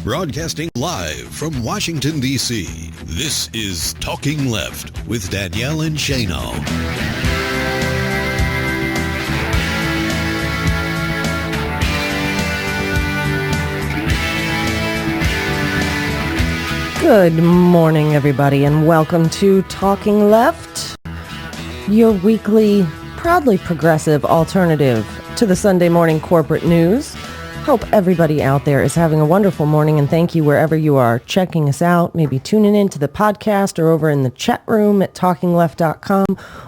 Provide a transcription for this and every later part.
Broadcasting live from Washington, D.C., this is Talking Left with Danielle and Shano. Good morning, everybody, and welcome to Talking Left, your weekly, proudly progressive alternative to the Sunday morning corporate news. Hope everybody out there is having a wonderful morning, and thank you wherever you are checking us out, maybe tuning into the podcast or over in the chat room at talkingleft.com,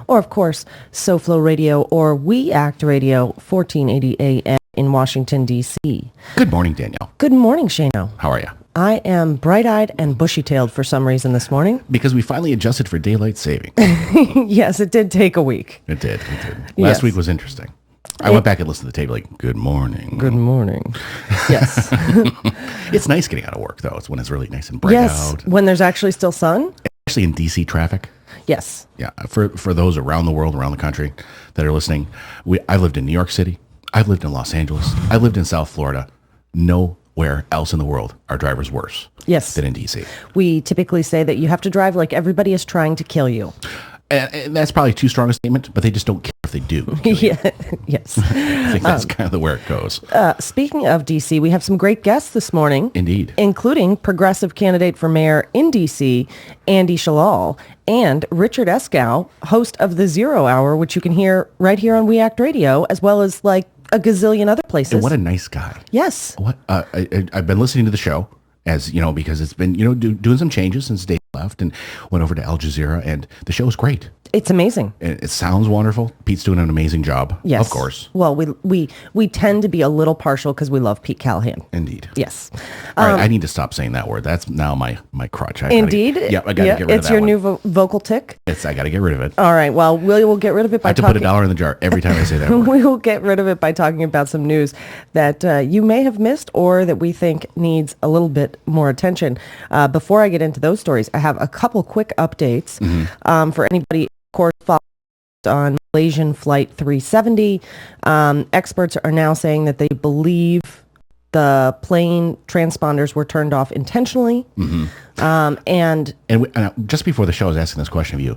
or of course, SoFlo Radio or We Act Radio, 1480 AM in Washington, D.C. Good morning, Danielle. Good morning, Shano. How are you? I am bright-eyed and bushy-tailed for some reason this morning. Because we finally adjusted for daylight saving. Yes, it did take a week. It did. Last week was interesting. I went back and listened to the tape like, good morning. Good morning. Yes. It's nice getting out of work, though. It's when it's really nice and bright out. When there's actually still sun. Especially in D.C. traffic. Yes. Yeah. For those around the world, around the country that are listening, I've lived in New York City. I've lived in Los Angeles. I've lived in South Florida. Nowhere else in the world are drivers worse than in D.C. We typically say that you have to drive like everybody is trying to kill you. And that's probably too strong a statement, but they just don't care if they do. Yeah. Yes. I think that's kind of where it goes. Speaking of D.C., we have some great guests this morning. Indeed. Including progressive candidate for mayor in D.C., Andy Shalal, and Richard Eskow, host of the Zero Hour, which you can hear right here on We Act Radio, as well as like a gazillion other places. And what a nice guy. Yes. I've been listening to the show, as you know, because it's been, doing some changes since Dave left and went over to Al Jazeera, and the show is great. It's amazing. It sounds wonderful. Pete's doing an amazing job. Yes. Of course. Well, we tend to be a little partial because we love Pete Callahan. Indeed. Yes. All right, I need to stop saying that word. That's now my crutch. I gotta get rid of that. It's your new vocal tick. I got to get rid of it. All right. Well, we will get rid of it by I have to put $1 in the jar every time I say that word. We will get rid of it by talking about some news that you may have missed or that we think needs a little bit more attention. Before I get into those stories, I have a couple quick updates for anybody, of course, following on Malaysian Flight 370. Experts are now saying that they believe the plane transponders were turned off intentionally. And just before the show, I was asking this question of you.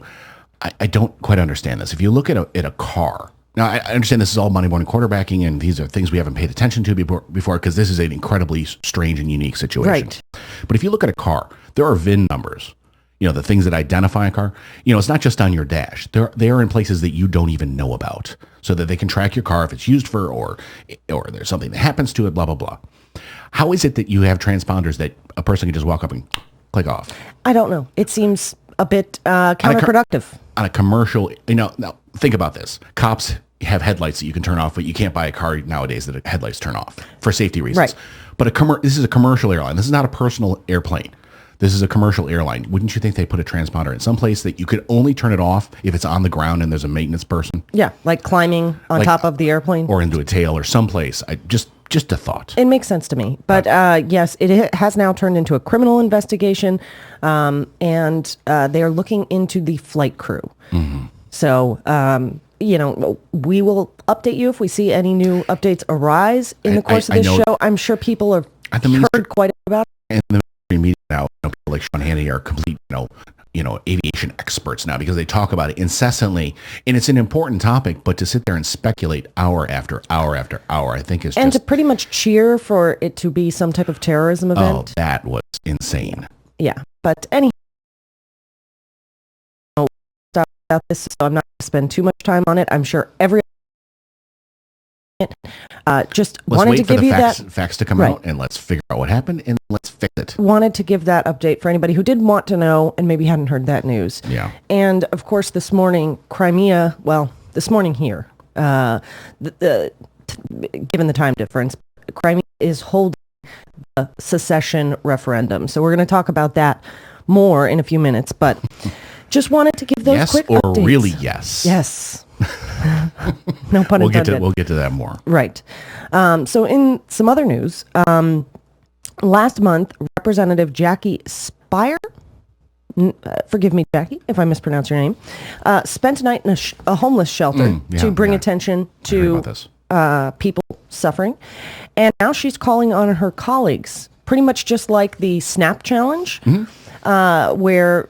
I don't quite understand this. If you look at a car, now I understand this is all Monday morning quarterbacking, and these are things we haven't paid attention to before because this is an incredibly strange and unique situation. Right. But if you look at a car, there are VIN numbers. The things that identify a car, it's not just on your dash. They are in places that you don't even know about, so that they can track your car if it's used for, or there's something that happens to it, blah, blah, blah. How is it that you have transponders that a person can just walk up and click off? I don't know. It seems a bit counterproductive. On a commercial, now think about this. Cops have headlights that you can turn off, but you can't buy a car nowadays that headlights turn off for safety reasons. Right. But this is a commercial airline. This is not a personal airplane. This is a commercial airline. Wouldn't you think they put a transponder in some place that you could only turn it off if it's on the ground and there's a maintenance person? Yeah, like climbing on top of the airplane. Or into a tail or someplace. Just a thought. It makes sense to me. But yes, it has now turned into a criminal investigation, and they are looking into the flight crew. So, we will update you if we see any new updates arise in the course of this show. I'm sure people have heard quite about it. And the media now, people like Sean Hannity are complete, aviation experts now because they talk about it incessantly, and it's an important topic. But to sit there and speculate hour after hour after hour, I think is to pretty much cheer for it to be some type of terrorism event. Oh, that was insane. Yeah, but anyhow, about this, so I'm not going to spend too much time on it. I'm sure just let's wanted wait to for give the you facts to come out, and let's figure out what happened, and let's fix it. Wanted to give that update for anybody who did want to know and maybe hadn't heard that news. Yeah. And of course, this morning, this morning here, given the time difference, Crimea is holding a secession referendum. So we're going to talk about that more in a few minutes, but just wanted to give those quick updates. Yes or really yes? Yes. No pun intended. We'll get to that more. Right. So in some other news, last month, Representative Jackie Speier, forgive me, Jackie, if I mispronounce your name, spent a night in a homeless shelter to bring attention to people suffering. And now she's calling on her colleagues, pretty much just like the SNAP challenge, where,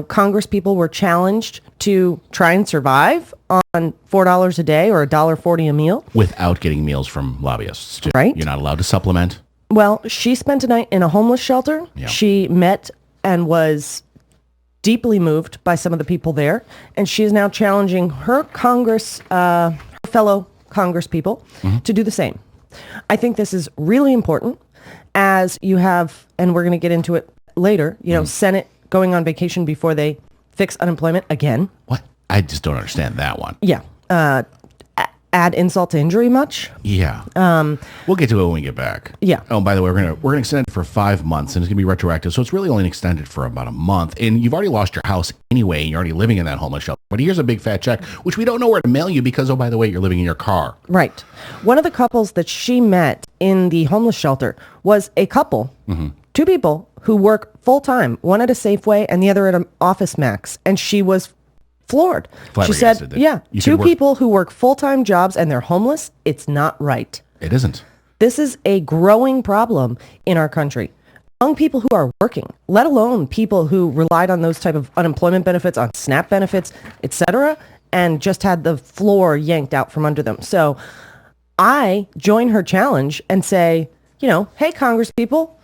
Congress people were challenged to try and survive on $4 a day or $1.40 a meal. Without getting meals from lobbyists, too. Right. You're not allowed to supplement. Well, she spent a night in a homeless shelter. Yeah. She met and was deeply moved by some of the people there, and she is now challenging her her fellow Congress people to do the same. I think this is really important, as you have, and we're going to get into it later, Senate going on vacation before they fix unemployment again. What? I just don't understand that one. Yeah. Add insult to injury much? Yeah. We'll get to it when we get back. Yeah. Oh, by the way, we're gonna extend it for 5 months, and it's gonna be retroactive. So it's really only extended for about a month, and you've already lost your house anyway, and you're already living in that homeless shelter. But here's a big fat check, which we don't know where to mail you because, oh, by the way, you're living in your car. Right. One of the couples that she met in the homeless shelter was a couple, two people who work full time, one at a Safeway and the other at an Office Max, and she was floored. She said, Flabbergasted that yeah, you two could work- people who work full-time jobs and they're homeless, it's not right. It isn't. This is a growing problem in our country. Among people who are working, let alone people who relied on those type of unemployment benefits, on SNAP benefits, etc., and just had the floor yanked out from under them. So I join her challenge and say, hey, Congress people,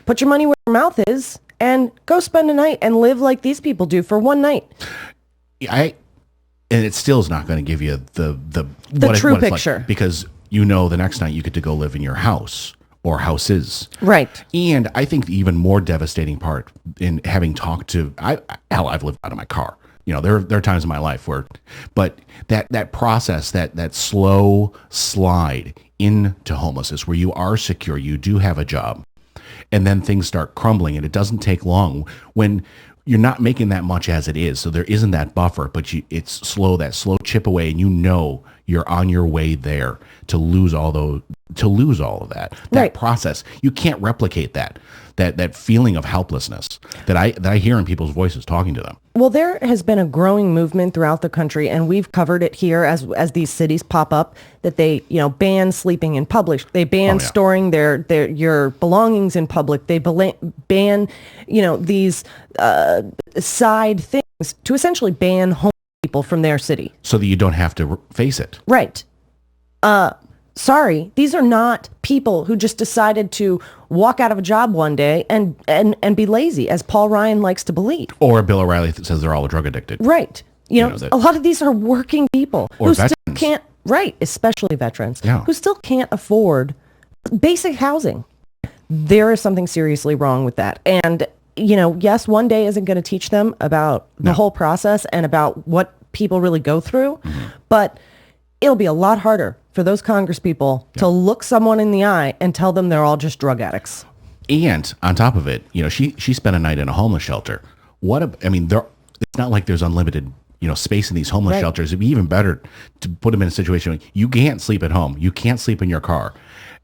put your money where your mouth is and go spend a night and live like these people do for one night. And it still is not going to give you the true what it's picture. like, because the next night you get to go live in your house or houses. Right. And I think the even more devastating part in having talked to, I've lived out of my car. There are times in my life but that process, that slow slide into homelessness where you are secure, you do have a job, and then things start crumbling, and it doesn't take long when you're not making that much as it is. So there isn't that buffer, but it's slow, that slow chip away, and you're on your way there to lose all of that. That Right. process. You can't replicate that feeling of helplessness that I hear in people's voices talking to them. Well, there has been a growing movement throughout the country, and we've covered it here as these cities pop up, that they, ban sleeping in public. They ban storing your belongings in public. They ban, these side things to essentially ban homeless people from their city. So that you don't have to face it. Right. Sorry, these are not people who just decided to walk out of a job one day and be lazy, as Paul Ryan likes to believe. Or Bill O'Reilly that says they're all drug addicted. Right. A lot of these are working people Or who veterans. still can't, right, especially veterans, Yeah. who still can't afford basic housing. There is something seriously wrong with that. And, yes, one day isn't going to teach them about the whole process and about what people really go through, but it'll be a lot harder for those Congress people to look someone in the eye and tell them they're all just drug addicts. And on top of it, she spent a night in a homeless shelter. It's not like there's unlimited, space in these homeless Right. shelters. It'd be even better to put them in a situation where you can't sleep at home. You can't sleep in your car.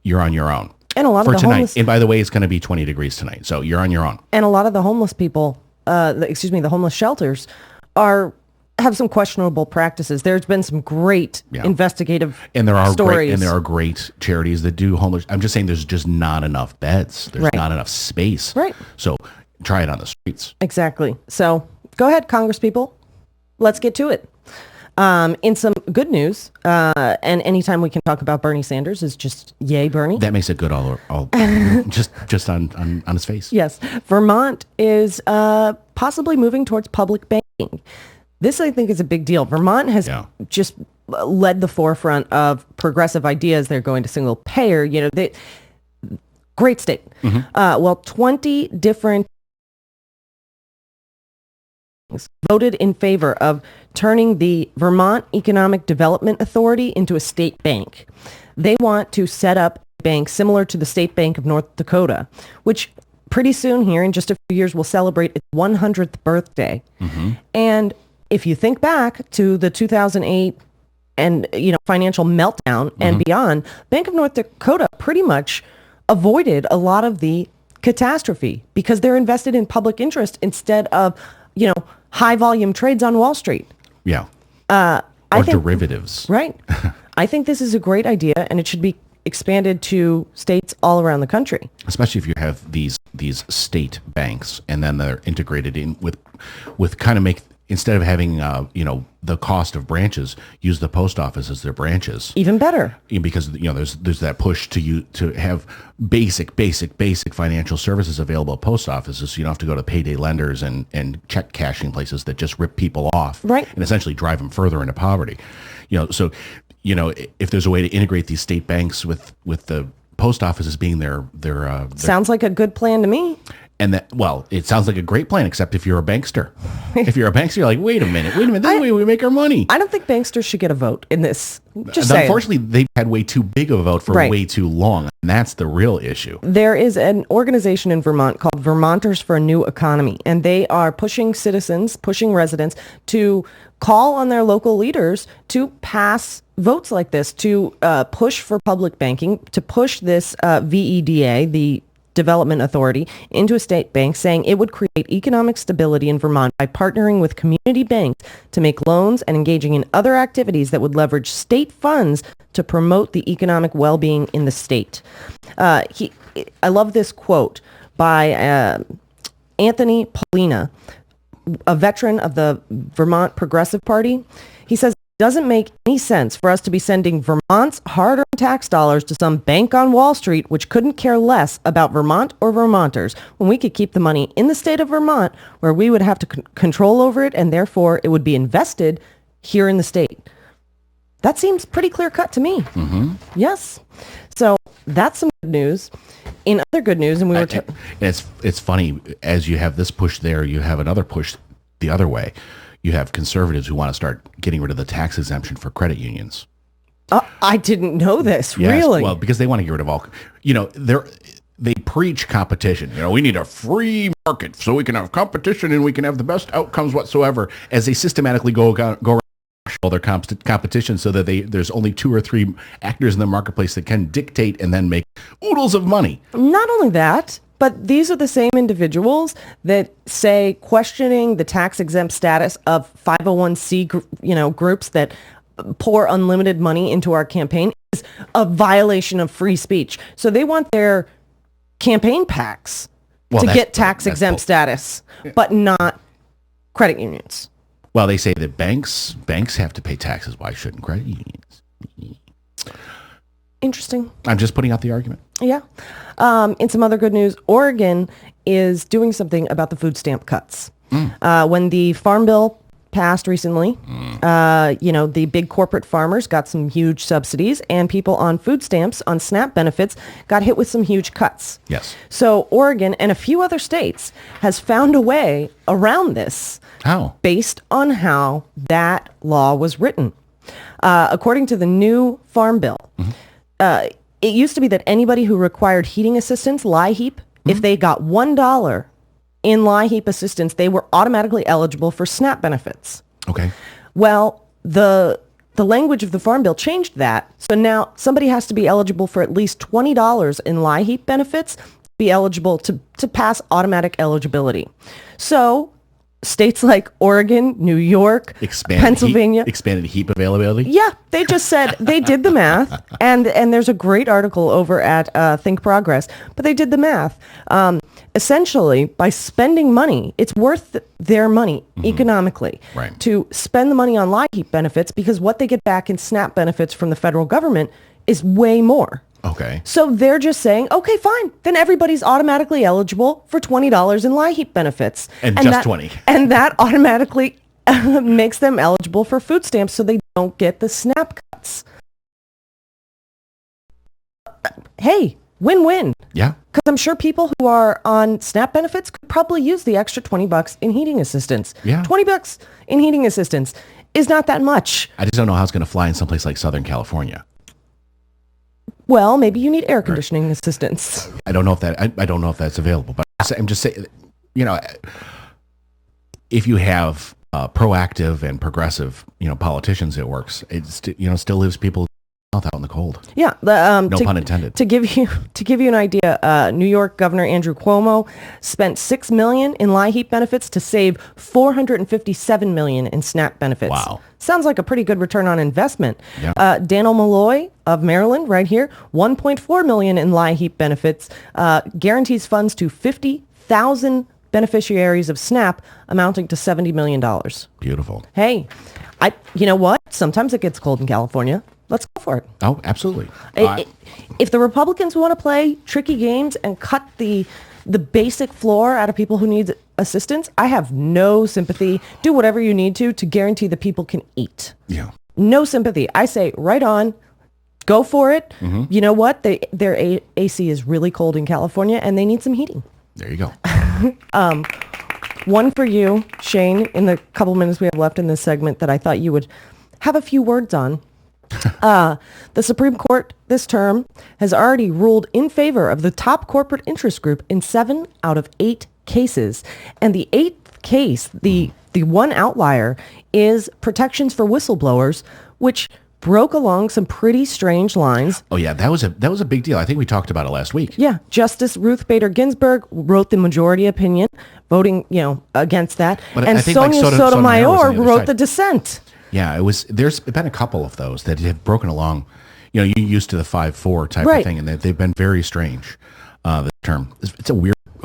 You're on your own. And a lot for of the tonight. homeless, And by the way, it's going to be 20 degrees tonight. So you're on your own. and a lot of the homeless people, the homeless shelters have some questionable practices. There's been some great investigative And there are stories. great charities that do homeless. I'm just saying there's just not enough beds. There's Right. not enough space. Right. So try it on the streets. Exactly. So go ahead, Congress people. Let's get to it. In some good news, and anytime we can talk about Bernie Sanders is just yay, Bernie. That makes it good all just on his face. Yes. Vermont is possibly moving towards public banking. This, I think, is a big deal. Vermont has just led the forefront of progressive ideas. They're going to single payer. Great state. 20 different voted in favor of turning the Vermont Economic Development Authority into a state bank. They want to set up a bank similar to the State Bank of North Dakota, which pretty soon here in just a few years will celebrate its 100th birthday. And if you think back to the 2008 and financial meltdown and beyond, Bank of North Dakota pretty much avoided a lot of the catastrophe because they're invested in public interest instead of high volume trades on Wall Street. Yeah. I think derivatives. Right. I think this is a great idea, and it should be expanded to states all around the country. Especially if you have these state banks, and then they're integrated in with kind of make, instead of having the cost of branches, use the post office as their branches. Even better. Because there's that push to have basic financial services available at post offices, so you don't have to go to payday lenders and check cashing places that just rip people off, right, and essentially drive them further into poverty. So if there's a way to integrate these state banks with the post offices being their sounds like a good plan to me. And that, well, it sounds like a great plan, except if you're a bankster. If you're a bankster, you're like, wait a minute, this is the way we make our money. I don't think banksters should get a vote in this. Just saying. Unfortunately, they've had way too big of a vote for way too long, and that's the real issue. There is an organization in Vermont called Vermonters for a New Economy, and they are pushing residents to call on their local leaders to pass votes like this, to push for public banking, to push this VEDA, the Development Authority, into a state bank, saying it would create economic stability in Vermont by partnering with community banks to make loans and engaging in other activities that would leverage state funds to promote the economic well-being in the state. I love this quote by Anthony Paulina, a veteran of the Vermont Progressive Party. He says, doesn't make any sense for us to be sending Vermont's hard-earned tax dollars to some bank on Wall Street which couldn't care less about Vermont or Vermonters, when we could keep the money in the state of Vermont, where we would have to control over it, and therefore it would be invested here in the state. That seems pretty clear-cut to me. Mm-hmm. Yes. So that's some good news. In other good news, and it's funny, as you have this push there, you have another push the other way. You have conservatives who want to start getting rid of the tax exemption for credit unions. I didn't know this. Yes, really? Well, because they want to get rid of all, they preach competition. We need a free market so we can have competition and we can have the best outcomes whatsoever, as they systematically go around all their competition, so that there's only 2 or 3 actors in the marketplace that can dictate and then make oodles of money. Not only that, but these are the same individuals that say questioning the tax-exempt status of 501c, groups that pour unlimited money into our campaign is a violation of free speech. So they want their campaign PACs to get tax-exempt status, but not credit unions. Well, they say that banks have to pay taxes. Why shouldn't credit unions? Interesting. I'm just putting out the argument. Yeah. In some other good news, Oregon is doing something about the food stamp cuts. When the Farm Bill passed recently, the big corporate farmers got some huge subsidies, and people on food stamps, on SNAP benefits, got hit with some huge cuts. Yes. So Oregon and a few other states has found a way around this. How? Based on how that law was written. According to the new Farm Bill, it used to be that anybody who required heating assistance, LIHEAP, if they got $1 in LIHEAP assistance, they were automatically eligible for SNAP benefits. Okay. Well, the language of the Farm Bill changed that. So now somebody has to be eligible for at least $20 in LIHEAP benefits to be eligible to pass automatic eligibility. So states like Oregon, New York, Pennsylvania. Expanded HEAP availability? Yeah, they just said, they did the math, and there's a great article over at Think Progress, but they did the math. Essentially, by spending money, it's worth their money economically to spend the money on LIHEAP benefits, because what they get back in SNAP benefits from the federal government is way more. Okay. So they're just saying, okay, fine. Then everybody's automatically eligible for $20 in LIHEAP benefits. And just 20. And that automatically makes them eligible for food stamps, so they don't get the SNAP cuts. Hey, win-win. Yeah. Because I'm sure people who are on SNAP benefits could probably use the extra $20 in heating assistance. Yeah. $20 in heating assistance is not that much. I just don't know how it's going to fly in someplace like Southern California. Well, maybe you need air conditioning assistance. I don't know if that's available, but I'm just saying, if you have proactive and progressive, politicians, it works. It still leaves people mouth out in the cold. Yeah, No pun intended. To give you an idea, New York Governor Andrew Cuomo spent $6 million in LIHEAP benefits to save $457 million in SNAP benefits. Wow. Sounds like a pretty good return on investment. Yeah. Daniel Malloy of Maryland, right here, $1.4 million in LIHEAP benefits, guarantees funds to 50,000 beneficiaries of SNAP, amounting to $70 million. Beautiful. Hey, you know what? Sometimes it gets cold in California. Let's go for it. Oh, absolutely. If the Republicans want to play tricky games and cut the basic floor out of people who need assistance, I have no sympathy. Do whatever you need to guarantee that people can eat. Yeah. No sympathy. I say right on. Go for it. Mm-hmm. You know what? Their AC is really cold in California, and they need some heating. There you go. One for you, Shane, in the couple minutes we have left in this segment that I thought you would have a few words on. The Supreme Court this term has already ruled in favor of the top corporate interest group in 7 out of 8 cases. And the 8th case, the one outlier, is protections for whistleblowers, which broke along some pretty strange lines. Oh yeah, that was a big deal. I think we talked about it last week. Yeah, Justice Ruth Bader Ginsburg wrote the majority opinion, voting, against that. But and I think, like, Sonia Sotomayor was on the other wrote side. the dissent. Yeah, there's been a couple of those that have broken along. You're used to the 5-4 type Right. of thing, and they've been very strange. The term, it's a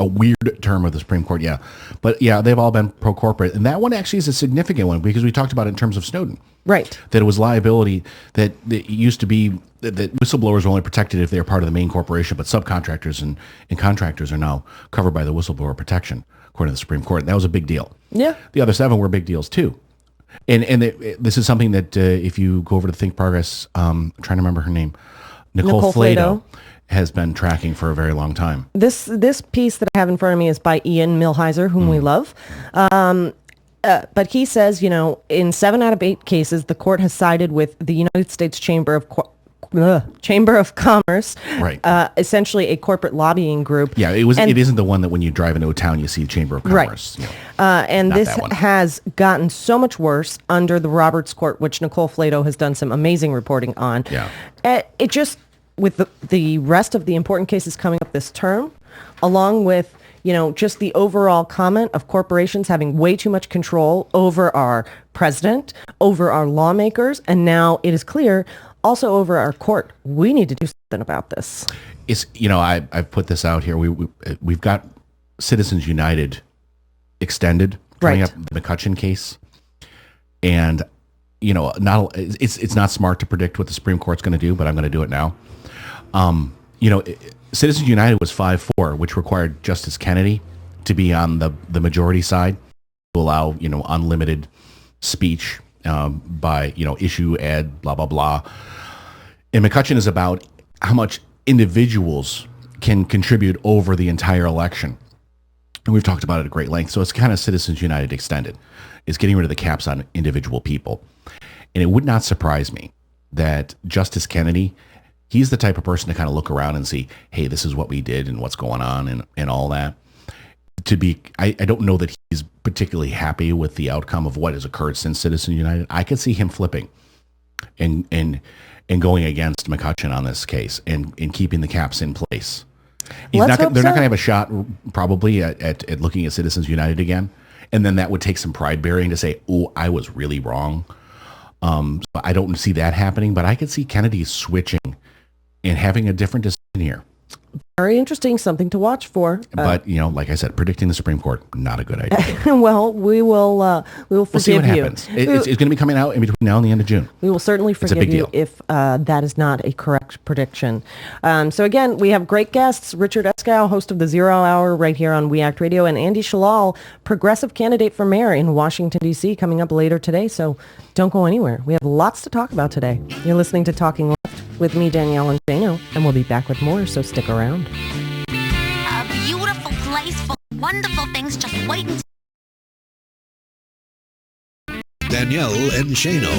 weird term of the Supreme Court. Yeah, but yeah, they've all been pro corporate, and that one actually is a significant one because we talked about it in terms of Snowden. Right. That it was liability that it used to be that whistleblowers were only protected if they were part of the main corporation, but subcontractors and contractors are now covered by the whistleblower protection, according to the Supreme Court. And that was a big deal. Yeah. The other 7 were big deals too. And this is something that if you go over to Think Progress, I'm trying to remember her name, Nicole Flato has been tracking for a very long time. This piece that I have in front of me is by Ian Millhiser, whom we love. But he says, in 7 out of 8 cases, the court has sided with the United States Chamber of Commerce, Right. Essentially a corporate lobbying group. Yeah, it isn't the one that when you drive into a town you see Chamber of Commerce. Right. And Not this that one. has gotten so much worse under the Roberts Court, which Nicole Flato has done some amazing reporting on. Yeah. It just, with the rest of the important cases coming up this term, along with just the overall comment of corporations having way too much control over our president, over our lawmakers, and now it is clear also over our court. We need to do something about this. It's I've put this out here. We've got Citizens United extended coming Right. up, the McCutcheon case, and it's not smart to predict what the Supreme Court's going to do, but I'm going to do it now. Citizens United was 5-4, which required Justice Kennedy to be on the majority side to allow unlimited speech by issue, ed, blah blah blah. And McCutcheon is about how much individuals can contribute over the entire election, and we've talked about it at great length. So it's kind of Citizens United extended. It's getting rid of the caps on individual people, and it would not surprise me that Justice Kennedy, he's the type of person to kind of look around and see, hey, this is what we did and what's going on and all that. I don't know that he's particularly happy with the outcome of what has occurred since Citizens United. I could see him flipping and going against McCutcheon on this case and keeping the caps in place. They're not going to have a shot probably at looking at Citizens United again. And then that would take some pride bearing to say, oh, I was really wrong. So I don't see that happening, but I could see Kennedy switching and having a different decision here. Very interesting, something to watch for. But like I said, predicting the Supreme Court, not a good idea. Well, we will We'll see forgive what you. happens. It's going to be coming out in between now and the end of June. We will certainly a forgive big you deal. if that is not a correct prediction. So again, we have great guests. Richard Eskow, host of the Zero Hour right here on We Act Radio, and Andy Shalal, progressive candidate for mayor in Washington, D.C., coming up later today. So don't go anywhere. We have lots to talk about today. You're listening to Talking Left with me, Danielle Inchino, and we'll be back with more, so stick around. A beautiful place full of wonderful things. Just wait until Danielle and Shano.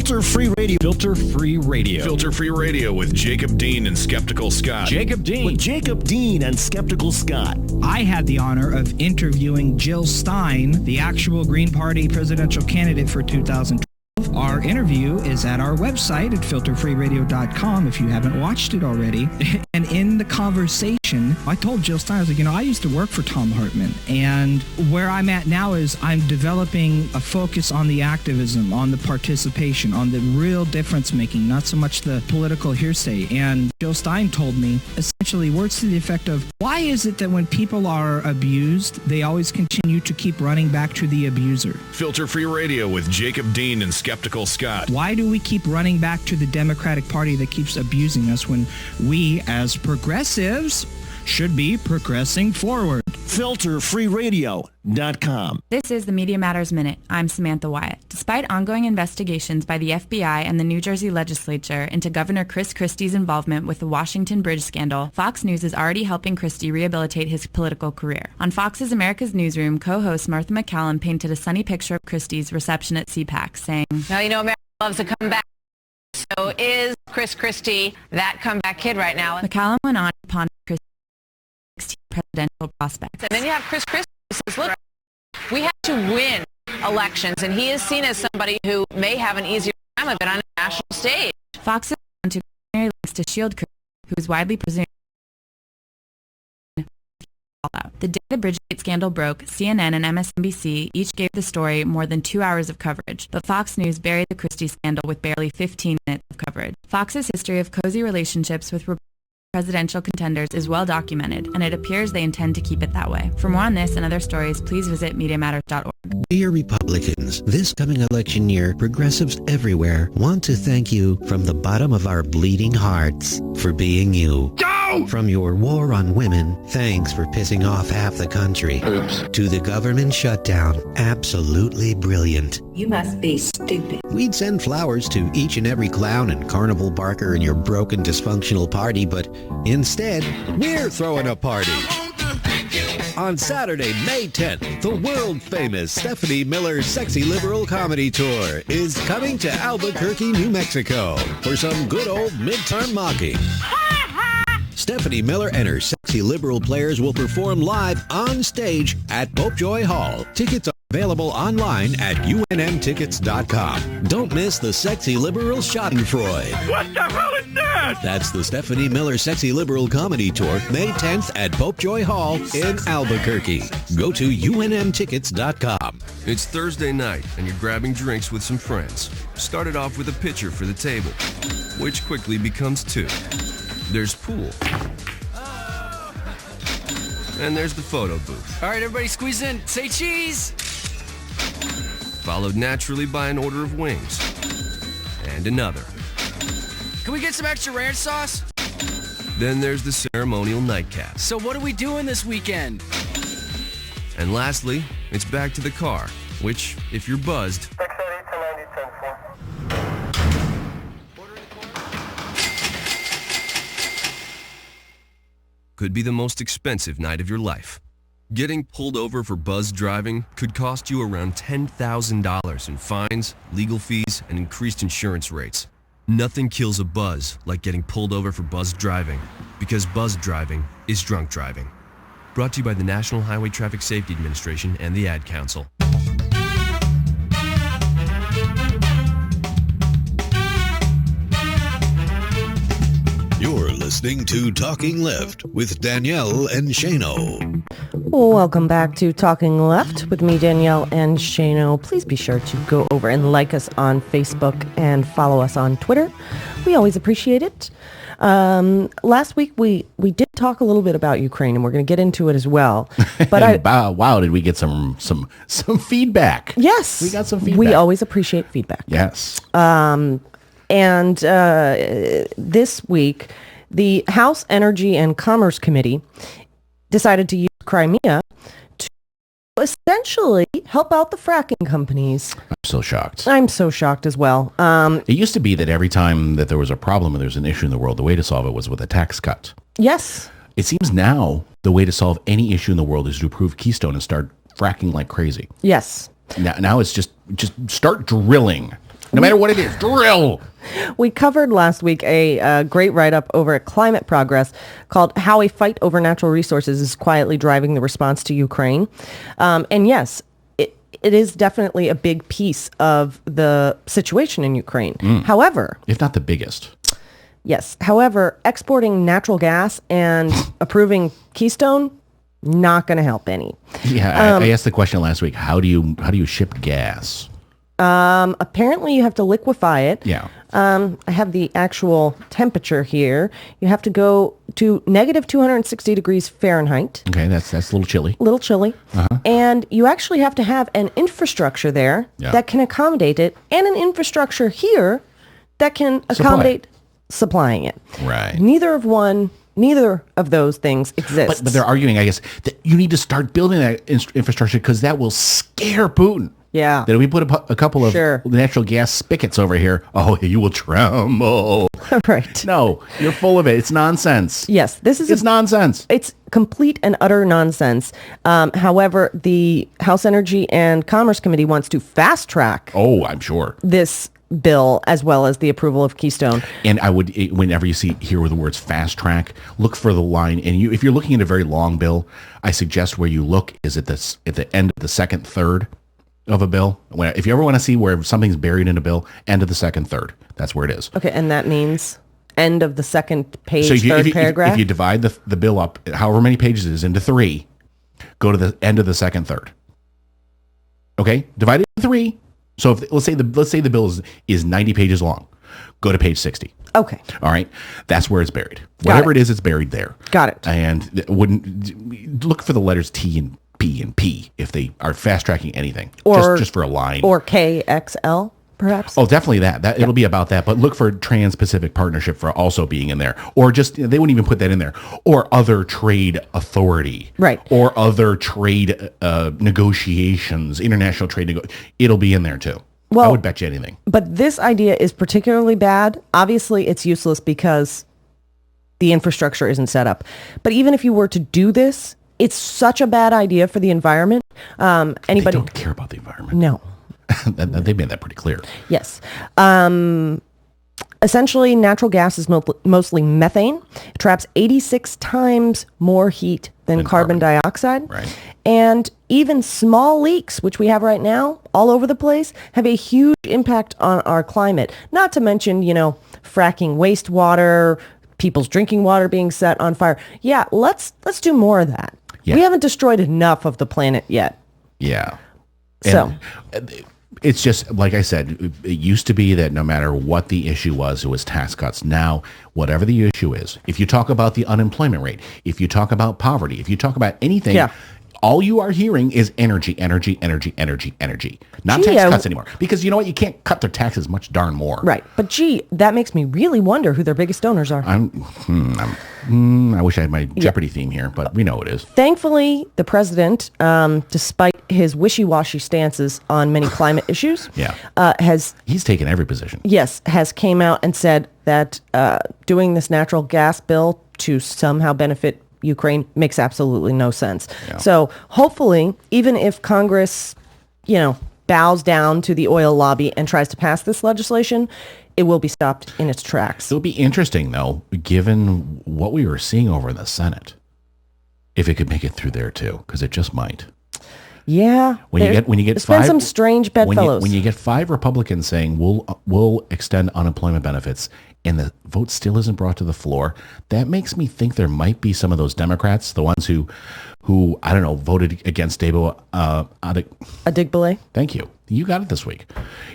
Filter Free Radio. Filter Free Radio. Filter Free Radio with Jacob Dean and Skeptical Scott. Jacob Dean. With Jacob Dean and Skeptical Scott. I had the honor of interviewing Jill Stein, the actual Green Party presidential candidate for 2012. Our interview is at our website at filterfreeradio.com if you haven't watched it already. And in the conversation, I told Jill Stein, I was like, I used to work for Thom Hartmann. And where I'm at now is I'm developing a focus on the activism, on the participation, on the real difference making, not so much the political hearsay. And Jill Stein told me essentially words to the effect of, why is it that when people are abused, they always continue to keep running back to the abuser? Filter Free Radio with Jacob Dean and Skeptical Scott. Why do we keep running back to the Democratic Party that keeps abusing us when we, as progressives, should be progressing forward? FilterFreeRadio.com. This is the Media Matters Minute. I'm Samantha Wyatt. Despite ongoing investigations by the FBI and the New Jersey legislature into Governor Chris Christie's involvement with the Washington Bridge scandal, Fox News is already helping Christie rehabilitate his political career. On Fox's America's Newsroom, co-host Martha McCallum painted a sunny picture of Christie's reception at CPAC, saying, Now, America loves a comeback. So is Chris Christie that comeback kid right now? McCallum went on to ponder Christie's presidential prospects. And then you have Chris Christie who says, look, we have to win elections, and he is seen as somebody who may have an easier time of it on a national stage. Fox is on to links to shield Christie, who is widely presumed. The day the Bridgegate scandal broke, CNN and MSNBC each gave the story more than 2 hours of coverage, but Fox News buried the Christie scandal with barely 15 minutes of coverage. Fox's history of cozy relationships with presidential contenders is well documented, and it appears they intend to keep it that way. For more on this and other stories, please visit MediaMatters.org. Dear Republicans, this coming election year, progressives everywhere want to thank you from the bottom of our bleeding hearts for being you. Go! From your war on women, thanks for pissing off half the country. Oops. To the government shutdown, absolutely brilliant. You must be stupid. We'd send flowers to each and every clown and carnival barker in your broken, dysfunctional party, but instead, we're throwing a party. On Saturday, May 10th, the world-famous Stephanie Miller Sexy Liberal Comedy Tour is coming to Albuquerque, New Mexico for some good old midterm mocking. Stephanie Miller and her Sexy Liberal players will perform live on stage at Popejoy Hall. Tickets are available online at unmtickets.com. Don't miss the Sexy Liberal Schadenfreude. What the hell is that? That's the Stephanie Miller Sexy Liberal Comedy Tour, May 10th at Popejoy Hall in Albuquerque. Go to unmtickets.com. It's Thursday night, and you're grabbing drinks with some friends. Started off with a pitcher for the table, which quickly becomes two. There's pool. And there's the photo booth. All right, everybody squeeze in. Say cheese! Followed naturally by an order of wings. And another. Can we get some extra ranch sauce? Then there's the ceremonial nightcap. So what are we doing this weekend? And lastly, it's back to the car, which, if you're buzzed... could be the most expensive night of your life. Getting pulled over for buzz driving could cost you around $10,000 in fines, legal fees, and increased insurance rates. Nothing kills a buzz like getting pulled over for buzz driving, because buzz driving is drunk driving. Brought to you by the National Highway Traffic Safety Administration and the Ad Council. You're listening to Talking Left with Danielle and Shano. Welcome back to Talking Left with me, Danielle and Shano. Please be sure to go over and like us on Facebook and follow us on Twitter. We always appreciate it. Last week we did talk a little bit about Ukraine, and we're going to get into it as well. But wow, did we get some feedback? Yes, we got some feedback. We always appreciate feedback. Yes. And this week, the House Energy and Commerce Committee decided to use Crimea to essentially help out the fracking companies. I'm so shocked. I'm so shocked as well. It used to be that every time that there was a problem or there was an issue in the world, the way to solve it was with a tax cut. Yes. It seems now the way to solve any issue in the world is to approve Keystone and start fracking like crazy. Yes. Now it's just start drilling. No matter what it is, drill. We covered last week a great write-up over at Climate Progress called How a Fight Over Natural Resources is Quietly Driving the Response to Ukraine. And yes, it is definitely a big piece of the situation in Ukraine. However, if not the biggest. Yes. However, exporting natural gas and approving Keystone, not going to help any. Yeah, I asked the question last week. How do you ship gas? Apparently you have to liquefy it. Yeah. I have the actual temperature here. You have to go to negative 260 degrees Fahrenheit. Okay, that's a little chilly. Little chilly. Uh-huh. And you actually have to have an infrastructure there that can accommodate it, and an infrastructure here that can accommodate supplying it. Right. Neither of those things exist. But they're arguing, I guess, that you need to start building that infrastructure because that will scare Putin. Yeah. That if we put a couple of natural gas spigots over here, you will tremble. Right. No, you're full of it. It's nonsense. Yes, it's nonsense. It's complete and utter nonsense. However, the House Energy and Commerce Committee wants to fast track. Oh, I'm sure. This bill as well as the approval of Keystone. And I would, whenever you hear the words fast track, look for the line. And if you're looking at a very long bill, I suggest where you look is at the end of the second third of a bill. If you ever want to see where something's buried in a bill, end of the second third. That's where it is. Okay, and that means end of the second page, so third paragraph? If you divide the bill up, however many pages it is, into 3, go to the end of the second third. Okay? Divide it into 3. So let's say the bill is 90 pages long. Go to page 60. Okay. All right. That's where it's buried. Whatever it is, it's buried there. Got it. And wouldn't look for the letters T and P if they are fast tracking anything. Or just for a line. Or KXL, perhaps. Oh, definitely that. It'll be about that. But look for Trans-Pacific Partnership for also being in there. Or just, they wouldn't even put that in there. Or other trade authority. Right. Or other trade negotiations, international trade. It'll be in there too. Well, I would bet you anything. But this idea is particularly bad. Obviously, it's useless because the infrastructure isn't set up. But even if you were to do this, it's such a bad idea for the environment. They don't care about the environment. No. They made that pretty clear. Yes. Essentially, natural gas is mostly methane. It traps 86 times more heat than carbon dioxide. Right. And even small leaks, which we have right now all over the place, have a huge impact on our climate. Not to mention, fracking wastewater, people's drinking water being set on fire. Yeah, let's do more of that. Yeah. We haven't destroyed enough of the planet yet. Yeah. So it's just, like I said, it used to be that no matter what the issue was, it was tax cuts. Now, whatever the issue is, if you talk about the unemployment rate, if you talk about poverty, if you talk about anything, all you are hearing is energy, energy, energy, energy, energy. Not tax cuts anymore. Because you know what? You can't cut their taxes much darn more. Right. But that makes me really wonder who their biggest donors are. I wish I had my Jeopardy theme here, but we know it is. Thankfully, the president, despite his wishy-washy stances on many climate issues, he's taken every position. Yes, has came out and said that doing this natural gas bill to somehow benefit Ukraine makes absolutely no sense. Yeah. So hopefully, even if Congress, bows down to the oil lobby and tries to pass this legislation, it will be stopped in its tracks. It'll be interesting, though, given what we were seeing over in the Senate, if it could make it through there too, because it just might. Yeah. When you get there's been some strange bedfellows. When you get 5 Republicans saying we'll extend unemployment benefits, and the vote still isn't brought to the floor, that makes me think there might be some of those Democrats, the ones who I don't know, voted against Debo Adigbele. Thank you. You got it this week.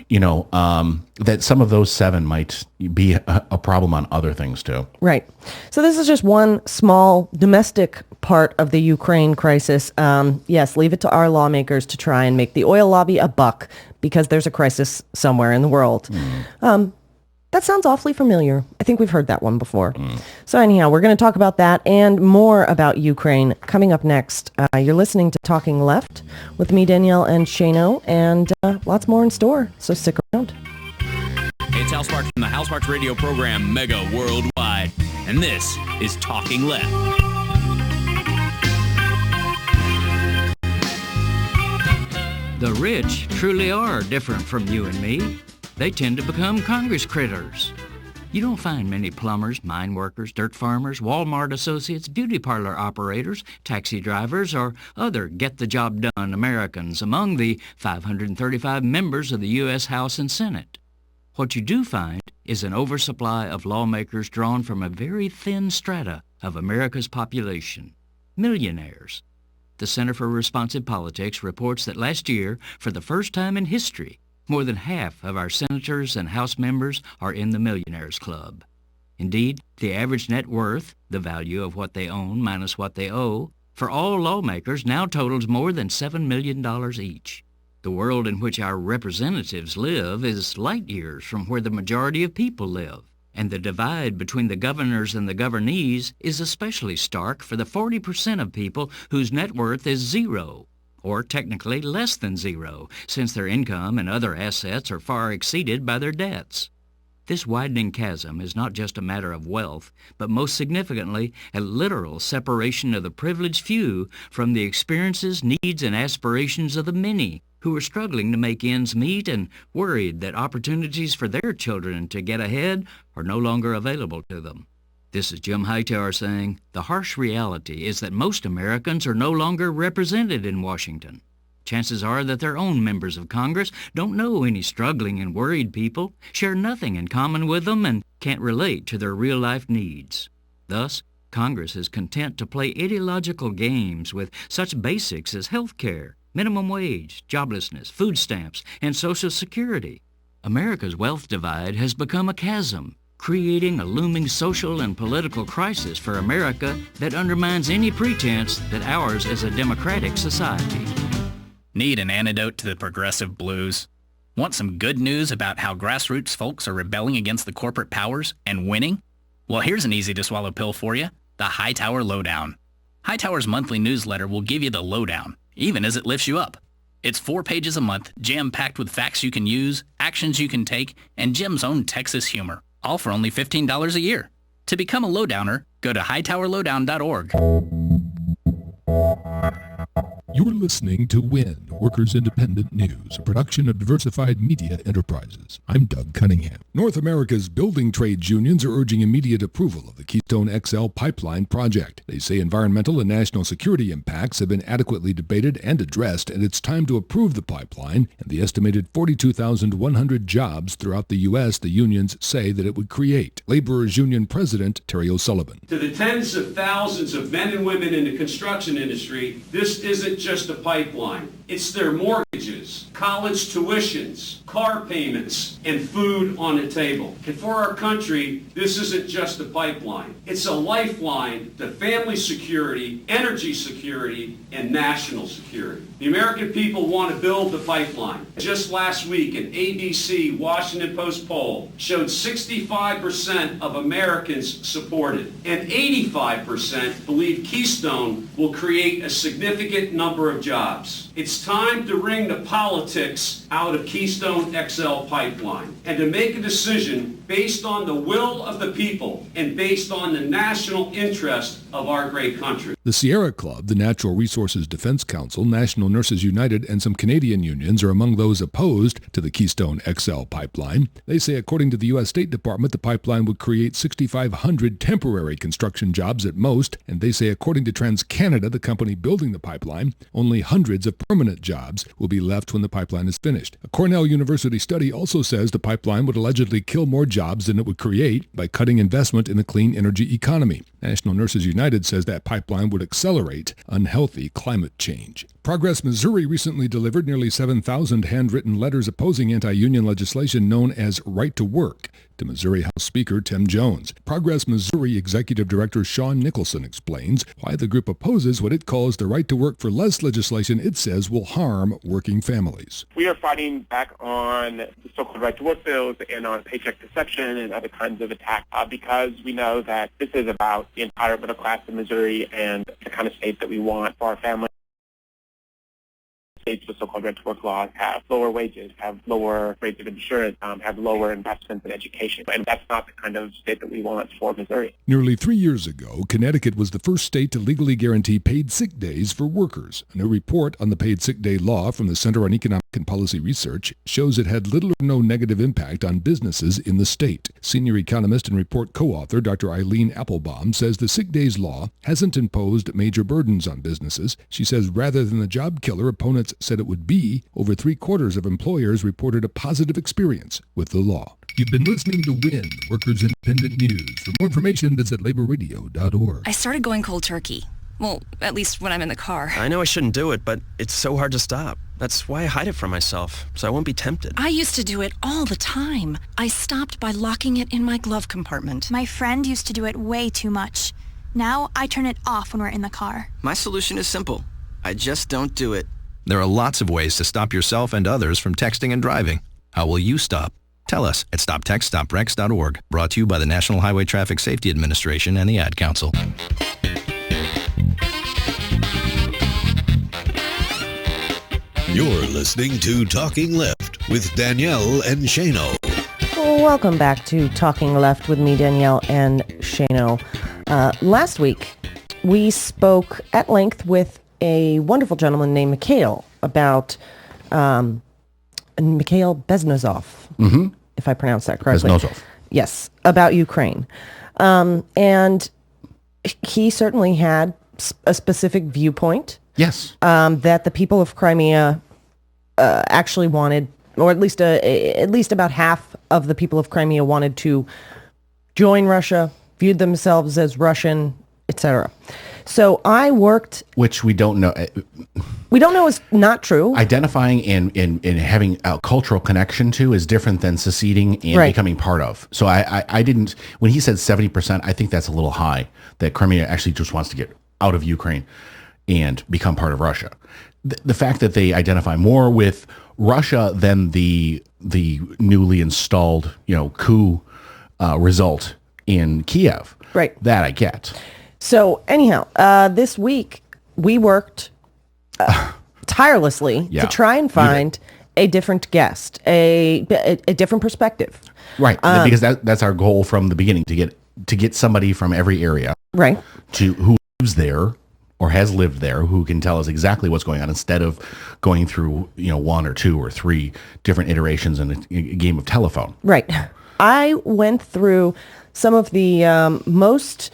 That some of those 7 might be a problem on other things too. Right. So this is just one small domestic part of the Ukraine crisis. Yes, leave it to our lawmakers to try and make the oil lobby a buck because there's a crisis somewhere in the world. That sounds awfully familiar. I think we've heard that one before. So anyhow, we're going to talk about that and more about Ukraine coming up next. You're listening to Talking Left with me, Danielle, and Shano, and lots more in store, so stick around. It's Hal Sparks from the Hal Sparks radio program Mega Worldwide, and this is Talking Left. The rich truly are different from you and me. they tend to become Congress critters. You don't find many plumbers, mine workers, dirt farmers, Walmart associates, beauty parlor operators, taxi drivers, or other get-the-job-done Americans among the 535 members of the U.S. House and Senate. What you do find is an oversupply of lawmakers drawn from a very thin strata of America's population, millionaires. The Center for Responsive Politics reports that last year, for the first time in history, more than half of our senators and House members are in the Millionaires Club. Indeed, the average net worth, the value of what they own minus what they owe, for all lawmakers now totals more than $7 million each. The world in which our representatives live is light years from where the majority of people live, and the divide between the governors and the governees is especially stark for the 40% of people whose net worth is zero, or technically less than zero, since their income and other assets are far exceeded by their debts. This widening chasm is not just a matter of wealth, but most significantly, a literal separation of the privileged few from the experiences, needs, and aspirations of the many, who are struggling to make ends meet and worried that opportunities for their children to get ahead are no longer available to them. This is Jim Hightower saying, the harsh reality is that most Americans are no longer represented in Washington. Chances are that their own members of Congress don't know any struggling and worried people, share nothing in common with them, and can't relate to their real-life needs. Thus, Congress is content to play ideological games with such basics as health care, minimum wage, joblessness, food stamps, and Social Security. America's wealth divide has become a chasm, creating a looming social and political crisis for America that undermines any pretense that ours is a democratic society. Need an antidote to the progressive blues? Want some good news about how grassroots folks are rebelling against the corporate powers and winning? Well, here's an easy-to-swallow pill for you, the Hightower Lowdown. Hightower's monthly newsletter will give you the lowdown, even as it lifts you up. It's 4 pages a month, jam-packed with facts you can use, actions you can take, and Jim's own Texas humor, all for only $15 a year. To become a lowdowner, go to hightowerlowdown.org. You're listening to WIN, Workers Independent News, a production of Diversified Media Enterprises. I'm Doug Cunningham. North America's building trades unions are urging immediate approval of the Keystone XL pipeline project. They say environmental and national security impacts have been adequately debated and addressed, and it's time to approve the pipeline and the estimated 42,100 jobs throughout the U.S. the unions say that it would create. Laborers Union President Terry O'Sullivan. To the tens of thousands of men and women in the construction industry, this isn't just a pipeline. It's their mortgages, college tuitions, car payments, and food on the table. And for our country, this isn't just a pipeline. It's a lifeline to family security, energy security, and national security. The American people want to build the pipeline. Just last week, an ABC Washington Post poll showed 65% of Americans support it, and 85% believe Keystone will create a significant number of jobs. It's time to wring the politics out of Keystone XL pipeline and to make a decision based on the will of the people and based on the national interest of our great country. The Sierra Club, the Natural Resources Defense Council, National Nurses United, and some Canadian unions are among those opposed to the Keystone XL pipeline. They say, according to the U.S. State Department, the pipeline would create 6,500 temporary construction jobs at most, and they say, according to TransCanada, the company building the pipeline, only hundreds of permanent jobs will be left when the pipeline is finished. A Cornell University study also says the pipeline would allegedly kill more jobs than it would create by cutting investment in the clean energy economy. National Nurses United says that pipeline would accelerate unhealthy climate change. Progress Missouri recently delivered nearly 7,000 handwritten letters opposing anti-union legislation known as Right to Work to Missouri House Speaker Tim Jones. Progress Missouri Executive Director Sean Nicholson explains why the group opposes what it calls the Right to Work for Less legislation it says will harm working families. We are fighting back on the so-called Right to Work bills and on paycheck deception and other kinds of attacks because we know that this is about the entire middle class in Missouri and the kind of state that we want for our families. states with so-called rent-to-work laws have lower wages, have lower rates of insurance, have lower investments in education. And that's not the kind of state that we want for Missouri. Nearly 3 years ago, Connecticut was the first state to legally guarantee paid sick days for workers. A new report on the paid sick day law from the Center on Economic and Policy Research shows it had little or no negative impact on businesses in the state. Senior economist and report co-author Dr. Eileen Applebaum says the sick days law hasn't imposed major burdens on businesses. She says rather than the job killer opponents said it would be, over 3/4 of employers reported a positive experience with the law. You've been listening to WIN, Workers Independent News. For more information, visit laborradio.org. I started going cold turkey. Well, at least when I'm in the car. I know I shouldn't do it, but it's so hard to stop. That's why I hide it from myself, so I won't be tempted. I used to do it all the time. I stopped by locking it in my glove compartment. My friend used to do it way too much. Now I turn it off when we're in the car. My solution is simple. I just don't do it. There are lots of ways to stop yourself and others from texting and driving. How will you stop? Tell us at stoptextstoprex.org. Brought to you by the National Highway Traffic Safety Administration and the Ad Council. You're listening to Talking Left with Danielle and Shano. Welcome back to Talking Left with me, Danielle and Shano. Last week, we spoke at length with a wonderful gentleman named Mikhail about Mikhail Beznozov, if I pronounce that correctly. Beznozov. Yes, about Ukraine. And he certainly had a specific viewpoint. Yes. That the people of Crimea actually wanted, or at least about half of the people of Crimea wanted to join Russia, viewed themselves as Russian, etc. So I worked... Which we don't know. We don't know is not true. Identifying and having a cultural connection to is different than seceding and becoming part of. So I didn't... When he said 70%, I think that's a little high, that Crimea actually just wants to get out of Ukraine and become part of Russia. The fact that they identify more with Russia than the newly installed, coup result in Kiev, right? That I get. So anyhow, this week we worked tirelessly to try and find a different guest, a different perspective, right? Because that's our goal from the beginning, to get somebody from every area, right, to who lives there or has lived there, who can tell us exactly what's going on, instead of going through, one or two or three different iterations in a game of telephone. Right. I went through some of the most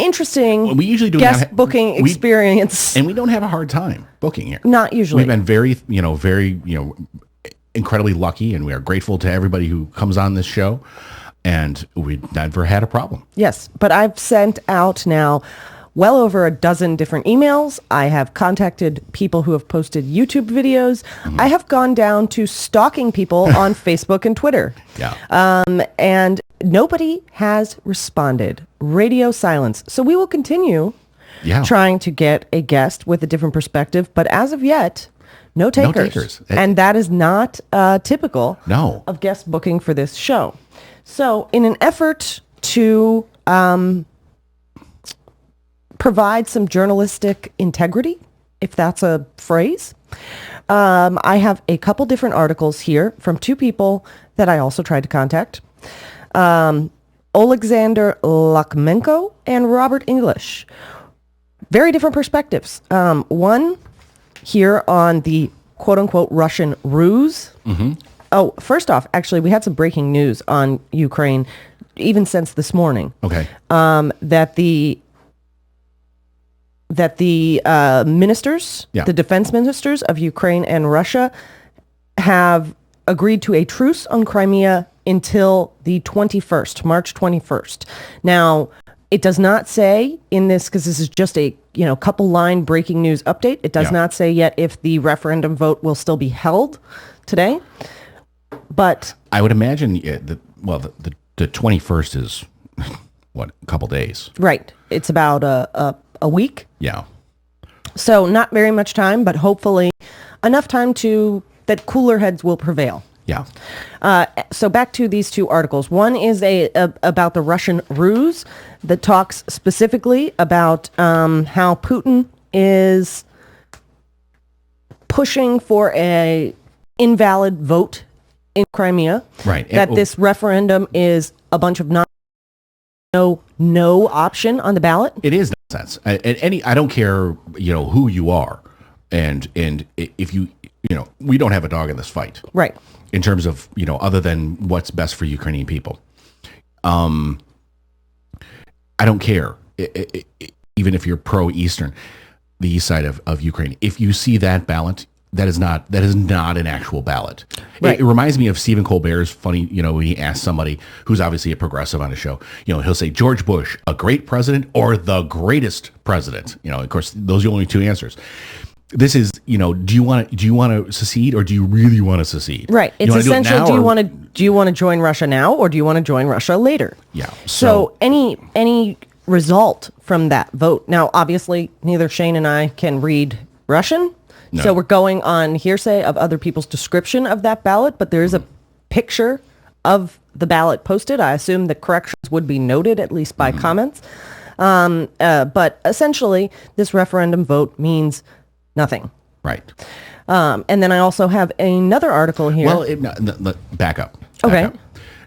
interesting guest booking experience. And we don't have a hard time booking here. Not usually. We've been very incredibly lucky, and we are grateful to everybody who comes on this show. And we've never had a problem. Yes, but I've sent out now well over a dozen different emails. I have contacted people who have posted YouTube videos. I have gone down to stalking people on Facebook and Twitter. Yeah. And nobody has responded. Radio silence. So we will continue trying to get a guest with a different perspective. But as of yet, no takers. No takers. And that is not typical of guest booking for this show. So in an effort to provide some journalistic integrity, if that's a phrase, I have a couple different articles here from two people that I also tried to contact. Alexander Lakmenko and Robert English. Very different perspectives. One here on the quote-unquote Russian ruse. Mm-hmm. Oh, first off, actually, we had some breaking news on Ukraine, even since this morning. Okay. That the ministers, the defense ministers of Ukraine and Russia, have agreed to a truce on Crimea until the 21st, March 21st. Now, it does not say in this, because this is just a couple line breaking news update. It does not say yet if the referendum vote will still be held today. But I would imagine the 21st is what, a couple days, right? It's about a week. Yeah. So not very much time, but hopefully enough time that cooler heads will prevail. Yeah. So back to these two articles. One is about the Russian ruse that talks specifically about how Putin is pushing for a invalid vote in Crimea. Right. That this referendum is a bunch of no option on the ballot. It is nonsense. I don't care, who you are, and if you we don't have a dog in this fight, right? In terms of other than what's best for Ukrainian people. I don't care, even if you're pro-Eastern, the east side of Ukraine. If you see that ballot, that is not an actual ballot. Right. It reminds me of Stephen Colbert's funny, when he asks somebody who's obviously a progressive on a show, he'll say George Bush, a great president or the greatest president. Of course, those are the only two answers. This is, do you want to secede or do you really want to secede? Right. It's essential. Do you want to join Russia now or do you want to join Russia later? Yeah. So any result from that vote. Now, obviously, neither Shane and I can read Russian. No. So we're going on hearsay of other people's description of that ballot, but there is a picture of the ballot posted. I assume the corrections would be noted, at least by comments. But essentially, this referendum vote means nothing. Right. And then I also have another article here. Well, back up. Okay. Up.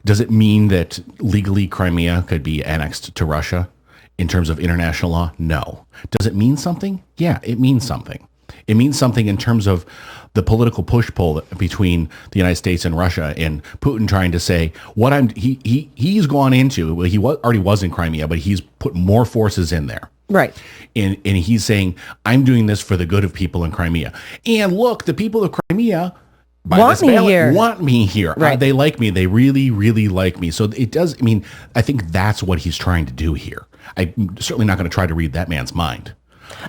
Does it mean that legally Crimea could be annexed to Russia in terms of international law? No. Does it mean something? Yeah, it means something. It means something in terms of the political push-pull between the United States and Russia, and Putin trying to say he's gone into, he already was in Crimea, but he's put more forces in there. Right. And he's saying, I'm doing this for the good of people in Crimea. And look, the people of Crimea want me here. Right. They like me. They really, really like me. So it does, I think that's what he's trying to do here. I'm certainly not going to try to read that man's mind.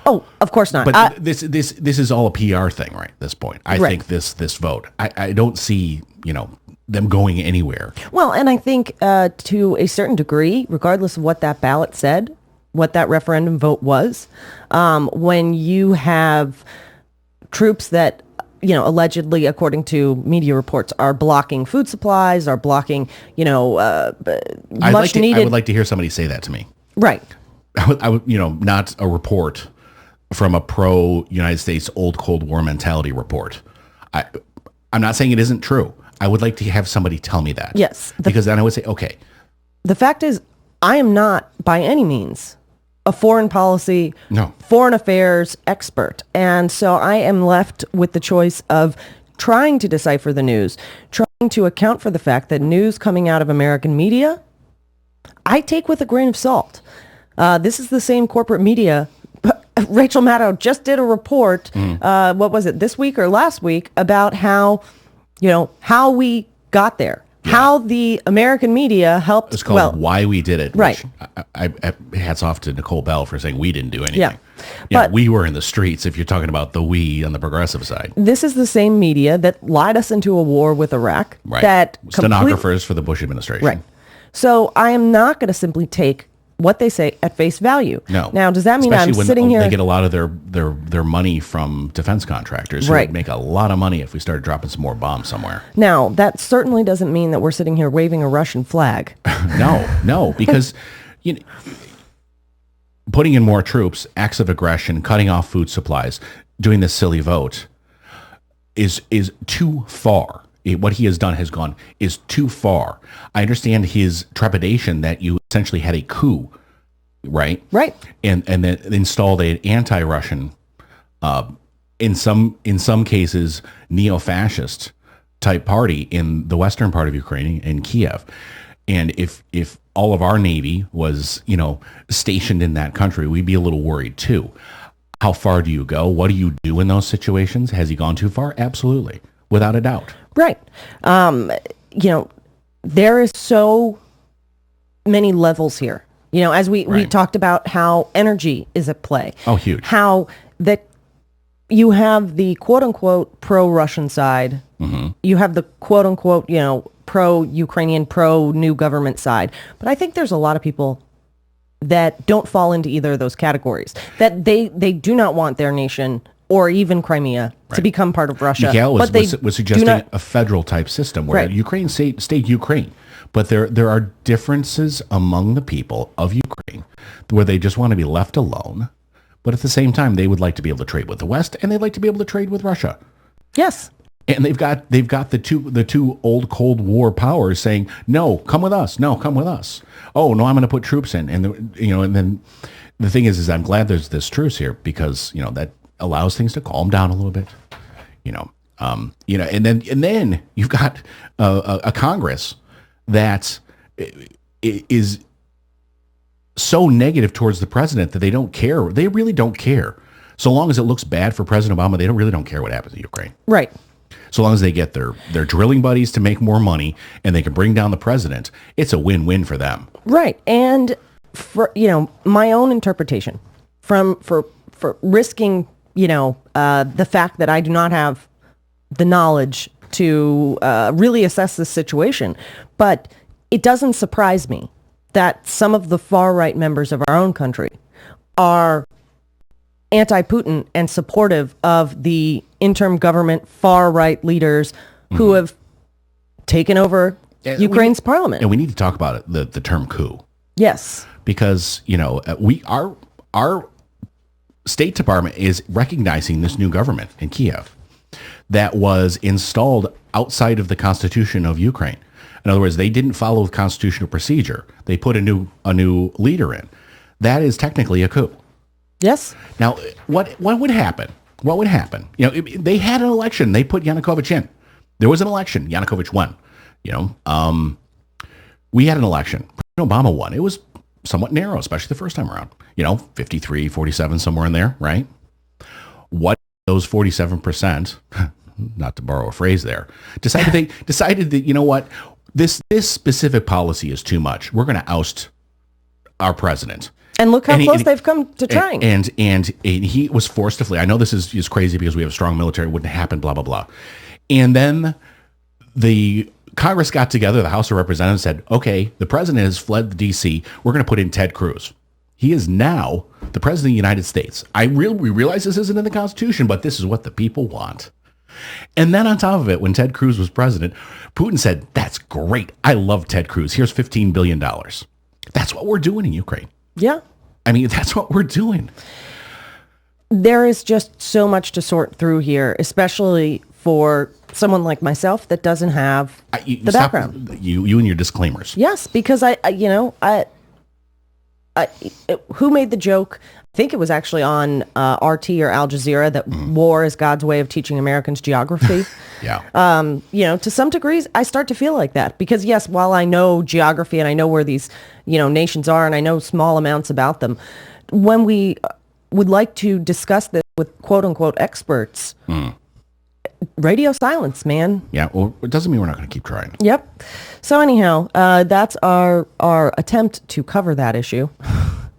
Oh, of course not. But this is all a PR thing, right? At this point, I think this vote, I don't see them going anywhere. Well, and I think to a certain degree, regardless of what that ballot said, what that referendum vote was, when you have troops that allegedly, according to media reports, are blocking food supplies, are blocking much needed. I would like to hear somebody say that to me. Right. I would not a report from a pro-United States old Cold War mentality report. I'm not saying it isn't true. I would like to have somebody tell me that. Yes. Because then I would say, okay. The fact is, I am not by any means a foreign policy, foreign affairs expert. And so I am left with the choice of trying to decipher the news, trying to account for the fact that news coming out of American media, I take with a grain of salt. This is the same corporate media. Rachel Maddow just did a report, what was it, this week or last week, about how we got there. Yeah. How the American media helped. It's called Why We Did It. Right. I hats off to Nicole Bell for saying we didn't do anything. Yeah. But we were in the streets, if you're talking about the we on the progressive side. This is the same media that lied us into a war with Iraq. Right. That stenographers for the Bush administration. Right. So I am not going to simply take what they say at face value. No. Now, does that mean Especially I'm sitting here? They get a lot of their money from defense contractors who would make a lot of money if we started dropping some more bombs somewhere. Now, that certainly doesn't mean that we're sitting here waving a Russian flag. No, because putting in more troops, acts of aggression, cutting off food supplies, doing this silly vote is too far. What he has done is too far. I understand his trepidation that you essentially had a coup, right? Right. And then installed an anti-Russian, in some cases, neo-fascist type party in the western part of Ukraine, in Kiev. And if all of our Navy was, stationed in that country, we'd be a little worried too. How far do you go? What do you do in those situations? Has he gone too far? Absolutely. Without a doubt. Right. There is so many levels here. As we talked about how energy is at play. Oh, huge. How that you have the quote-unquote pro-Russian side. Mm-hmm. You have the quote-unquote, pro-Ukrainian, pro-new government side. But I think there's a lot of people that don't fall into either of those categories. That they do not want their nation or even Crimea to become part of Russia. Mikhail was suggesting a federal type system where Ukraine stayed Ukraine. But there are differences among the people of Ukraine where they just want to be left alone. But at the same time, they would like to be able to trade with the West, and they'd like to be able to trade with Russia. Yes. And they've got the two old Cold War powers saying, no, come with us. No, come with us. Oh, no, I'm going to put troops in. And, and then the thing is I'm glad there's this truce here because, that allows things to calm down a little bit, and then you've got a Congress that is so negative towards the president that they don't care. They really don't care. So long as it looks bad for President Obama, they really don't care what happens in Ukraine. Right. So long as they get their drilling buddies to make more money and they can bring down the president, it's a win-win for them. Right. And for, my own interpretation for risking, the fact that I do not have the knowledge to really assess this situation. But it doesn't surprise me that some of the far-right members of our own country are anti-Putin and supportive of the interim government far-right leaders who have taken over Ukraine's parliament. And we need to talk about it, the term coup. Yes. Because, our State Department is recognizing this new government in Kiev that was installed outside of the Constitution of Ukraine. In other words, they didn't follow the constitutional procedure. They put a new leader in. That is technically a coup. Yes. Now, what would happen? What would happen? They had an election. They put Yanukovych in. There was an election. Yanukovych won. We had an election. President Obama won. It was somewhat narrow, especially the first time around. 53, 47, somewhere in there, right? What those 47%, not to borrow a phrase there, decided that, this specific policy is too much. We're going to oust our president. And look how close they've come to trying. And he was forced to flee. I know this is crazy because we have a strong military. It wouldn't happen, blah, blah, blah. And then the Congress got together, the House of Representatives said, okay, the president has fled the D.C. We're going to put in Ted Cruz. He is now the president of the United States. We realize this isn't in the Constitution, but this is what the people want. And then on top of it, when Ted Cruz was president, Putin said, that's great. I love Ted Cruz. Here's $15 billion. That's what we're doing in Ukraine. Yeah. I mean, that's what we're doing. There is just so much to sort through here, especially for someone like myself that doesn't have the background. You and your disclaimers. Yes, because who made the joke? I think it was actually on RT or Al Jazeera that war is God's way of teaching Americans geography. Yeah. To some degrees, I start to feel like that because yes, while I know geography and I know where these, nations are and I know small amounts about them, when we would like to discuss this with quote unquote experts, radio silence, man. Yeah. Well, it doesn't mean we're not going to keep trying. Yep. So anyhow, that's our attempt to cover that issue.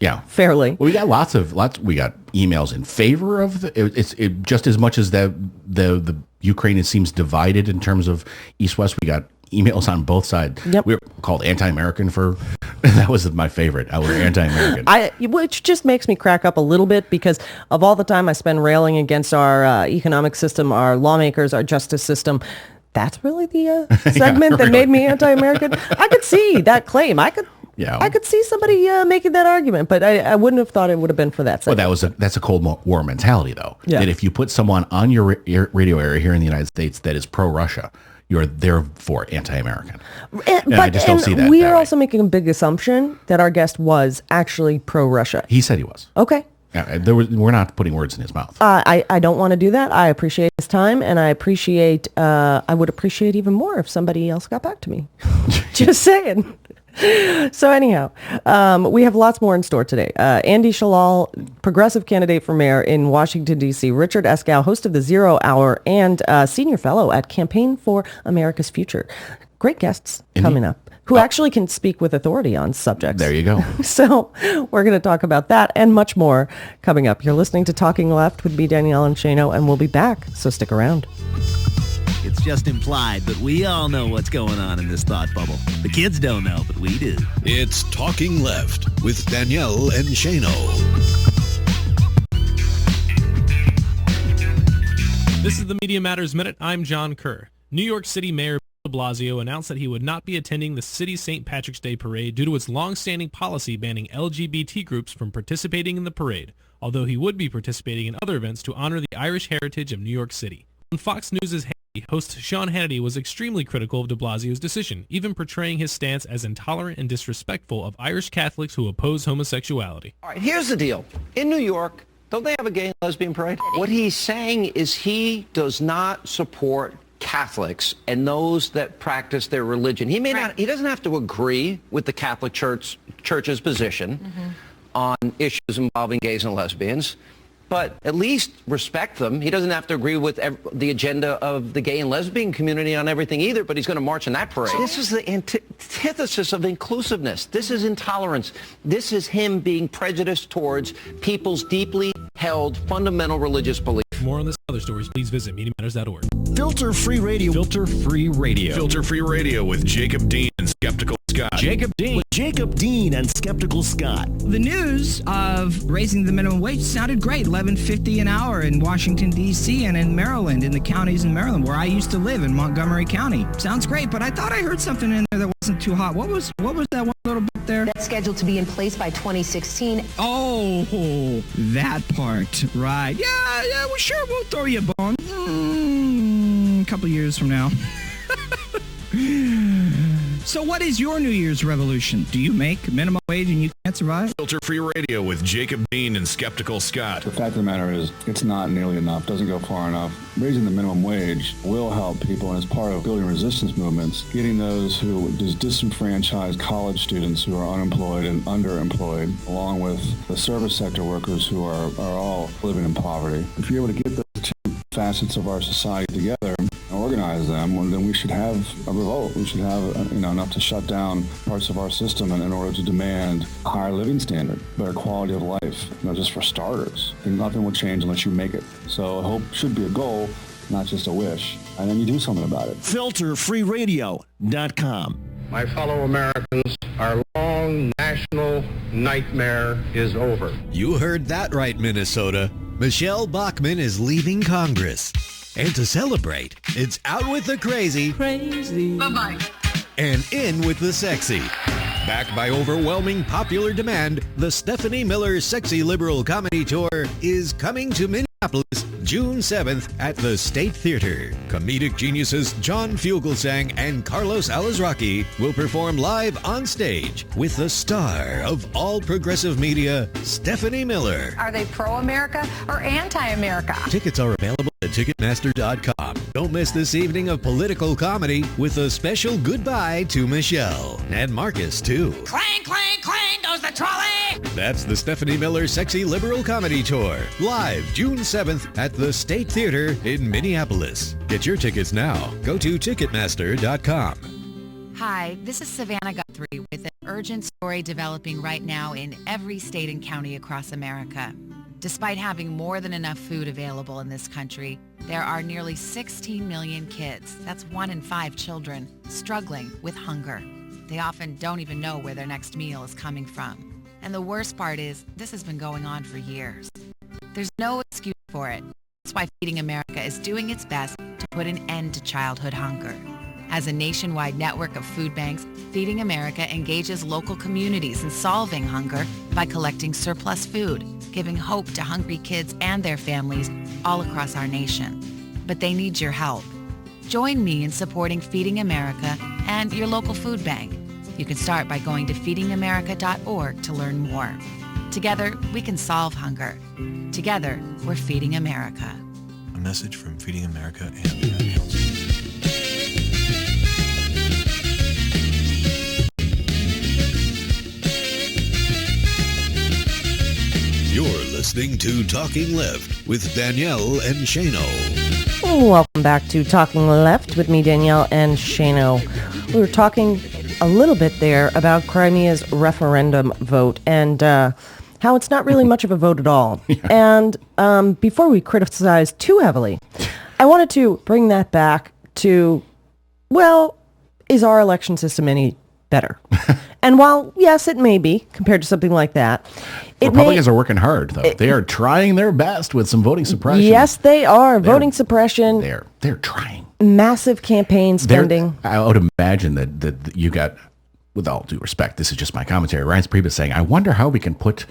Yeah, fairly. Well, we got lots. We got emails in favor of it's just as much as the Ukraine. It seems divided in terms of East-West. We got emails on both sides. Yep. We were called anti-American for that was my favorite. I was anti-American. Which just makes me crack up a little bit because of all the time I spend railing against our economic system, our lawmakers, our justice system. That's really the segment that made me anti-American. I could see that claim. I could see somebody making that argument, but I wouldn't have thought it would have been for that segment. Well, that's a Cold War mentality, though. Yeah. That if you put someone on your radio area here in the United States that is pro-Russia, you're therefore anti-American. And I just don't see that. We are also making a big assumption that our guest was actually pro-Russia. He said he was. Okay. We're not putting words in his mouth. I don't want to do that. I appreciate his time, and I would appreciate even more if somebody else got back to me. Just saying. So anyhow, we have lots more in store today. Andy Shalal, progressive candidate for mayor in Washington, D.C., Richard Eskow, host of the Zero Hour, and senior fellow at Campaign for America's Future. Great guests coming up who actually can speak with authority on subjects. There you go. So we're going to talk about that and much more coming up. You're listening to Talking Left with me, Danielle and Shano, and we'll be back, so stick around. It's just implied, but we all know what's going on in this thought bubble. The kids don't know, but we do. It's Talking Left with Danielle and Shano. This is the Media Matters Minute. I'm John Kerr. New York City Mayor Bill de Blasio announced that he would not be attending the city's St. Patrick's Day parade due to its long-standing policy banning LGBT groups from participating in the parade. although he would be participating in other events to honor the Irish heritage of New York City. On Fox News' Hannity, host Sean Hannity was extremely critical of de Blasio's decision, even portraying his stance as intolerant and disrespectful of Irish Catholics who oppose homosexuality. All right, here's the deal. In New York, don't they have a gay and lesbian parade? What he's saying is he does not support Catholics and those that practice their religion. He doesn't have to agree with the Catholic Church's position on issues involving gays and lesbians, but at least respect them. He doesn't have to agree with the agenda of the gay and lesbian community on everything either, but he's going to march in that parade. This is the antithesis of inclusiveness. This is intolerance. This is him being prejudiced towards people's deeply held fundamental religious beliefs. For more on this and other stories, please visit MediaMatters.org. Filter Free Radio. Filter Free Radio. Filter Free Radio with Jacob Dean and Skeptical Scott. Jacob Dean. With Jacob Dean and Skeptical Scott. The news of raising the minimum wage sounded great. $11.50 an hour in Washington, D.C. and in Maryland, in the counties in Maryland where I used to live in Montgomery County. Sounds great, but I thought I heard something in there that wasn't too hot. What was that one little bit there? That's scheduled to be in place by 2016. Oh, that part. Right. Yeah, well, sure, we'll throw you a bone. A couple years from now. So what is your New Year's revolution? Do you make minimum wage and you can't survive? Filter Free Radio with Jacob Dean and Skeptical Scott. The fact of the matter is, it's not nearly enough, doesn't go far enough. Raising the minimum wage will help people, and as part of building resistance movements, getting those disenfranchised college students who are unemployed and underemployed, along with the service sector workers who are all living in poverty. If you're able to get those two facets of our society together and organize them, well, then we should have a revolt. We should have enough to shut down parts of our system in order to demand a higher living standard, better quality of life, just for starters. And nothing will change unless you make it. So hope should be a goal, not just a wish. And then you do something about it. FilterFreeRadio.com. My fellow Americans, our long national nightmare is over. You heard that right, Minnesota. Michelle Bachmann is leaving Congress. And to celebrate, it's out with the crazy. Bye-bye. And in with the sexy. Backed by overwhelming popular demand, the Stephanie Miller Sexy Liberal Comedy Tour is coming to Minneapolis June 7th at the State Theater. Comedic geniuses John Fugelsang and Carlos Alazraqui will perform live on stage with the star of all progressive media, Stephanie Miller. Are they pro-America or anti-America? Tickets are available at Ticketmaster.com. Don't miss this evening of political comedy with a special goodbye to Michelle. And Marcus, too. Clang, clang, clang goes the trolley! That's the Stephanie Miller Sexy Liberal Comedy Tour. Live June 7th at the State Theater in Minneapolis. Get your tickets now. Go to Ticketmaster.com. Hi, this is Savannah Guthrie with an urgent story developing right now in every state and county across America. Despite having more than enough food available in this country, there are nearly 16 million kids, that's 1 in 5 children, struggling with hunger. They often don't even know where their next meal is coming from. And the worst part is, this has been going on for years. There's no excuse for it. That's why Feeding America is doing its best to put an end to childhood hunger. As a nationwide network of food banks, Feeding America engages local communities in solving hunger by collecting surplus food, giving hope to hungry kids and their families all across our nation. But they need your help. Join me in supporting Feeding America and your local food bank. You can start by going to feedingamerica.org to learn more. Together, we can solve hunger. Together, we're Feeding America. A message from Feeding America and the Ad Council. You're listening to Talking Left with Danielle and Shano. Welcome back to Talking Left with me, Danielle and Shano. We were talking a little bit there about Crimea's referendum vote and how it's not really much of a vote at all. And before we criticize too heavily, I wanted to bring that back to, well, is our election system any better? And while, yes, it may be, compared to something like that, Republicans are working hard, though. They are trying their best with some voting suppression. Yes, they are. Voting suppression. They're trying. Massive campaign spending. I would imagine that you got, with all due respect, this is just my commentary, Reince Priebus saying, I wonder how we can put,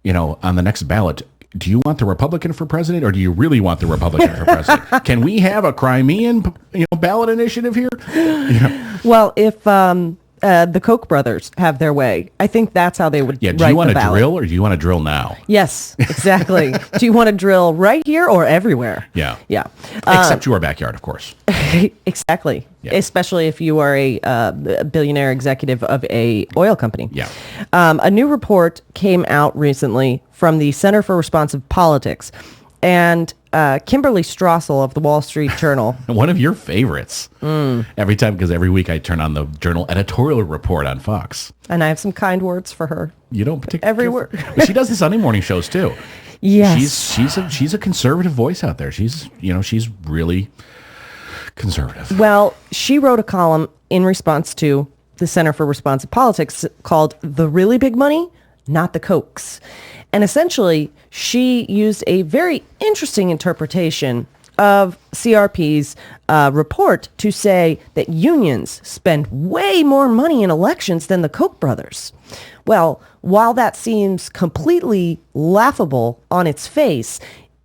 on the next ballot, do you want the Republican for president, or do you really want the Republican for president? Can we have a Crimean, ballot initiative here? Well, if the Koch brothers have their way, I think that's how they would. Yeah. Do you want to drill, or do you want to drill now? Yes, exactly. Do you want to drill right here or everywhere? Yeah. Yeah. Except your backyard, of course. Exactly. Yeah. Especially if you are a billionaire executive of a oil company. Yeah. A new report came out recently from the Center for Responsive Politics, and Kimberly Strassel of the Wall Street Journal. One of your favorites. Every time, because every week I turn on the Journal editorial report on Fox. And I have some kind words for her. You don't particularly. Every word. She does the Sunday morning shows too. Yes. She's a conservative voice out there. She's really conservative. Well, she wrote a column in response to the Center for Responsive Politics called "The Really Big Money, Not the Kochs." And essentially, she used a very interesting interpretation of CRP's report to say that unions spend way more money in elections than the Koch brothers. Well, while that seems completely laughable on its face,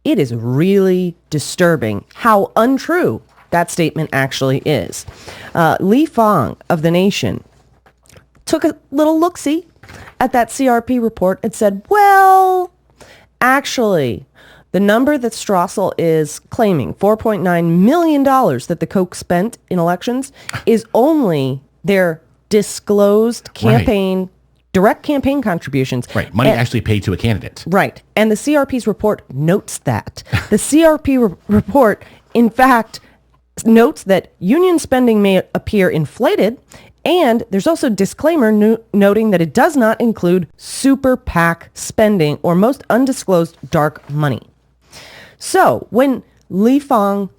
it is really disturbing how untrue that statement actually is. Li Fang of The Nation took a little look-see at that CRP report and said, well, actually, the number that Strassel is claiming, $4.9 million that the Koch spent in elections, is only their disclosed campaign, direct campaign contributions. Right, money actually paid to a candidate. Right, and the CRP's report notes that. The CRP report, in fact, notes that union spending may appear inflated, and there's also a disclaimer noting that it does not include super PAC spending or most undisclosed dark money. So when Li Fang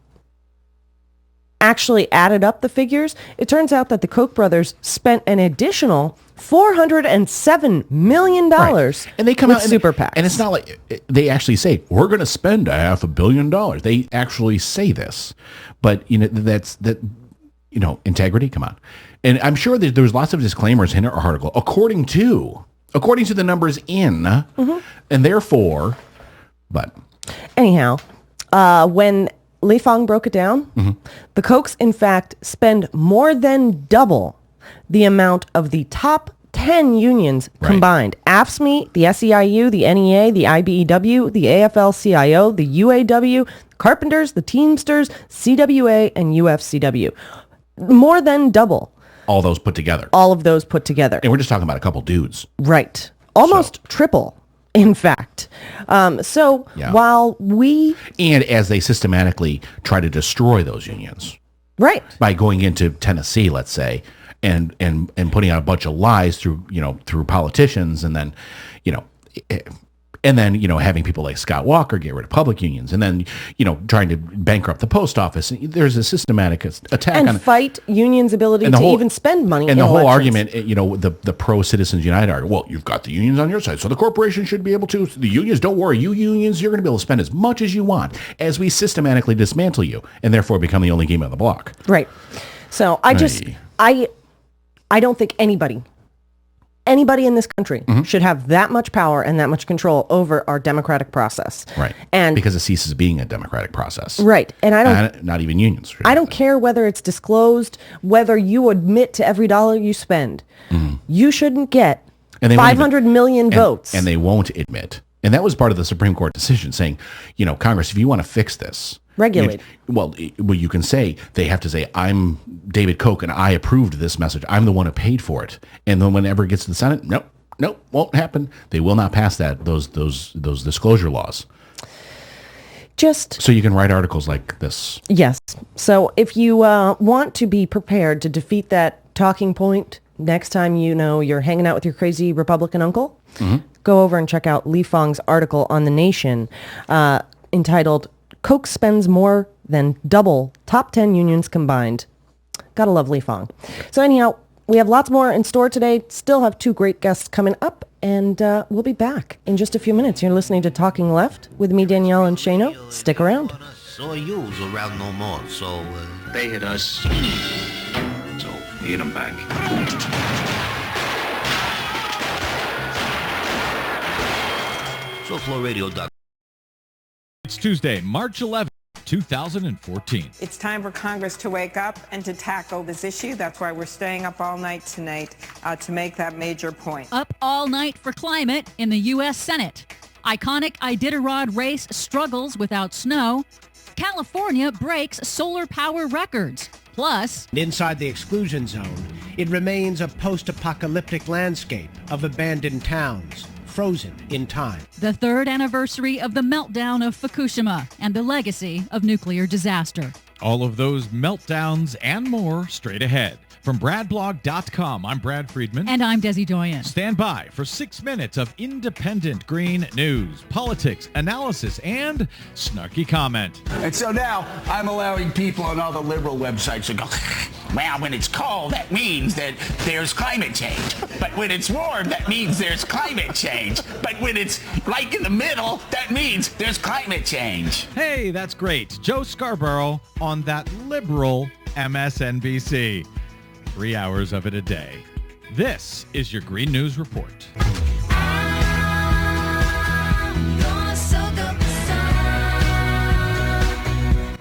actually added up the figures, it turns out that the Koch brothers spent an additional $407 million and they come with out super PACs. And it's not like they actually say, we're going to spend $500 million. They actually say this. But, integrity, come on. And I'm sure that there's lots of disclaimers in our article, according to the numbers in, and therefore, but. Anyhow, when Li Fang broke it down, the Kochs, in fact, spend more than double the amount of the top 10 unions combined. AFSCME, the SEIU, the NEA, the IBEW, the AFL-CIO, the UAW, Carpenters, the Teamsters, CWA, and UFCW. More than double. All those put together. All of those put together. And we're just talking about a couple dudes. Right. Almost triple, in fact. While we... And as they systematically try to destroy those unions. Right. By going into Tennessee, let's say, and putting out a bunch of lies through politicians, and then, having people like Scott Walker get rid of public unions, and then, trying to bankrupt the post office. There's a systematic attack and on fight unions' ability to even spend money. And in the whole elections. argument, the pro-Citizens United argument, well, you've got the unions on your side, so the corporation should be able to. The unions, don't worry, you unions, you're going to be able to spend as much as you want as we systematically dismantle you, and therefore become the only game on the block. Right. So I don't think anybody in this country should have that much power and that much control over our democratic process. Right. And because it ceases being a democratic process. Right. And I don't... Not even unions. I don't care whether it's disclosed, whether you admit to every dollar you spend. You shouldn't get 500 million votes. And they won't admit. And that was part of the Supreme Court decision saying, Congress, if you want to fix this, regulate. You can say, they have to say, I'm David Koch and I approved this message. I'm the one who paid for it. And then whenever it gets to the Senate, nope, won't happen. They will not pass those disclosure laws. So you can write articles like this. Yes. So if you want to be prepared to defeat that talking point next time you're hanging out with your crazy Republican uncle, go over and check out Li Fang's article on The Nation entitled Koch Spends More Than Double Top 10 Unions Combined. Gotta love Li Fang. So anyhow, we have lots more in store today. Still have 2 great guests coming up, and we'll be back in just a few minutes. You're listening to Talking Left with me, Danielle and Shano. Stick around. Soyuz around no more, so... They hit us, so hit them back. SoFloRadio.com It's Tuesday, March 11th, 2014. It's time for Congress to wake up and to tackle this issue. That's why we're staying up all night tonight to make that major point. Up all night for climate in the U.S. Senate. Iconic Iditarod race struggles without snow. California breaks solar power records. Plus, inside the exclusion zone, it remains a post-apocalyptic landscape of abandoned towns, frozen in time. The third anniversary of the meltdown of Fukushima and the legacy of nuclear disaster. All of those meltdowns and more straight ahead. From BradBlog.com, I'm Brad Friedman. And I'm Desi Doyen. Stand by for 6 minutes of independent green news, politics, analysis, and snarky comment. And so now I'm allowing people on all the liberal websites to go, well, when it's cold, that means that there's climate change. But when it's warm, that means there's climate change. But when it's like in the middle, that means there's climate change. Hey, that's great. Joe Scarborough on that liberal MSNBC. 3 hours of it a day. This is your Green News Report.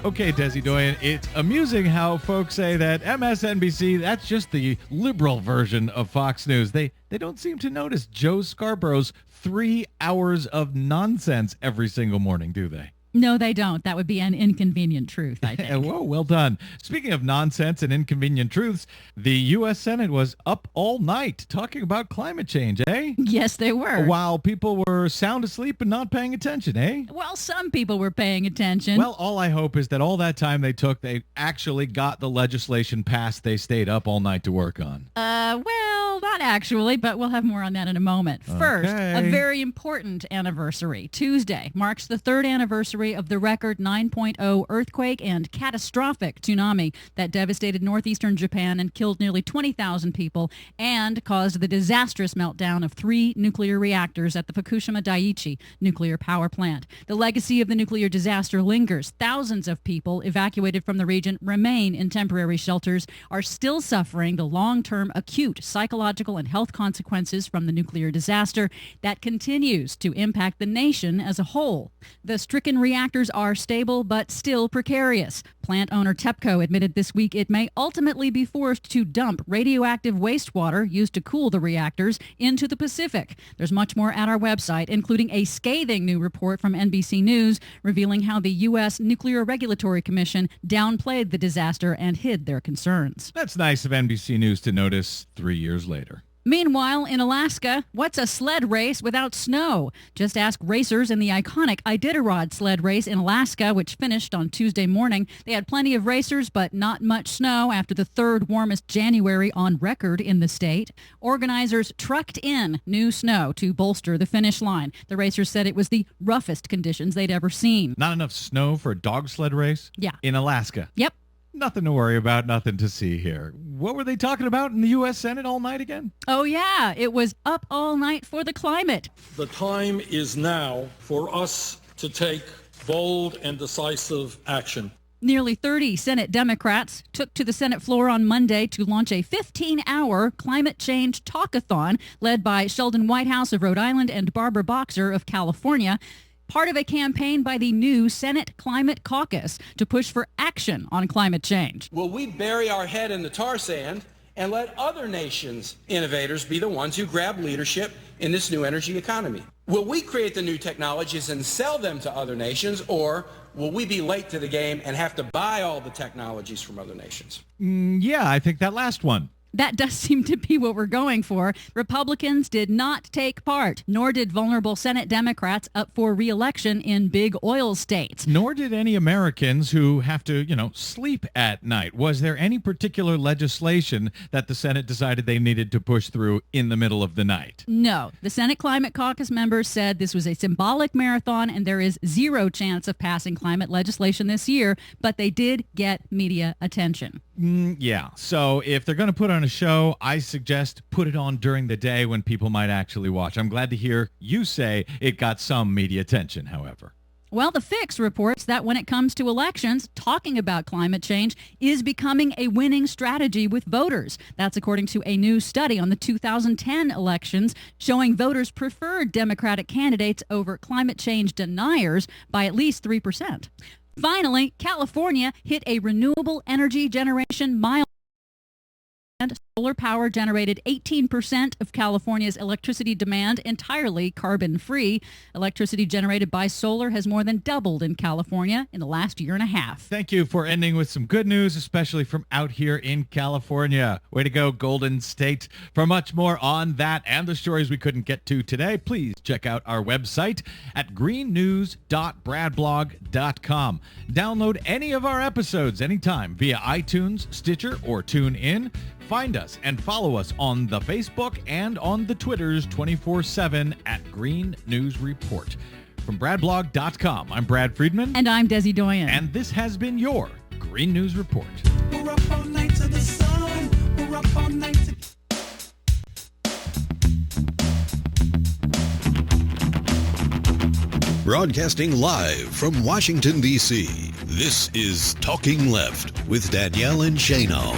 Okay, Desi Doyen, it's amusing how folks say that MSNBC, that's just the liberal version of Fox News. They don't seem to notice Joe Scarborough's 3 hours of nonsense every single morning, do they? No, they don't. That would be an inconvenient truth, I think. Whoa, well done. Speaking of nonsense and inconvenient truths, the U.S. Senate was up all night talking about climate change, eh? Yes, they were. While people were sound asleep and not paying attention, eh? Well, some people were paying attention. Well, all I hope is that all that time they took, they actually got the legislation passed they stayed up all night to work on. Well, not actually, but we'll have more on that in a moment. First, a very important anniversary. Tuesday marks the third anniversary of the record 9.0 earthquake and catastrophic tsunami that devastated northeastern Japan and killed nearly 20,000 people and caused the disastrous meltdown of 3 nuclear reactors at the Fukushima Daiichi nuclear power plant. The legacy of the nuclear disaster lingers. Thousands of people evacuated from the region remain in temporary shelters, are still suffering the long-term acute psychological and health consequences from the nuclear disaster that continues to impact the nation as a whole. The stricken reactors are stable but still precarious. Plant owner TEPCO admitted this week it may ultimately be forced to dump radioactive wastewater used to cool the reactors into the Pacific. There's much more at our website, including a scathing new report from NBC News revealing how the U.S. Nuclear Regulatory Commission downplayed the disaster and hid their concerns. That's nice of NBC News to notice 3 years later. Meanwhile, in Alaska, what's a sled race without snow? Just ask racers in the iconic Iditarod sled race in Alaska, which finished on Tuesday morning. They had plenty of racers, but not much snow after the third warmest January on record in the state. Organizers trucked in new snow to bolster the finish line. The racers said it was the roughest conditions they'd ever seen. Not enough snow for a dog sled race? Yeah. In Alaska? Yep. Nothing to worry about, nothing to see here. What were they talking about in the U.S. Senate all night again? Oh, yeah. It was up all night for the climate. The time is now for us to take bold and decisive action. Nearly 30 Senate Democrats took to the Senate floor on Monday to launch a 15-hour climate change talkathon led by Sheldon Whitehouse of Rhode Island and Barbara Boxer of California. Part of a campaign by the new Senate Climate Caucus to push for action on climate change. Will we bury our head in the tar sand and let other nations' innovators be the ones who grab leadership in this new energy economy? Will we create the new technologies and sell them to other nations, or will we be late to the game and have to buy all the technologies from other nations? Yeah, I think that last one. That does seem to be what we're going for. Republicans did not take part, nor did vulnerable Senate Democrats up for re-election in big oil states. Nor did any Americans who have to, sleep at night. Was there any particular legislation that the Senate decided they needed to push through in the middle of the night? No. The Senate Climate Caucus members said this was a symbolic marathon and there is zero chance of passing climate legislation this year, but they did get media attention. Yeah. So if they're going to put on a show, I suggest put it on during the day when people might actually watch. I'm glad to hear you say it got some media attention, however. Well, The Fix reports that when it comes to elections, talking about climate change is becoming a winning strategy with voters. That's according to a new study on the 2010 elections showing voters preferred Democratic candidates over climate change deniers by at least 3%. Finally, California hit a renewable energy generation milestone. Solar power generated 18% of California's electricity demand entirely carbon-free. Electricity generated by solar has more than doubled in California in the last year and a half. Thank you for ending with some good news, especially from out here in California. Way to go, Golden State. For much more on that and the stories we couldn't get to today, please check out our website at greennews.bradblog.com. Download any of our episodes anytime via iTunes, Stitcher, or TuneIn. Find us and follow us on the Facebook and on the Twitters 24/7 at Green News Report. From bradblog.com, I'm Brad Friedman. And I'm Desi Doyen. And this has been your Green News Report. We're up all night to the sun. We're up all night to... Broadcasting live from Washington, D.C., this is Talking Left with Danielle and Shano.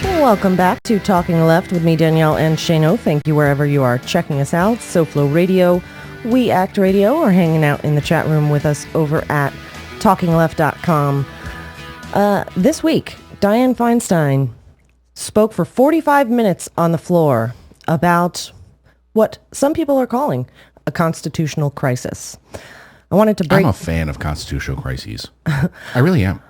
Welcome back to Talking Left with me, Danielle and Shano. Thank you wherever you are checking us out. SoFlo Radio, We Act Radio, or hanging out in the chat room with us over at TalkingLeft.com. This week, Dianne Feinstein spoke for 45 minutes on the floor about what some people are calling a constitutional crisis. I wanted to break... I'm a fan of constitutional crises. I really am.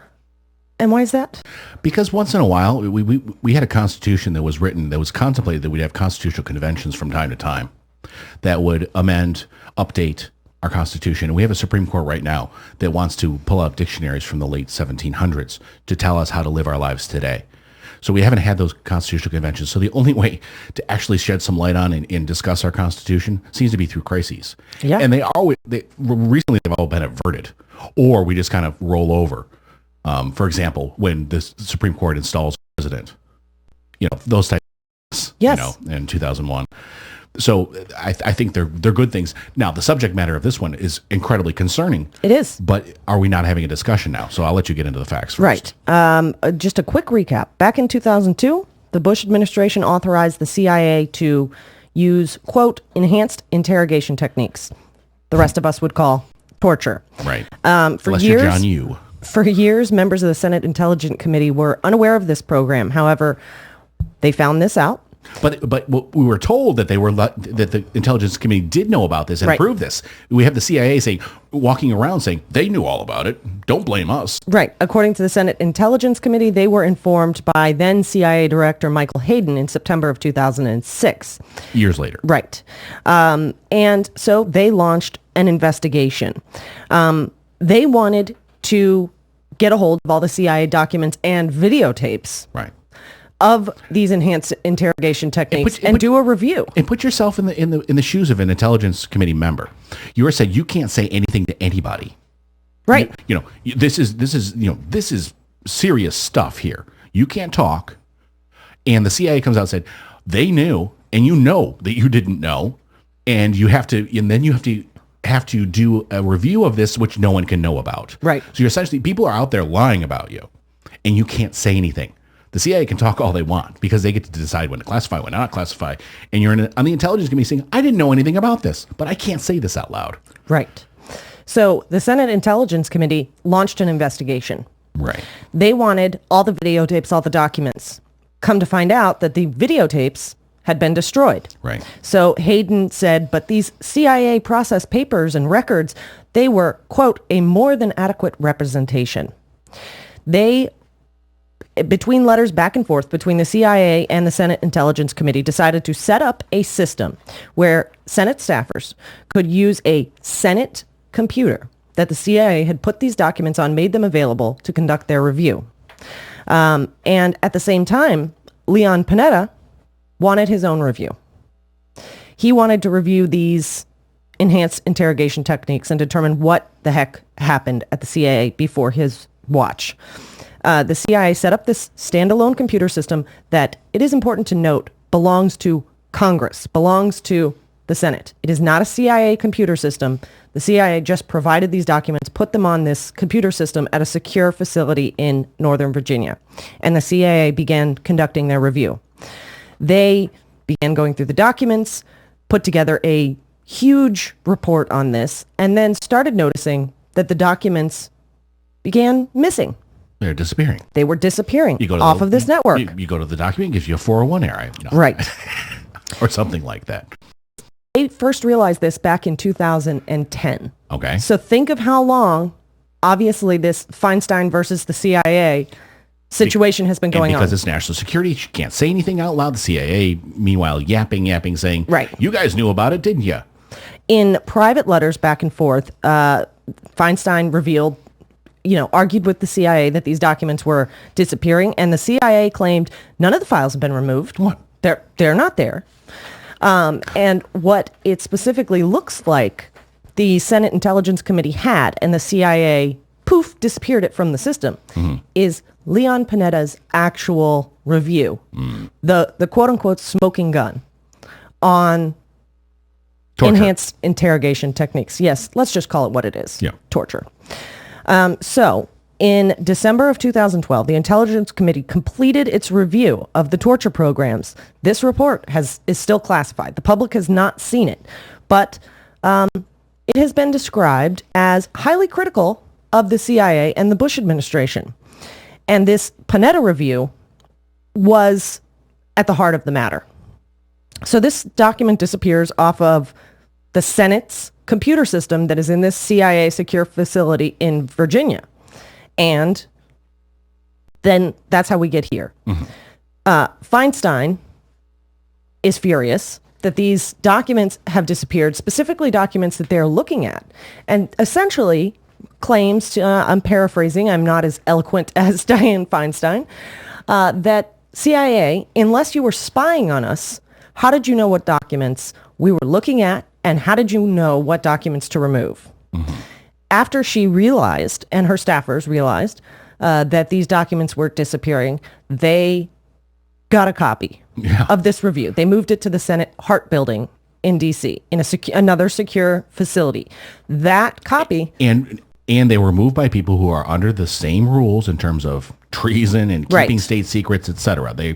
And why is that? Because once in a while, we had a constitution that was written, that was contemplated that we'd have constitutional conventions from time to time that would amend, update our Constitution. And we have a Supreme Court right now that wants to pull out dictionaries from the late 1700s to tell us how to live our lives today. So we haven't had those constitutional conventions. So the only way to actually shed some light on and discuss our Constitution seems to be through crises. Yeah. And recently they've all been averted, or we just kind of roll over. For example, when the Supreme Court installs a president, those types of things, yes. In 2001. So I think they're good things. Now, the subject matter of this one is incredibly concerning. It is. But are we not having a discussion now? So I'll let you get into the facts first. Right. Just a quick recap. Back in 2002, the Bush administration authorized the CIA to use, quote, enhanced interrogation techniques. The rest of us would call torture. Right. For Unless years, you're John Yoo. For years, members of the Senate Intelligence Committee were unaware of this program. However, they found this out. But we were told that that the Intelligence Committee did know about this and approved this. We have the CIA walking around saying they knew all about it. Don't blame us. Right. According to the Senate Intelligence Committee, they were informed by then CIA Director Michael Hayden in September of 2006. Years later. Right. And so they launched an investigation. They wanted to get a hold of all the CIA documents and videotapes. Right. Of these enhanced interrogation techniques and do a review. And put yourself in the shoes of an Intelligence Committee member. You were said you can't say anything to anybody. Right. This is serious stuff here. You can't talk. And the CIA comes out and said they knew, and you know that you didn't know, and you have to do a review of this, which no one can know about. Right. So you're essentially, people are out there lying about you, and you can't say anything. The CIA can talk all they want because they get to decide when to classify, when not classify. And you're on the Intelligence Committee saying, I didn't know anything about this, but I can't say this out loud. Right. So the Senate Intelligence Committee launched an investigation. Right. They wanted all the videotapes, all the documents. Come to find out that the videotapes had been destroyed. Right. So Hayden said, but these CIA process papers and records, they were, quote, a more than adequate representation. Between letters back and forth between the CIA and the Senate Intelligence Committee, decided to set up a system where Senate staffers could use a Senate computer that the CIA had put these documents on, made them available to conduct their review. And at the same time, Leon Panetta wanted his own review. He wanted to review these enhanced interrogation techniques and determine what the heck happened at the CIA before his watch. The CIA set up this standalone computer system that, it is important to note, belongs to Congress, belongs to the Senate. It is not a CIA computer system. The CIA just provided these documents, put them on this computer system at a secure facility in Northern Virginia. And the CIA began conducting their review. They began going through the documents, put together a huge report on this, and then started noticing that the documents began missing. They're disappearing. They were disappearing You go to off the- of this network. You go to the document, it gives you a 401 error. No. Right. Or something like that. They first realized this back in 2010. Okay. So think of how long, obviously, this Feinstein versus the CIA situation has been going and because on. it's national security, she can't say anything out loud. The CIA, meanwhile, yapping, saying, right. You guys knew about it, didn't you? In private letters back and forth, Feinstein revealed, argued with the CIA that these documents were disappearing, and the CIA claimed none of the files have been removed. What? They're not there. And what it specifically looks like the Senate Intelligence Committee had, and the CIA, poof, disappeared it from the system, is Leon Panetta's actual review, the quote-unquote smoking gun on Torture. enhanced interrogation techniques. Yes, let's just call it what it is. Yeah. Torture. So in December of 2012, the Intelligence Committee completed its review of the torture programs. This report is still classified. The public has not seen it, but it has been described as highly critical of the CIA and the Bush administration. And this Panetta review was at the heart of the matter. So this document disappears off of the Senate's computer system that is in this CIA secure facility in Virginia. And then that's how we get here. Feinstein is furious that these documents have disappeared, specifically documents that they're looking at, and essentially claims to, I'm paraphrasing, I'm not as eloquent as Dianne Feinstein, that CIA, unless you were spying on us, how did you know what documents we were looking at, and how did you know what documents to remove? After she realized, and her staffers realized, that these documents were disappearing, they got a copy of this review. They moved it to the Senate Hart Building in D.C. in another secure facility. That copy... And they were moved by people who are under the same rules in terms of treason and keeping state secrets, etc. They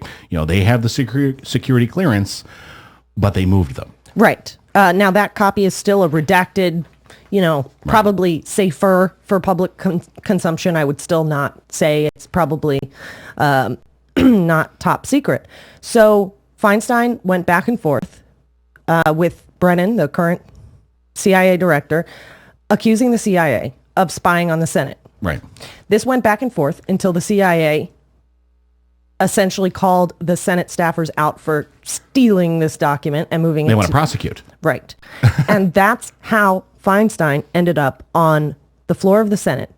have the security clearance, but they moved them. Right. Now that copy is still a redacted, probably safer for public consumption. I would still not say it's probably not top secret. So Feinstein went back and forth with Brennan, the current CIA director, accusing the CIA of spying on the Senate. Right. This went back and forth until the CIA essentially called the Senate staffers out for stealing this document and moving it. They want to prosecute. Right. And that's how Feinstein ended up on the floor of the Senate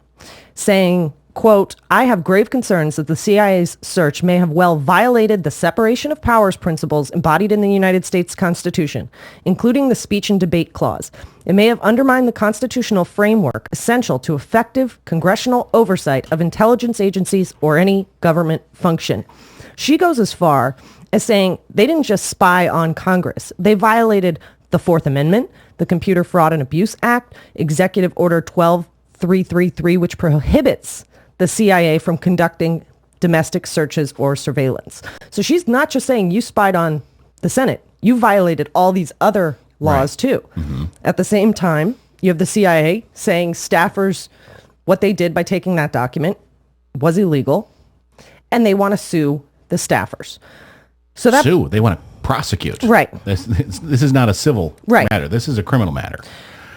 saying, quote, I have grave concerns that the CIA's search may have well violated the separation of powers principles embodied in the United States Constitution, including the speech and debate clause. It may have undermined the constitutional framework essential to effective congressional oversight of intelligence agencies or any government function. She goes as far as saying they didn't just spy on Congress. They violated the Fourth Amendment, the Computer Fraud and Abuse Act, Executive Order 12333, which prohibits the CIA from conducting domestic searches or surveillance. So she's not just saying you spied on the Senate. You violated all these other laws too. At the same time, you have the CIA saying staffers, what they did by taking that document was illegal, and they want to sue the staffers. So that They want to prosecute. Right. This is not a civil matter. This is a criminal matter.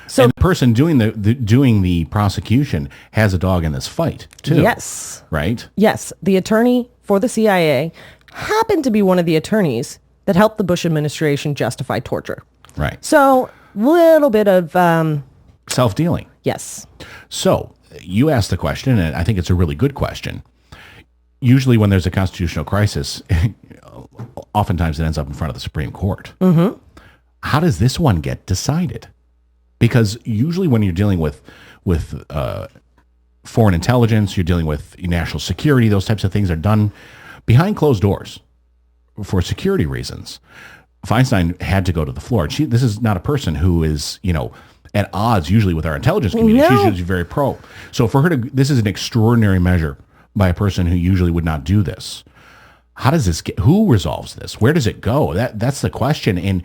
So, and the person doing the prosecution has a dog in this fight too. Yes. Right? Yes. The attorney for the CIA happened to be one of the attorneys that helped the Bush administration justify torture. Right. So, little bit of self-dealing. Yes. So, you asked the question, and I think it's a really good question. Usually when there's a constitutional crisis, oftentimes it ends up in front of the Supreme Court. How does this one get decided? Because usually when you're dealing with foreign intelligence, you're dealing with national security, those types of things are done behind closed doors for security reasons. Feinstein had to go to the floor. This is not a person who is, at odds usually with our intelligence community. No. She's usually very pro. So for her to, this is an extraordinary measure by a person who usually would not do this. How does this get, who resolves this? Where does it go? That's the question. And,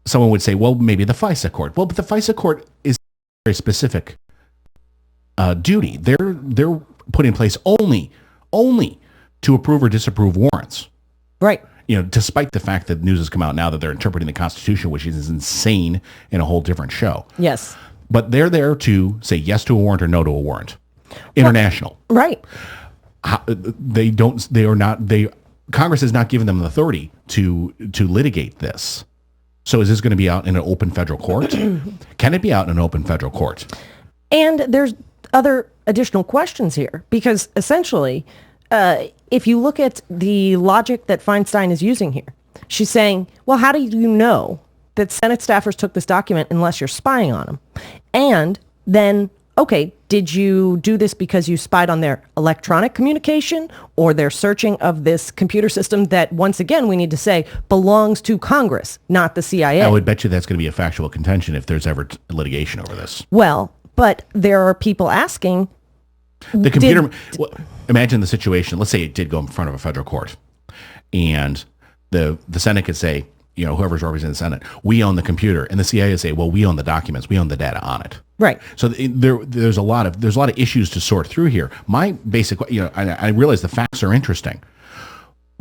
someone would say, well, maybe the FISA court. Well, but the FISA court is a very specific duty. They're put in place only to approve or disapprove warrants. Right. Despite the fact that news has come out now that they're interpreting the Constitution, which is insane in a whole different show. Yes. But they're there to say yes to a warrant or no to a warrant. International. Right. Congress has not given them the authority to litigate this. So is this going to be out in an open federal court? Can it be out in an open federal court? And there's other additional questions here, because essentially, if you look at the logic that Feinstein is using here, she's saying, well, how do you know that Senate staffers took this document unless you're spying on them? And then, okay, did you do this because you spied on their electronic communication or their searching of this computer system that, once again, we need to say belongs to Congress, not the CIA? I would bet you that's going to be a factual contention if there's ever litigation over this. Well, but there are people asking, the computer, imagine the situation. Let's say it did go in front of a federal court, and the Senate could say, whoever's representing the Senate, we own the computer, and the CIA would say, well, we own the documents, we own the data on it. Right. So there's a lot of issues to sort through here. My basic, I realize the facts are interesting,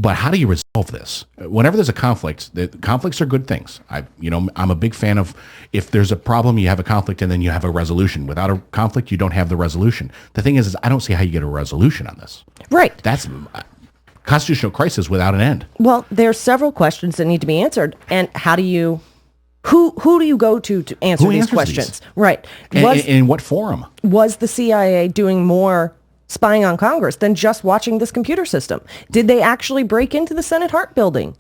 but how do you resolve this? Whenever there's a conflict, conflicts are good things. I'm a big fan of, if there's a problem, you have a conflict and then you have a resolution. Without a conflict, you don't have the resolution. The thing is I don't see how you get a resolution on this. Right. That's constitutional crisis without an end. Well, there are several questions that need to be answered, and how do you? Who do you go to answer these questions? Right. In what forum? Was the CIA doing more spying on Congress than just watching this computer system? Did they actually break into the Senate Hart building,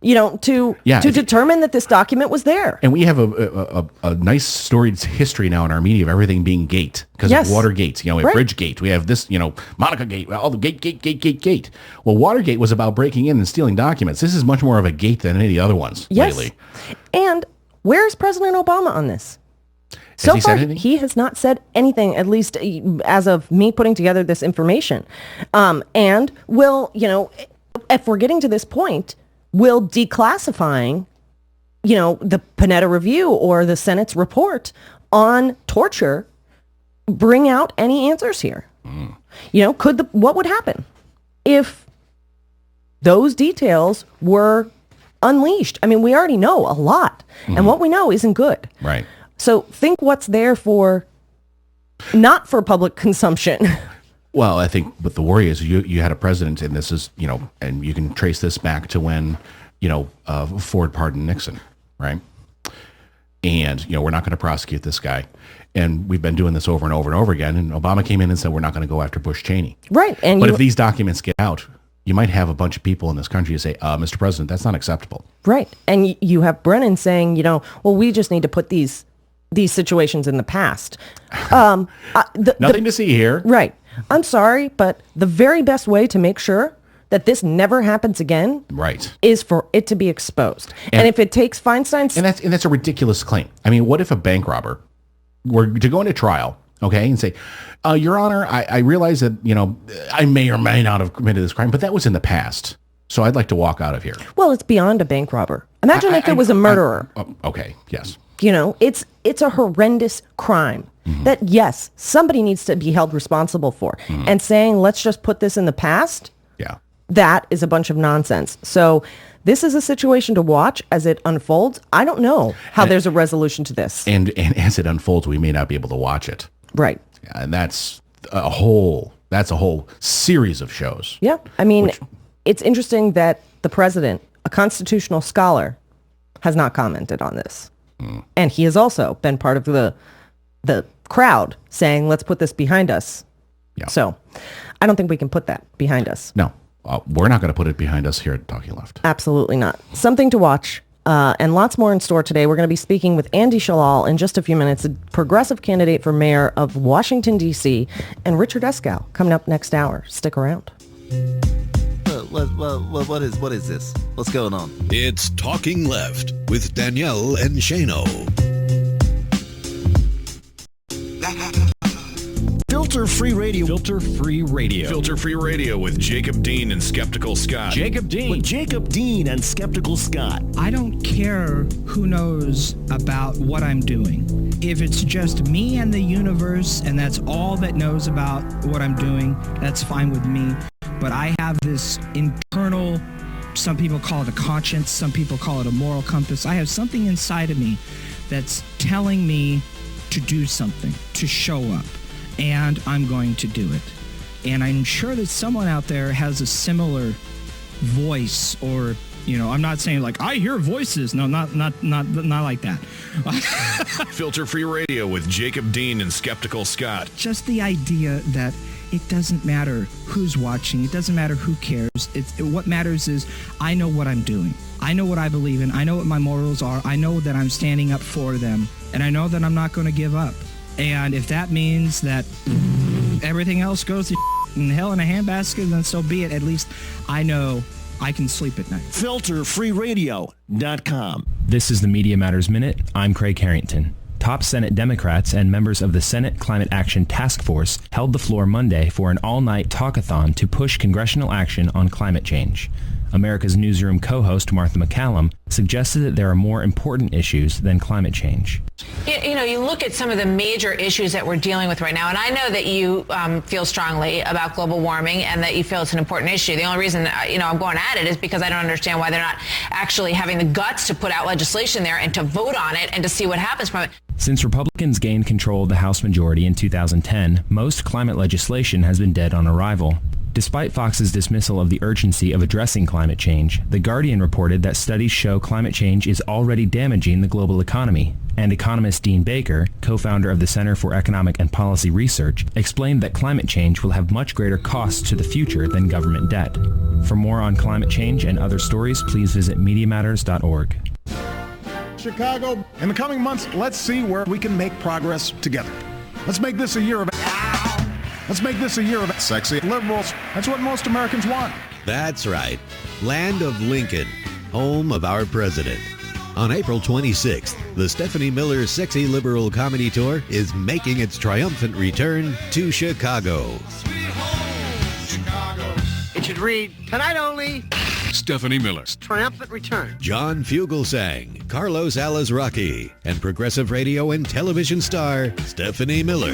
to determine that this document was there? And we have a nice storied history now in our media of everything being gate because of Watergate. We have Bridgegate. We have this, Monica Gate, all the gate. Well, Watergate was about breaking in and stealing documents. This is much more of a gate than any of the other ones lately. And where's President Obama on this? So far, he has not said anything, at least as of me putting together this information. And if we're getting to this point, will declassifying, the Panetta Review or the Senate's report on torture bring out any answers here? What would happen if those details were unleashed? I mean, we already know a lot, and what we know isn't good. Right. So think what's there not for public consumption. Well, I think what the worry is, you had a president, and this is, and you can trace this back to when, Ford pardoned Nixon, right? And, we're not going to prosecute this guy. And we've been doing this over and over and over again. And Obama came in and said, we're not going to go after Bush Cheney. Right. But if these documents get out, you might have a bunch of people in this country who say, Mr. President, that's not acceptable. Right. And you have Brennan saying, well, we just need to put these situations in the past. Nothing to see here. Right. I'm sorry, but the very best way to make sure that this never happens again, is for it to be exposed. And if it takes Feinstein's... And that's a ridiculous claim. I mean, what if a bank robber were to go into trial, okay, and say, Your Honor, I realize that, I may or may not have committed this crime, but that was in the past. So I'd like to walk out of here. Well, it's beyond a bank robber. Imagine if it was a murderer. Okay, yes. It's a horrendous crime that, yes, somebody needs to be held responsible for. And saying, let's just put this in the past, that is a bunch of nonsense. So this is a situation to watch as it unfolds. I don't know how there's a resolution to this. And as it unfolds, we may not be able to watch it. Right. And that's a whole series of shows. Yeah. I mean, it's interesting that the president, a constitutional scholar, has not commented on this. And he has also been part of the crowd saying, let's put this behind us. Yeah. So I don't think we can put that behind us. No, we're not going to put it behind us here at Talking Left. Absolutely not. Something to watch. And lots more in store today. We're going to be speaking with Andy Shalal in just a few minutes, a progressive candidate for mayor of Washington, D.C., and Richard Eskow coming up next hour. Stick around. What is this? What's going on? It's Talking Left with Danielle and Shano. Filter-free radio. Filter-free radio. Filter-free radio with Jacob Dean and Skeptical Scott. Jacob Dean. With Jacob Dean and Skeptical Scott. I don't care who knows about what I'm doing. If it's just me and the universe, and that's all that knows about what I'm doing, that's fine with me. But I have this internal, some people call it a conscience, some people call it a moral compass. I have something inside of me that's telling me to do something, to show up. And I'm going to do it. And I'm sure that someone out there has a similar voice, or, you know, I'm not saying like, I hear voices. No, not like that. Filter-free radio with Jacob Dean and Skeptical Scott. Just the idea that it doesn't matter who's watching. It doesn't matter who cares. What matters is I know what I'm doing. I know what I believe in. I know what my morals are. I know that I'm standing up for them. And I know that I'm not going to give up. And if that means that everything else goes to in hell in a handbasket, then so be it. At least I know I can sleep at night. FilterFreeRadio.com. This is the Media Matters Minute. I'm Craig Harrington. Top Senate Democrats and members of the Senate Climate Action Task Force held the floor Monday for an all-night talkathon to push congressional action on climate change. America's Newsroom co-host Martha McCallum suggested that there are more important issues than climate change. You know, you look at some of the major issues that we're dealing with right now, and I know that you feel strongly about global warming and that you feel it's an important issue. The only reason, I'm going at it is because I don't understand why they're not actually having the guts to put out legislation there and to vote on it and to see what happens from it. Since Republicans gained control of the House majority in 2010, most climate legislation has been dead on arrival. Despite Fox's dismissal of the urgency of addressing climate change, The Guardian reported that studies show climate change is already damaging the global economy. And economist Dean Baker, co-founder of the Center for Economic and Policy Research, explained that climate change will have much greater costs to the future than government debt. For more on climate change and other stories, please visit MediaMatters.org. Chicago, in the coming months, let's see where we can make progress together. Let's make this a year of sexy liberals. That's what most Americans want. That's right. Land of Lincoln, home of our president. On April 26th, the Stephanie Miller Sexy Liberal Comedy Tour is making its triumphant return to Chicago. It should read, tonight only, Stephanie Miller's triumphant return. John Fugelsang, Carlos Alazraqui, and progressive radio and television star Stephanie Miller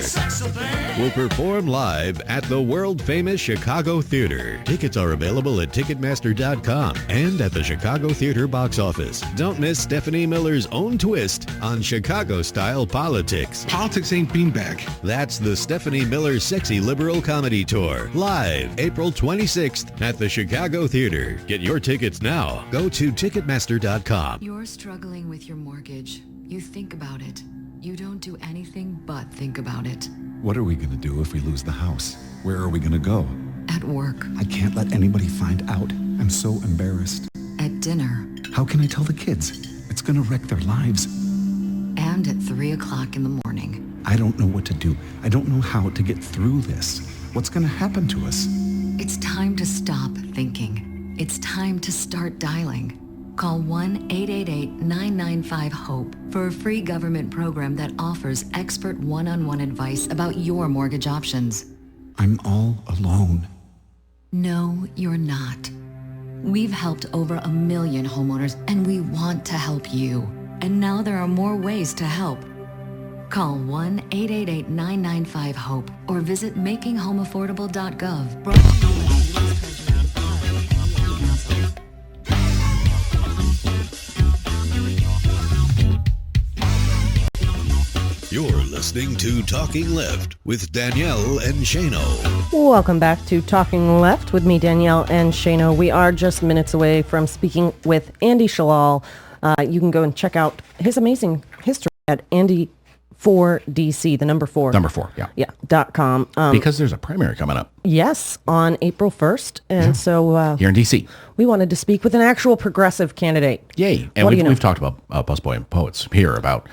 will perform live at the world-famous Chicago Theater. Tickets are available at Ticketmaster.com and at the Chicago Theater box office. Don't miss Stephanie Miller's own twist on Chicago-style politics. Politics ain't beanbag. That's the Stephanie Miller Sexy Liberal Comedy Tour, live April 26th at the Chicago Theater. Get your tickets now. Go to Ticketmaster.com. You're struggling with your mortgage. You think about it. You don't do anything but think about it. What are we going to do if we lose the house? Where are we going to go? At work. I can't let anybody find out. I'm so embarrassed. At dinner. How can I tell the kids? It's going to wreck their lives. And at 3 o'clock in the morning. I don't know what to do. I don't know how to get through this. What's going to happen to us? It's time to stop thinking. It's time to start dialing. Call 1-888-995-HOPE for a free government program that offers expert one-on-one advice about your mortgage options. I'm all alone. No, you're not. We've helped over 1 million homeowners, and we want to help you. And now there are more ways to help. Call 1-888-995-HOPE or visit makinghomeaffordable.gov. You're listening to Talking Left with Danielle and Shano. Welcome back to Talking Left with me, Danielle and Shano. We are just minutes away from speaking with Andy Shalal. You can go and check out his amazing history at Andy4DC, the number 4. Number 4, yeah. Yeah, .com. Because there's a primary coming up. Yes, on April 1st. And so... here in D.C. We wanted to speak with an actual progressive candidate. Yay. And we've talked about Busboy and Poets here about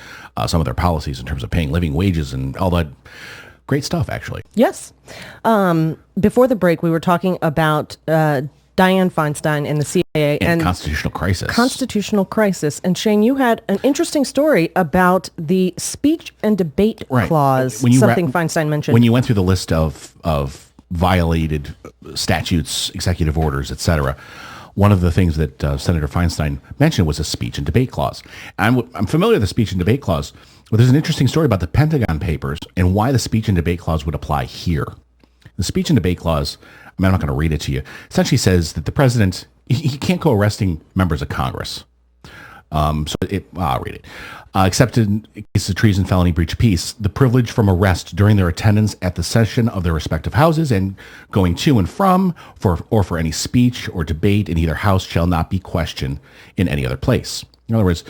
some of their policies in terms of paying living wages and all that great stuff, actually. Yes. Before the break, we were talking about Dianne Feinstein and the CIA and constitutional crisis. Constitutional crisis. And Shane, you had an interesting story about the speech and debate clause, something Feinstein mentioned. When you went through the list of violated statutes, executive orders, etc., one of the things that Senator Feinstein mentioned was a speech and debate clause. I'm familiar with the speech and debate clause, but there's an interesting story about the Pentagon Papers and why the speech and debate clause would apply here. The speech and debate clause, I'm not going to read it to you, essentially says that the president, he can't go arresting members of Congress. I'll read it. Except in cases of treason, felony, breach of peace, the privilege from arrest during their attendance at the session of their respective houses and going to and from for any speech or debate in either house shall not be questioned in any other place. In other words,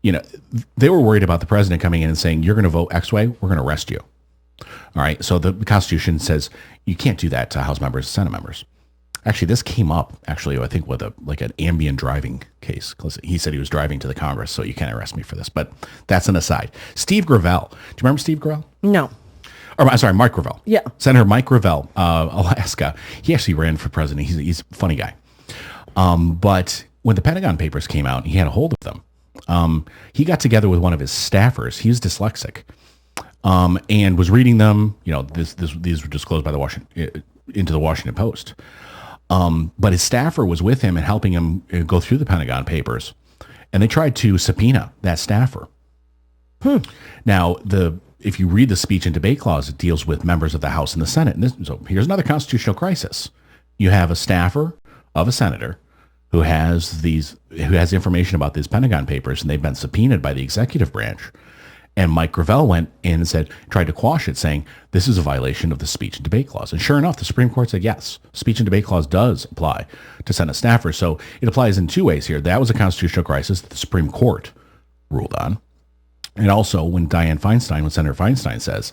they were worried about the president coming in and saying, you're going to vote X way, we're going to arrest you. All right. So the Constitution says you can't do that to House members and Senate members. Actually, this came up, I think, with an ambient driving case. Because he said he was driving to the Congress, so you can't arrest me for this. But that's an aside. Steve Gravel. Do you remember Steve Gravel? No. Mike Gravel. Yeah. Senator Mike Gravel, Alaska. He actually ran for president. He's a funny guy. But when the Pentagon Papers came out, he had a hold of them. He got together with one of his staffers. He was dyslexic. And was reading them. These were disclosed by into the Washington Post. But his staffer was with him and helping him go through the Pentagon Papers, and they tried to subpoena that staffer. Now, if you read the speech and debate clause, it deals with members of the House and the Senate. And so here's another constitutional crisis. You have a staffer of a senator who has information about these Pentagon Papers, and they've been subpoenaed by the executive branch. And Mike Gravel went in and tried to quash it, saying, this is a violation of the speech and debate clause. And sure enough, the Supreme Court said, yes, speech and debate clause does apply to Senate staffers. So it applies in two ways here. That was a constitutional crisis that the Supreme Court ruled on. And also when Senator Feinstein says,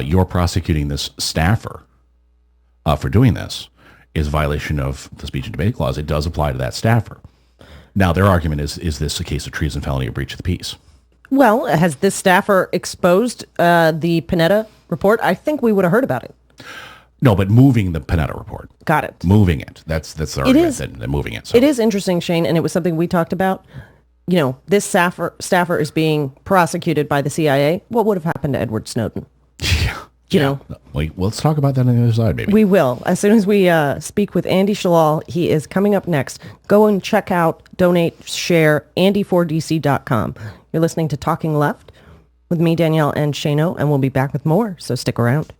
you're prosecuting this staffer for doing this is a violation of the speech and debate clause. It does apply to that staffer. Now, their argument is this a case of treason, felony, or breach of the peace? Well, has this staffer exposed the Panetta report? I think we would have heard about it. No, but moving the Panetta report. Got it. Moving it. That's the argument, that moving it. So. It is interesting, Shane, and it was something we talked about. This staffer is being prosecuted by the CIA. What would have happened to Edward Snowden? Yeah. Let's talk about that on the other side, maybe. We will. As soon as we speak with Andy Shalal, he is coming up next. Go and check out, donate, share, andy4dc.com. You're listening to Talking Left with me, Danielle, and Shano, and we'll be back with more, so stick around.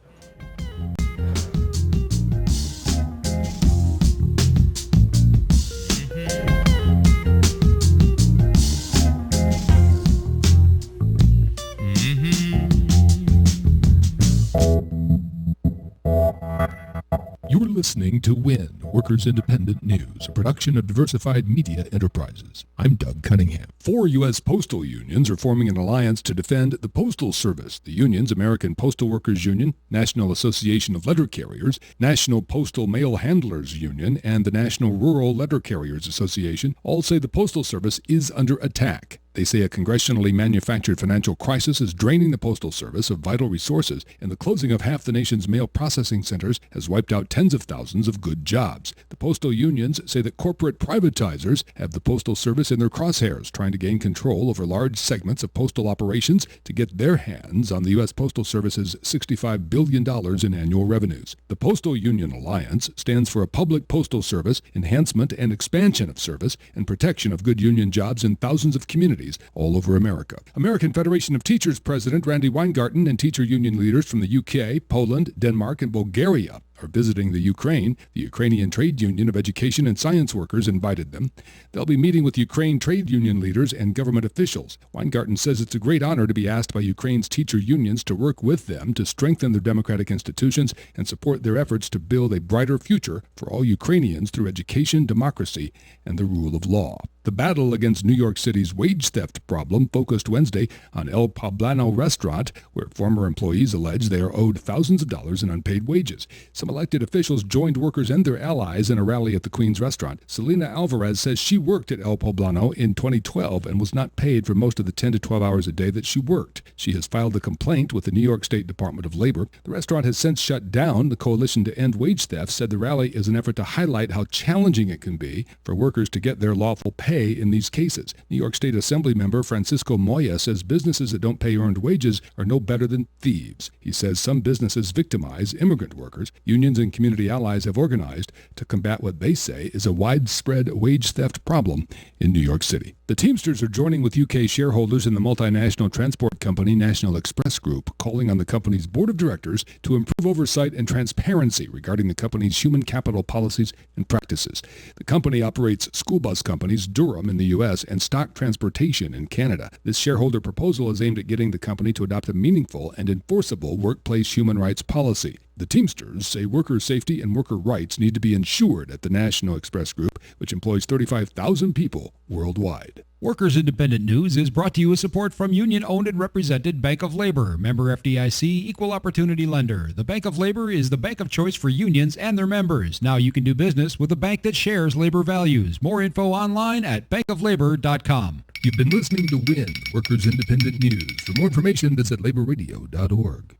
You're listening to WIN, Workers Independent News, a production of Diversified Media Enterprises. I'm Doug Cunningham. 4 U.S. postal unions are forming an alliance to defend the Postal Service. The unions, American Postal Workers Union, National Association of Letter Carriers, National Postal Mail Handlers Union, and the National Rural Letter Carriers Association, all say the Postal Service is under attack. They say a congressionally manufactured financial crisis is draining the Postal Service of vital resources, and the closing of half the nation's mail processing centers has wiped out tens of thousands of good jobs. The postal unions say that corporate privatizers have the Postal Service in their crosshairs, trying to gain control over large segments of postal operations to get their hands on the U.S. Postal Service's $65 billion in annual revenues. The Postal Union Alliance stands for a public postal service, enhancement and expansion of service, and protection of good union jobs in thousands of communities all over America. American Federation of Teachers President Randy Weingarten and teacher union leaders from the UK, Poland, Denmark, and Bulgaria are visiting the Ukraine. The Ukrainian Trade Union of Education and Science Workers invited them. They'll be meeting with Ukraine trade union leaders and government officials. Weingarten says it's a great honor to be asked by Ukraine's teacher unions to work with them to strengthen their democratic institutions and support their efforts to build a brighter future for all Ukrainians through education, democracy, and the rule of law. The battle against New York City's wage theft problem focused Wednesday on El Poblano restaurant, where former employees allege they are owed thousands of dollars in unpaid wages. Some elected officials joined workers and their allies in a rally at the Queens restaurant. Selena Alvarez says she worked at El Poblano in 2012 and was not paid for most of the 10 to 12 hours a day that she worked. She has filed a complaint with the New York State Department of Labor. The restaurant has since shut down. The Coalition to End Wage Theft said the rally is an effort to highlight how challenging it can be for workers to get their lawful pay in these cases. New York State Assembly member Francisco Moya says businesses that don't pay earned wages are no better than thieves. He says some businesses victimize immigrant workers. Unions and community allies have organized to combat what they say is a widespread wage theft problem in New York City. The Teamsters are joining with UK shareholders in the multinational transport company National Express Group, calling on the company's board of directors to improve oversight and transparency regarding the company's human capital policies and practices. The company operates school bus companies Durham in the U.S. and Stock Transportation in Canada. This shareholder proposal is aimed at getting the company to adopt a meaningful and enforceable workplace human rights policy. The Teamsters say worker safety and worker rights need to be ensured at the National Express Group, which employs 35,000 people worldwide. Workers Independent News is brought to you with support from union-owned and represented Bank of Labor, member FDIC, equal opportunity lender. The Bank of Labor is the bank of choice for unions and their members. Now you can do business with a bank that shares labor values. More info online at bankoflabor.com. You've been listening to WIN, Workers Independent News. For more information, visit laborradio.org.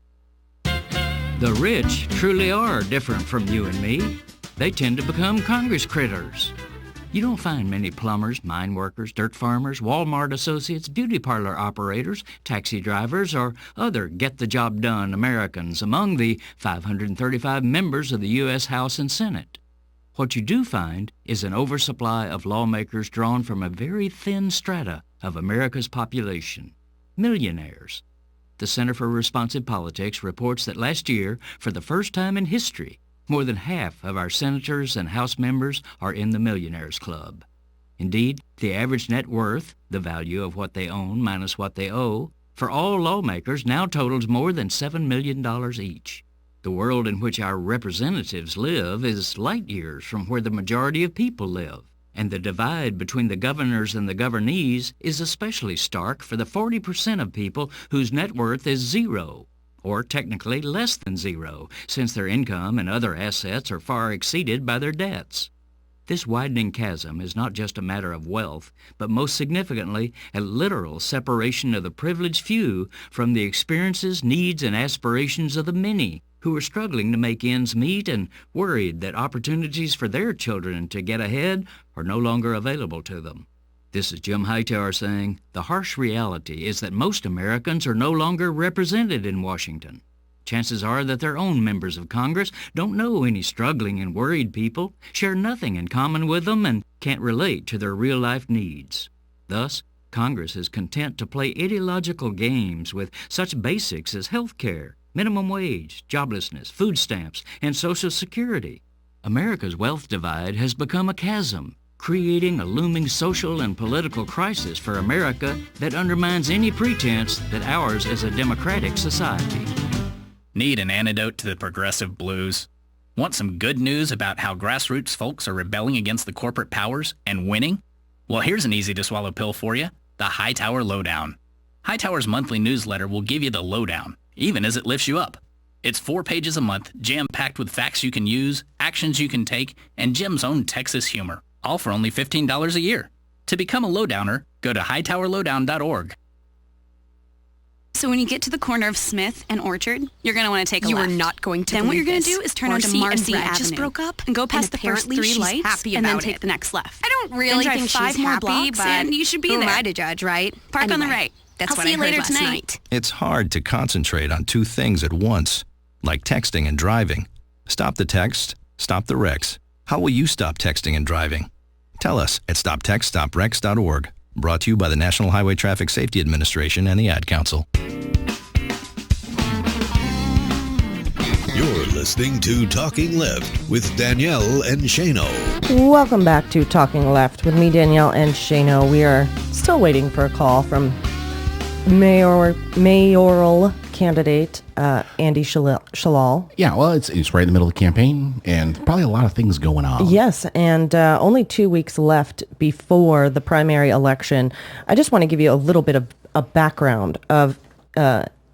The rich truly are different from you and me. They tend to become Congress critters. You don't find many plumbers, mine workers, dirt farmers, Walmart associates, beauty parlor operators, taxi drivers, or other get-the-job-done Americans among the 535 members of the U.S. House and Senate. What you do find is an oversupply of lawmakers drawn from a very thin strata of America's population, millionaires. The Center for Responsive Politics reports that last year, for the first time in history, more than half of our senators and House members are in the Millionaires Club. Indeed, the average net worth, the value of what they own minus what they owe, for all lawmakers now totals more than $7 million each. The world in which our representatives live is light years from where the majority of people live, and the divide between the governors and the governees is especially stark for the 40% of people whose net worth is zero, or technically less than zero, since their income and other assets are far exceeded by their debts. This widening chasm is not just a matter of wealth, but most significantly, a literal separation of the privileged few from the experiences, needs, and aspirations of the many, who are struggling to make ends meet and worried that opportunities for their children to get ahead are no longer available to them. This is Jim Hightower saying, the harsh reality is that most Americans are no longer represented in Washington. Chances are that their own members of Congress don't know any struggling and worried people, share nothing in common with them, and can't relate to their real-life needs. Thus, Congress is content to play ideological games with such basics as health care, minimum wage, joblessness, food stamps, and Social Security. America's wealth divide has become a chasm, creating a looming social and political crisis for America that undermines any pretense that ours is a democratic society. Need an antidote to the progressive blues? Want some good news about how grassroots folks are rebelling against the corporate powers and winning? Well, here's an easy-to-swallow pill for you, the Hightower Lowdown. Hightower's monthly newsletter will give you the lowdown, even as it lifts you up. It's 4 pages a month, jam-packed with facts you can use, actions you can take, and Jim's own Texas humor, all for only $15 a year. To become a lowdowner, go to hightowerlowdown.org. So when you get to the corner of Smith and Orchard, you're going to want to take a left. You are not going to. Then what you're going to do is turn onto Marcy Avenue. Just broke up and go past the first 3 lights and then take the next left. I don't really then think drive 5 she's more happy, blocks but and you should be who there. am I to judge, right? Park on the right. That's I'll what see I you heard later last tonight. night. It's hard to concentrate on 2 things at once, like texting and driving. Stop the text, stop the wrecks. How will you stop texting and driving? Tell us at stoptextstopwrecks.org. Brought to you by the National Highway Traffic Safety Administration and the Ad Council. You're listening to Talking Left with Danielle and Shano. Welcome back to Talking Left with me, Danielle and Shano. We are still waiting for a call from mayoral candidate, Andy Shalal. Yeah, well, it's right in the middle of the campaign, and probably a lot of things going on. Yes, and only 2 weeks left before the primary election. I just want to give you a little bit of a background of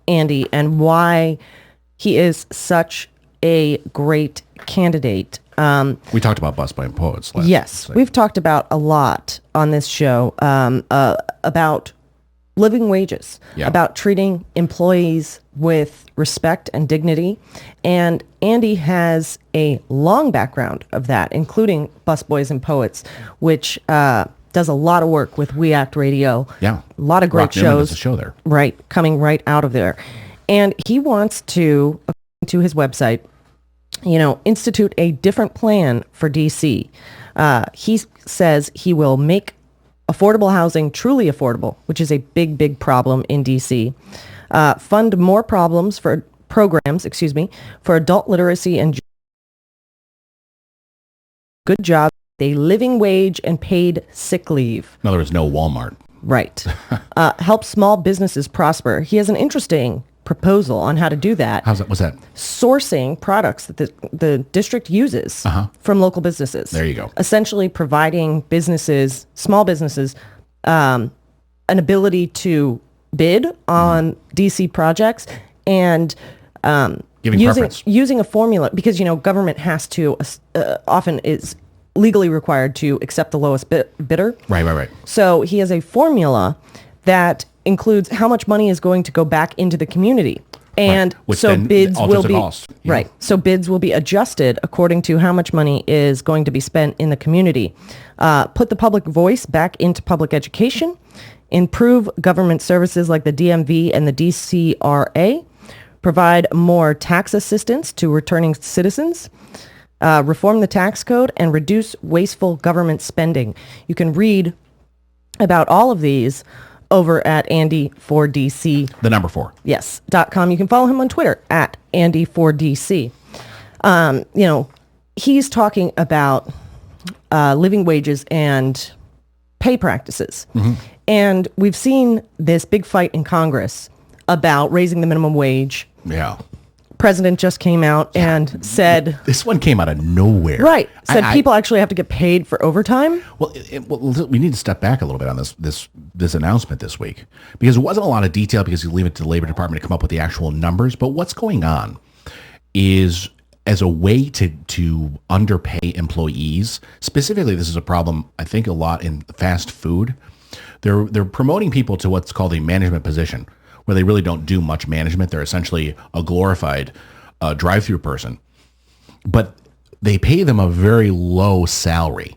Andy and why he is such a great candidate. We talked about Busboys and Poets last Yes, we've talked about a lot on this show about living wages, about treating employees with respect and dignity. And Andy has a long background of that, including Busboys and Poets, which does a lot of work with We Act Radio. Yeah. A lot of great Rock Newman shows. does a show there. Right, coming right out of there. And he wants to, according to his website, institute a different plan for D.C. He says he will make affordable housing truly affordable, which is a big, big problem in D.C. Fund more programs for adult literacy and good jobs, a living wage and paid sick leave. In other words, no Walmart. Right. Help small businesses prosper. He has an interesting proposal on how to do that. What's that? Sourcing products that the district uses from local businesses. There you go. Essentially providing small businesses, an ability to bid on DC projects and using a formula, because, government has to, often is legally required to accept the lowest bidder. Right. So he has a formula that includes how much money is going to go back into the community. And so bids will be right. So bids will be adjusted according to how much money is going to be spent in the community. Put the public voice back into public education. Improve government services like the DMV and the DCRA. Provide more tax assistance to returning citizens. Reform the tax code and reduce wasteful government spending. You can read about all of these over at Andy4DC. The number 4. Yes, .com. You can follow him on Twitter at Andy4DC. He's talking about living wages and pay practices. Mm-hmm. And we've seen this big fight in Congress about raising the minimum wage. Yeah. President just came out and said... This one came out of nowhere. Right. Said people actually have to get paid for overtime. Well, we need to step back a little bit on this announcement this week, because it wasn't a lot of detail, because you leave it to the Labor Department to come up with the actual numbers. But what's going on is, as a way to underpay employees, specifically this is a problem, I think, a lot in fast food. They're promoting people to what's called a management position, where they really don't do much management. They're essentially a glorified drive-through person. But they pay them a very low salary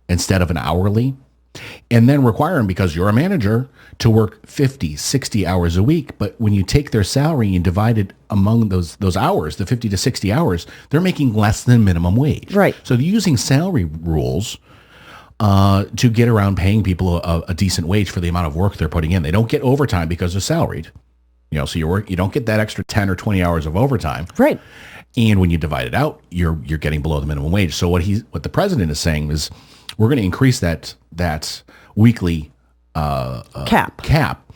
instead of an hourly, and then require them, because you're a manager, to work 50, 60 hours a week. But when you take their salary and divide it among those hours, the 50 to 60 hours, they're making less than minimum wage. Right. So they're using salary rules to get around paying people a decent wage for the amount of work they're putting in. They don't get overtime because they're salaried. So you don't get that extra 10 or 20 hours of overtime. Right. And when you divide it out, you're getting below the minimum wage. So what the president is saying is, we're going to increase that weekly cap,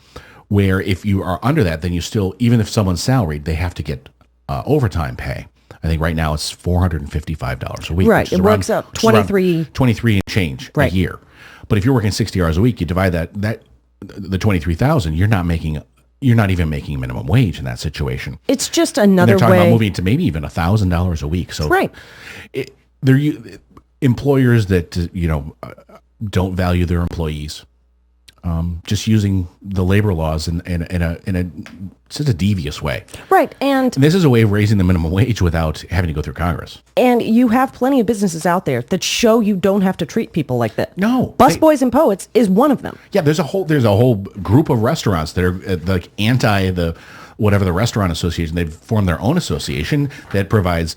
where if you are under that, then you still, even if someone's salaried, they have to get overtime pay. I think right now it's $455 a week. Right. It works out 23 and change a year. But if you're working 60 hours a week, you divide that the 23,000, you're not even making minimum wage in that situation. It's just another way. They're talking about moving to maybe even $1,000 a week. So right. They're employers that don't value their employees, just using the labor laws in just a devious way. Right. And this is a way of raising the minimum wage without having to go through Congress. And you have plenty of businesses out there that show you don't have to treat people like that. No. Busboys and Poets is one of them. Yeah, there's a whole group of restaurants that are like anti the restaurant association. They've formed their own association that provides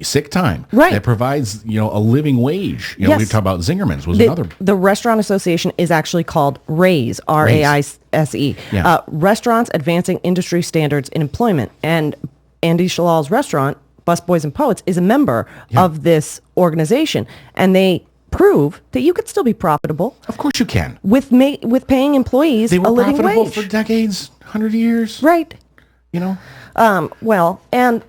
sick time. Right. That provides, a living wage. Yes. We talk about Zingerman's was another. The restaurant association is actually called RAISE, R-A-I-S-E. Yeah. Restaurants Advancing Industry Standards in Employment. And Andy Shalal's restaurant, Busboys and Poets, is a member of this organization. And they prove that you could still be profitable. Of course you can. With paying employees a living wage. They were profitable for decades, 100 years. Right. You know? Well, and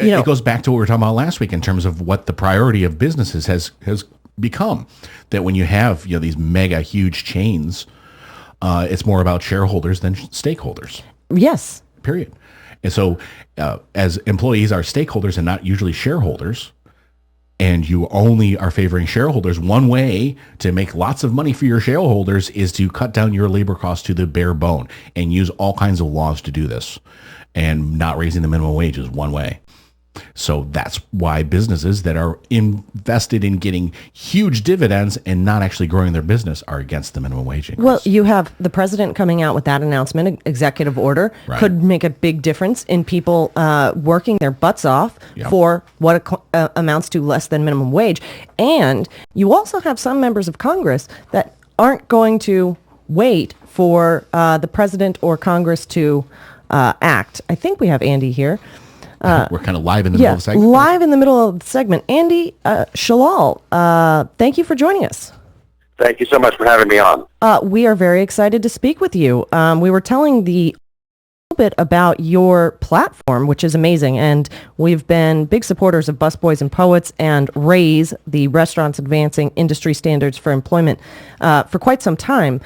you know, it goes back to what we were talking about last week in terms of what the priority of businesses has become. That when you have, you know, these mega huge chains, it's more about shareholders than stakeholders. Yes. Period. And so as employees are stakeholders and not usually shareholders, and you only are favoring shareholders, one way to make lots of money for your shareholders is to cut down your labor costs to the bare bone and use all kinds of laws to do this. And not raising the minimum wage is one way. So that's why businesses that are invested in getting huge dividends and not actually growing their business are against the minimum wage increase. Well, you have the president coming out with that announcement, executive order, could make a big difference in people working their butts off for what amounts to less than minimum wage. And you also have some members of Congress that aren't going to wait for the president or Congress to act. I think we have Andy here. We're kind of live in the middle of the segment. Live in the middle of the segment. Andy Shalal, thank you for joining us. Thank you so much for having me on. We are very excited to speak with you. We were telling a little bit about your platform, which is amazing, and we've been big supporters of Busboys and Poets and RAISE, the Restaurants Advancing Industry Standards for Employment, for quite some time.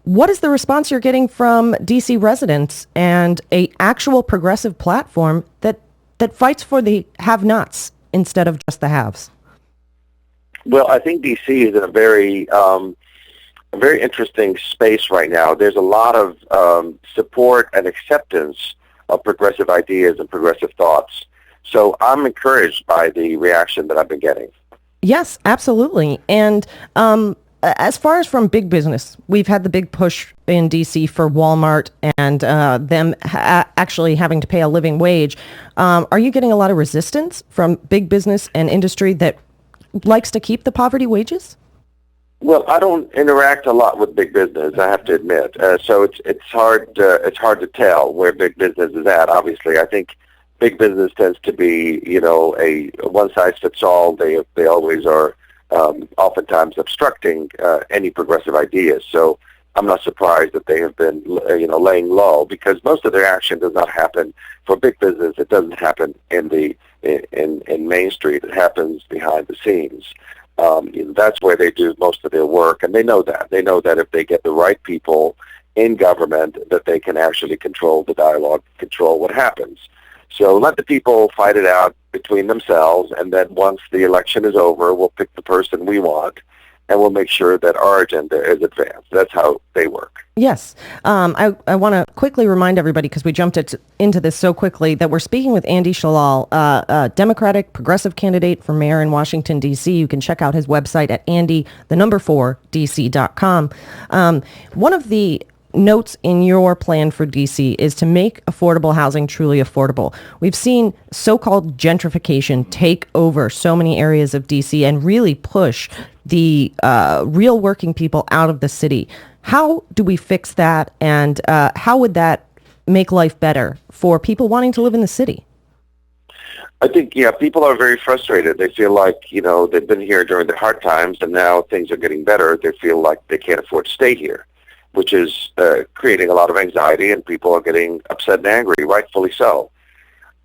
What is the response you're getting from D.C. residents and a actual progressive platform that fights for the have-nots instead of just the haves? Well, I think D.C. is in a very interesting space right now. There's a lot of support and acceptance of progressive ideas and progressive thoughts. So I'm encouraged by the reaction that I've been getting. Yes, absolutely. And as far as from big business, we've had the big push in D.C. for Walmart and them actually having to pay a living wage. Are you getting a lot of resistance from big business and industry that likes to keep the poverty wages? Well, I don't interact a lot with big business, I have to admit. So it's hard to tell where big business is at. Obviously, I think big business tends to be, you know, a one-size-fits-all. They always are. Oftentimes obstructing any progressive ideas. So I'm not surprised that they have been, laying low, because most of their action does not happen for big business. It doesn't happen in Main Street. It happens behind the scenes. That's where they do most of their work, and they know that. They know that if they get the right people in government, that they can actually control the dialogue, control what happens. So let the people fight it out between themselves, and then once the election is over, we'll pick the person we want, and we'll make sure that our agenda is advanced. That's how they work. Yes. I want to quickly remind everybody, because we jumped into this so quickly, that we're speaking with Andy Shalal, a Democratic progressive candidate for mayor in Washington, D.C. You can check out his website at andy4dc.com. One of the notes in your plan for D.C. is to make affordable housing truly affordable. We've seen so-called gentrification take over so many areas of D.C. and really push the real working people out of the city. How do we fix that, and how would that make life better for people wanting to live in the city? I think, people are very frustrated. They feel like, they've been here during the hard times, and now things are getting better. They feel like they can't afford to stay here, which is creating a lot of anxiety, and people are getting upset and angry, rightfully so.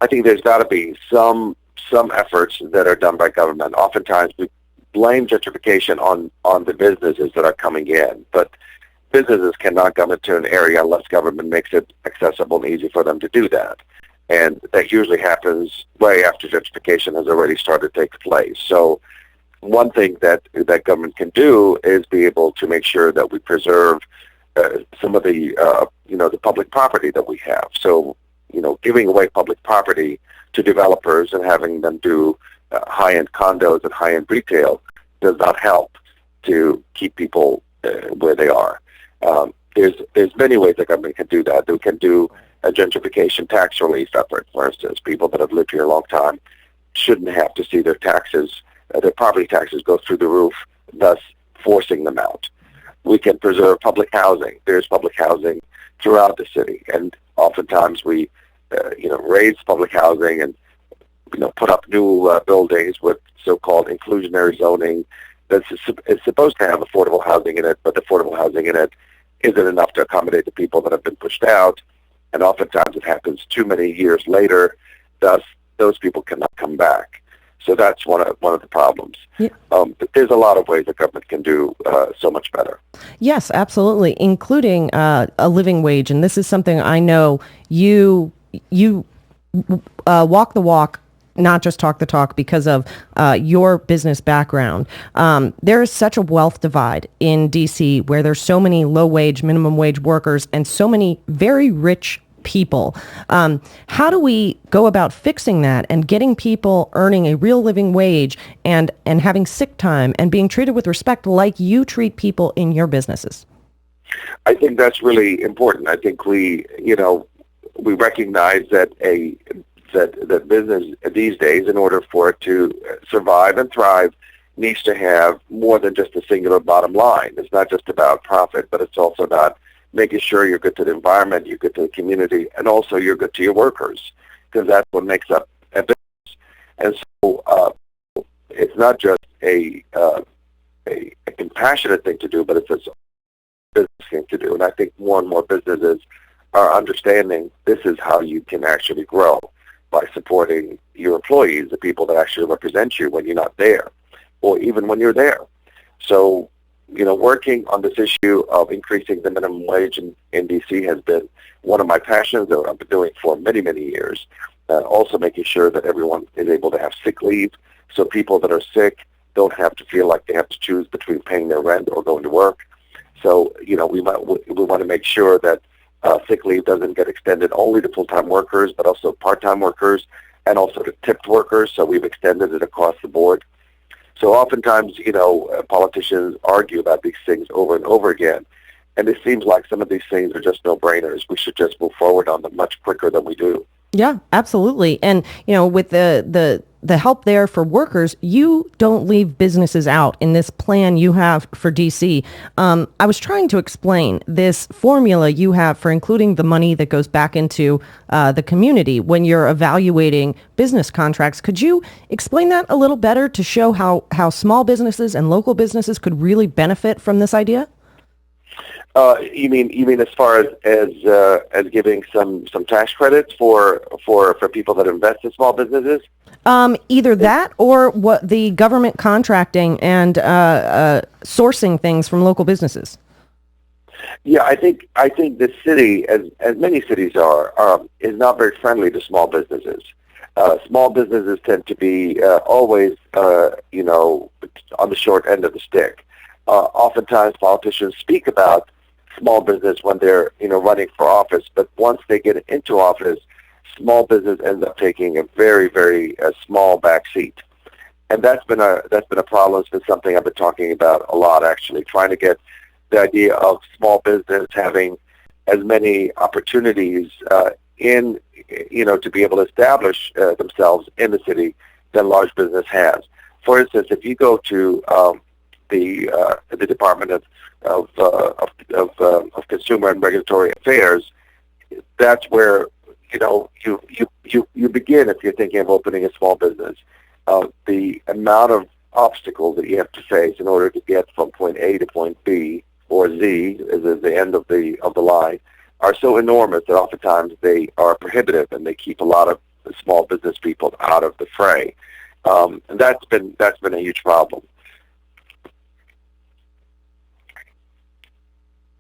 I think there's got to be some efforts that are done by government. Oftentimes we blame gentrification on the businesses that are coming in, but businesses cannot come into an area unless government makes it accessible and easy for them to do that. And that usually happens way after gentrification has already started to take place. So one thing that government can do is be able to make sure that we preserve some of the public property that we have. So, giving away public property to developers and having them do high-end condos and high-end retail does not help to keep people where they are. There's many ways that government can do that. They can do a gentrification tax relief effort, for instance. People that have lived here a long time shouldn't have to see their property taxes go through the roof, thus forcing them out. We can preserve public housing. There's public housing throughout the city, and oftentimes we, raise public housing and, put up new buildings with so-called inclusionary zoning that's supposed to have affordable housing in it, but the affordable housing in it isn't enough to accommodate the people that have been pushed out. And oftentimes it happens too many years later, thus those people cannot come back. So that's one of the problems. Yeah. But there's a lot of ways the government can do so much better. Yes, absolutely, including a living wage. And this is something I know you walk the walk, not just talk the talk, because of your business background. There is such a wealth divide in D.C. where there's so many low-wage, minimum wage workers and so many very rich people. How do we go about fixing that and getting people earning a real living wage and having sick time and being treated with respect like you treat people in your businesses? I think that's really important. I think we recognize that that business these days, in order for it to survive and thrive, needs to have more than just a singular bottom line. It's not just about profit, but it's also about making sure you're good to the environment, you're good to the community, and also you're good to your workers, because that's what makes up a business. And so it's not just a compassionate thing to do, but it's a business thing to do. And I think more and more businesses are understanding this is how you can actually grow, by supporting your employees, the people that actually represent you when you're not there, or even when you're there. So, working on this issue of increasing the minimum wage in D.C. has been one of my passions that I've been doing for many, many years. Also making sure that everyone is able to have sick leave, so people that are sick don't have to feel like they have to choose between paying their rent or going to work. So, we want to make sure that sick leave doesn't get extended only to full-time workers, but also part-time workers and also to tipped workers. So we've extended it across the board. So oftentimes, politicians argue about these things over and over again. And it seems like some of these things are just no-brainers. We should just move forward on them much quicker than we do. Yeah, absolutely. And, with the help there for workers, you don't leave businesses out in this plan you have for DC. I was trying to explain this formula you have for including the money that goes back into the community when you're evaluating business contracts. Could you explain that a little better to show how small businesses and local businesses could really benefit from this idea? You mean as far as giving some tax credits for people that invest in small businesses? Either that or what the government contracting and sourcing things from local businesses. Yeah, I think the city, as many cities are, is not very friendly to small businesses. Small businesses tend to be always, on the short end of the stick. Oftentimes, politicians speak about small business when they're running for office, but once they get into office, small business ends up taking a very, very small back seat. And that's been a problem. It's been something I've been talking about a lot, actually, trying to get the idea of small business having as many opportunities to be able to establish themselves in the city than large business has. For instance, if you go to the Department of Consumer and Regulatory Affairs, that's where you begin if you're thinking of opening a small business. The amount of obstacles that you have to face in order to get from point A to point B, or Z is the end of the line, are so enormous that oftentimes they are prohibitive and they keep a lot of small business people out of the fray. And that's been a huge problem.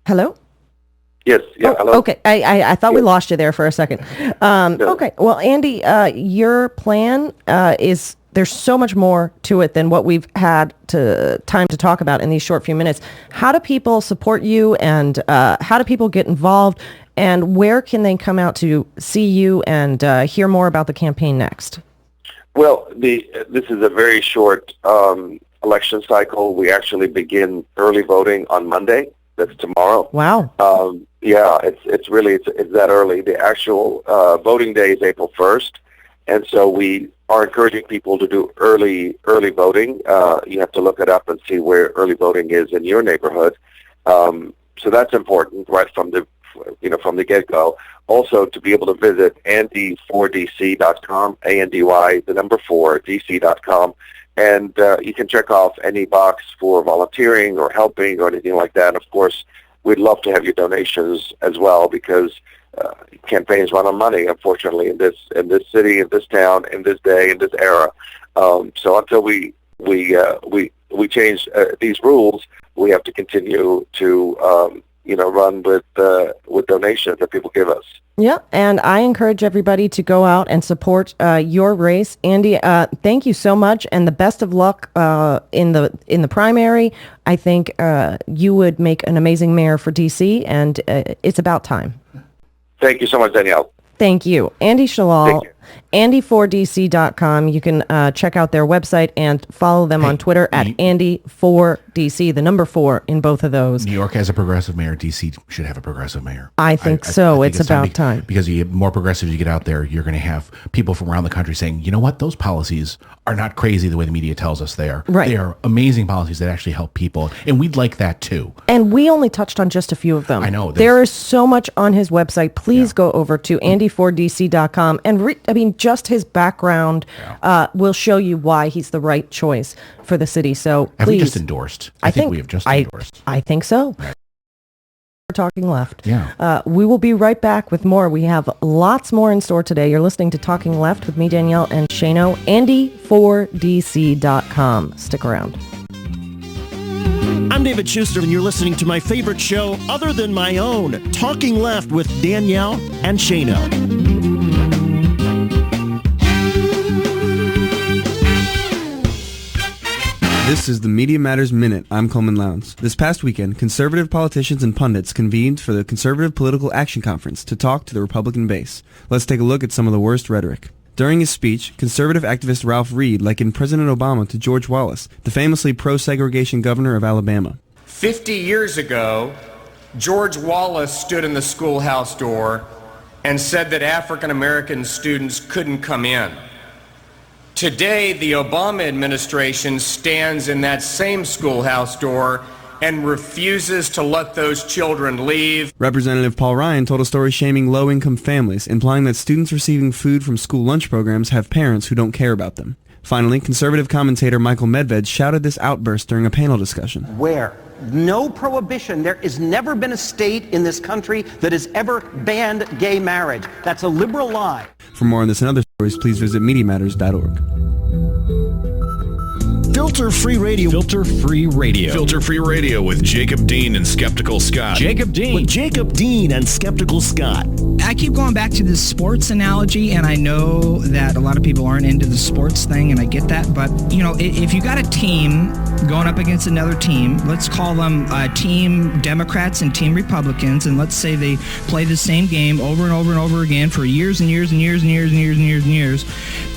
Hello? Yes. Yeah. Hello. Okay. I thought we lost you there for a second. No. Okay. Well, Andy, your plan is, there's so much more to it than what we've had time to talk about in these short few minutes. How do people support you, and how do people get involved, and where can they come out to see you and hear more about the campaign next? Well, this is a very short election cycle. We actually begin early voting on Monday. That's tomorrow. Wow. Yeah, it's that early. The actual voting day is April 1st, and so we are encouraging people to do early voting. You have to look it up and see where early voting is in your neighborhood. So that's important right from the get-go. Also, to be able to visit andy4dc.com, ANDY, the number 4, dc.com. And you can check off any box for volunteering or helping or anything like that. And of course, we'd love to have your donations as well, because campaigns run on money, unfortunately, in this city, in this town, in this day, in this era. So until we change these rules, we have to continue to run with donations that people give us. Yeah, and I encourage everybody to go out and support your race. Andy, thank you so much, and the best of luck in the primary. I think you would make an amazing mayor for D.C., and it's about time. Thank you so much, Danielle. Thank you. Andy Shalal, Andy4DC.com. You can check out their website and follow them on Twitter at Andy4DC, the number 4 in both of those. New York has a progressive mayor. DC should have a progressive mayor. I think so. It's about time. Because you more progressives you get out there, you're going to have people from around the country saying, you know what, those policies are not crazy the way the media tells us they are. Right. They are amazing policies that actually help people. And we'd like that too. And we only touched on just a few of them. I know. There is so much on his website. Please go over to Andy4DC.com and just his background will show you why he's the right choice for the city. So have please. we just endorsed? I think we have just endorsed. I think so. Right. We're Talking Left. Yeah. We will be right back with more. We have lots more in store today. You're listening to Talking Left with me, Danielle, and Shano. Andy4DC.com. Stick around. I'm David Schuster, and you're listening to my favorite show other than my own, Talking Left with Danielle and Shano. This is the Media Matters Minute. I'm Coleman Lowndes. This past weekend, conservative politicians and pundits convened for the Conservative Political Action Conference to talk to the Republican base. Let's take a look at some of the worst rhetoric. During his speech, conservative activist Ralph Reed likened President Obama to George Wallace, the famously pro-segregation governor of Alabama. 50 years ago, George Wallace stood in the schoolhouse door and said that African American students couldn't come in. Today, the Obama administration stands in that same schoolhouse door and refuses to let those children leave. Representative Paul Ryan told a story shaming low-income families, implying that students receiving food from school lunch programs have parents who don't care about them. Finally, conservative commentator Michael Medved shouted this outburst during a panel discussion. Where? No prohibition. There has never been a state in this country that has ever banned gay marriage. That's a liberal lie. For more on this and other stories, please visit MediaMatters.org. Filter Free Radio. Filter Free Radio. Filter Free Radio with Jacob Dean and Skeptical Scott. Jacob Dean. With Jacob Dean and Skeptical Scott. I keep going back to this sports analogy, and I know that a lot of people aren't into the sports thing, and I get that. But, if you got a team going up against another team, let's call them Team Democrats and Team Republicans, and let's say they play the same game over and over and over again for years and years and years and years and years and years and years,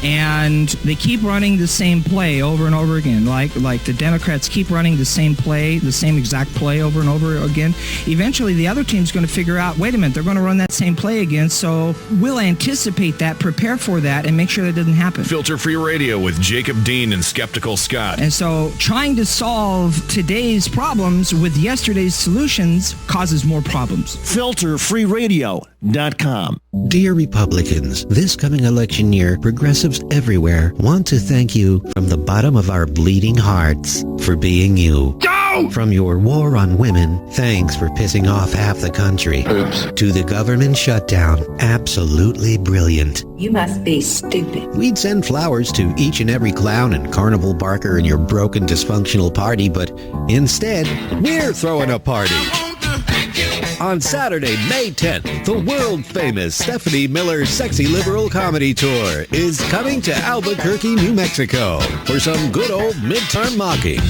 and they keep running the same play over and over again. Like the Democrats keep running the same play, the same exact play over and over again. Eventually, the other team's going to figure out, wait a minute, they're going to run that same play again, so we'll anticipate that, prepare for that, and make sure that doesn't happen. Filter Free Radio with Jacob Dean and Skeptical Scott. And so trying to solve today's problems with yesterday's solutions causes more problems. FilterFreeRadio.com. Dear Republicans, this coming election year, progressives everywhere want to thank you from the bottom of our bleeding hearts for being you. Go! From your war on women, thanks for pissing off half the country. Oops. To the government shutdown, absolutely brilliant. You must be stupid. We'd send flowers to each and every clown and carnival barker in your broken, dysfunctional party, but instead, we're throwing a party. On Saturday, May 10th, the world-famous Stephanie Miller Sexy Liberal Comedy Tour is coming to Albuquerque, New Mexico for some good old midterm mocking.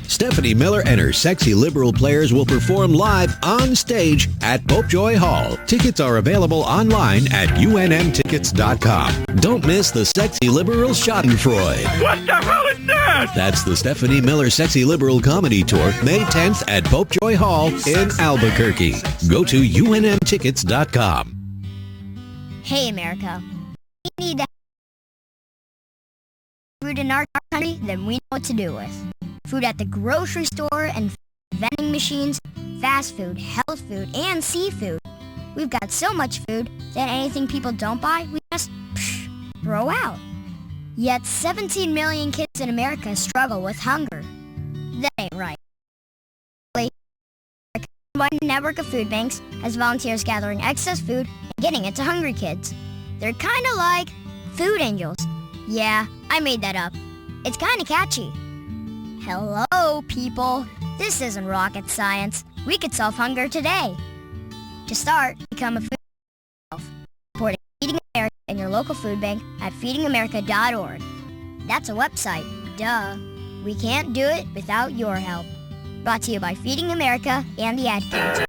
Stephanie Miller and her Sexy Liberal players will perform live on stage at Popejoy Hall. Tickets are available online at UNMtickets.com. Don't miss the Sexy Liberal Schadenfreude. What the hell is that? That's the Stephanie Miller Sexy Liberal Comedy Tour, May 10th at Popejoy Hall in Albuquerque. Go to UNMtickets.com. Hey, America. We need to have food in our country, then we know what to do with. Food at the grocery store and vending machines, fast food, health food, and seafood. We've got so much food that anything people don't buy, we just throw out. Yet 17 million kids in America struggle with hunger. That ain't right. network of food banks has volunteers gathering excess food and getting it to hungry kids. They're kind of like food angels. Yeah, I made that up. It's kind of catchy. Hello, people. This isn't rocket science. We could solve hunger today. To start, become a food yourself. Supporting Feeding America and your local food bank at feedingamerica.org. That's a website. Duh. We can't do it without your help. Brought to you by Feeding America and the Ad Council.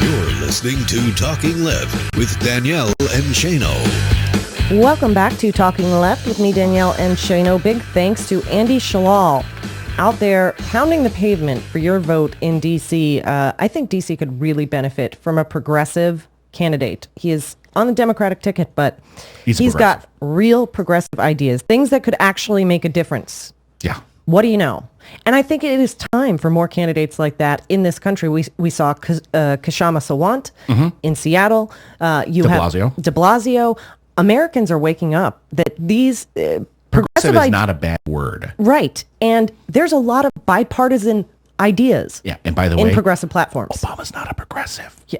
You're listening to Talking Left with Danielle and Shano. Welcome back to Talking Left with me, Danielle and Shano. Big thanks to Andy Shalal out there pounding the pavement for your vote in D.C. I think D.C. could really benefit from a progressive candidate. He is on the Democratic ticket, but he's got real progressive ideas, things that could actually make a difference. Yeah. What do you know? And I think it is time for more candidates like that in this country. We saw Kshama Sawant in Seattle. You de have Blasio. De Blasio. Americans are waking up that these progressive is not a bad word. Right. And there's a lot of bipartisan ideas. Yeah. And by the in way, progressive platforms. Obama's not a progressive. Yeah.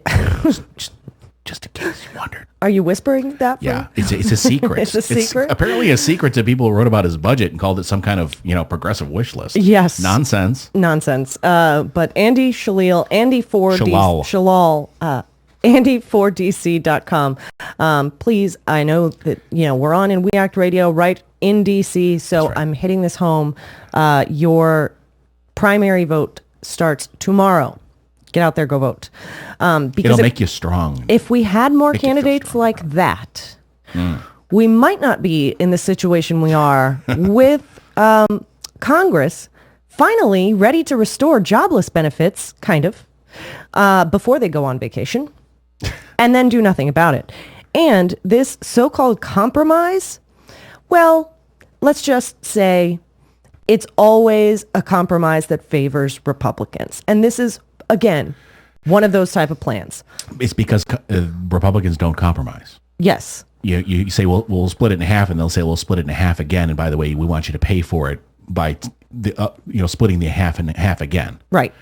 just in case you wondered. Are you whispering that? Yeah, it's a secret. It's a secret? It's apparently a secret to people who wrote about his budget and called it some kind of, progressive wish list. Yes. Nonsense. But Andy Shalal, Andy4DC.com. Please, I know that, we're on in We Act Radio right in DC, so right. I'm hitting this home. Your primary vote starts tomorrow. Get out there, go vote. Because it'll make you strong. If we had more candidates like that, we might not be in the situation we are with Congress finally ready to restore jobless benefits, kind of, before they go on vacation, and then do nothing about it. And this so-called compromise, well, let's just say it's always a compromise that favors Republicans. And this is, again, one of those type of plans. It's because Republicans don't compromise. Yes. You say, well, we'll split it in half, and they'll say, we'll split it in half again. And by the way, we want you to pay for it by splitting the half in half again. Right.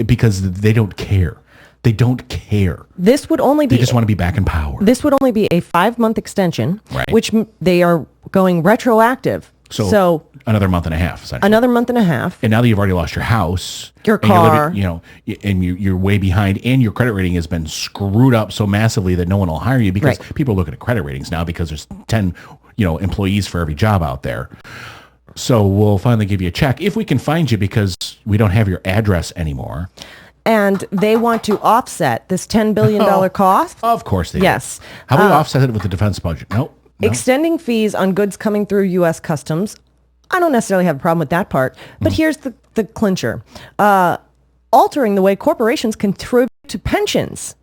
Because they don't care. They don't care. This would only be... They just want to be back in power. This would only be a 5-month extension, right. Which they are going retroactive. So another month and a half, essentially. Another month and a half. And now that you've already lost your house, your car, you're way behind, and your credit rating has been screwed up so massively that no one will hire you because people are looking at credit ratings now because there's 10, employees for every job out there. So we'll finally give you a check if we can find you because we don't have your address anymore. And they want to offset this $10 billion cost. Of course they do. Yes. How do we offset it with the defense budget? Nope. No. Extending fees on goods coming through U.S. Customs. I don't necessarily have a problem with that part. But here's the clincher. Altering the way corporations contribute to pensions.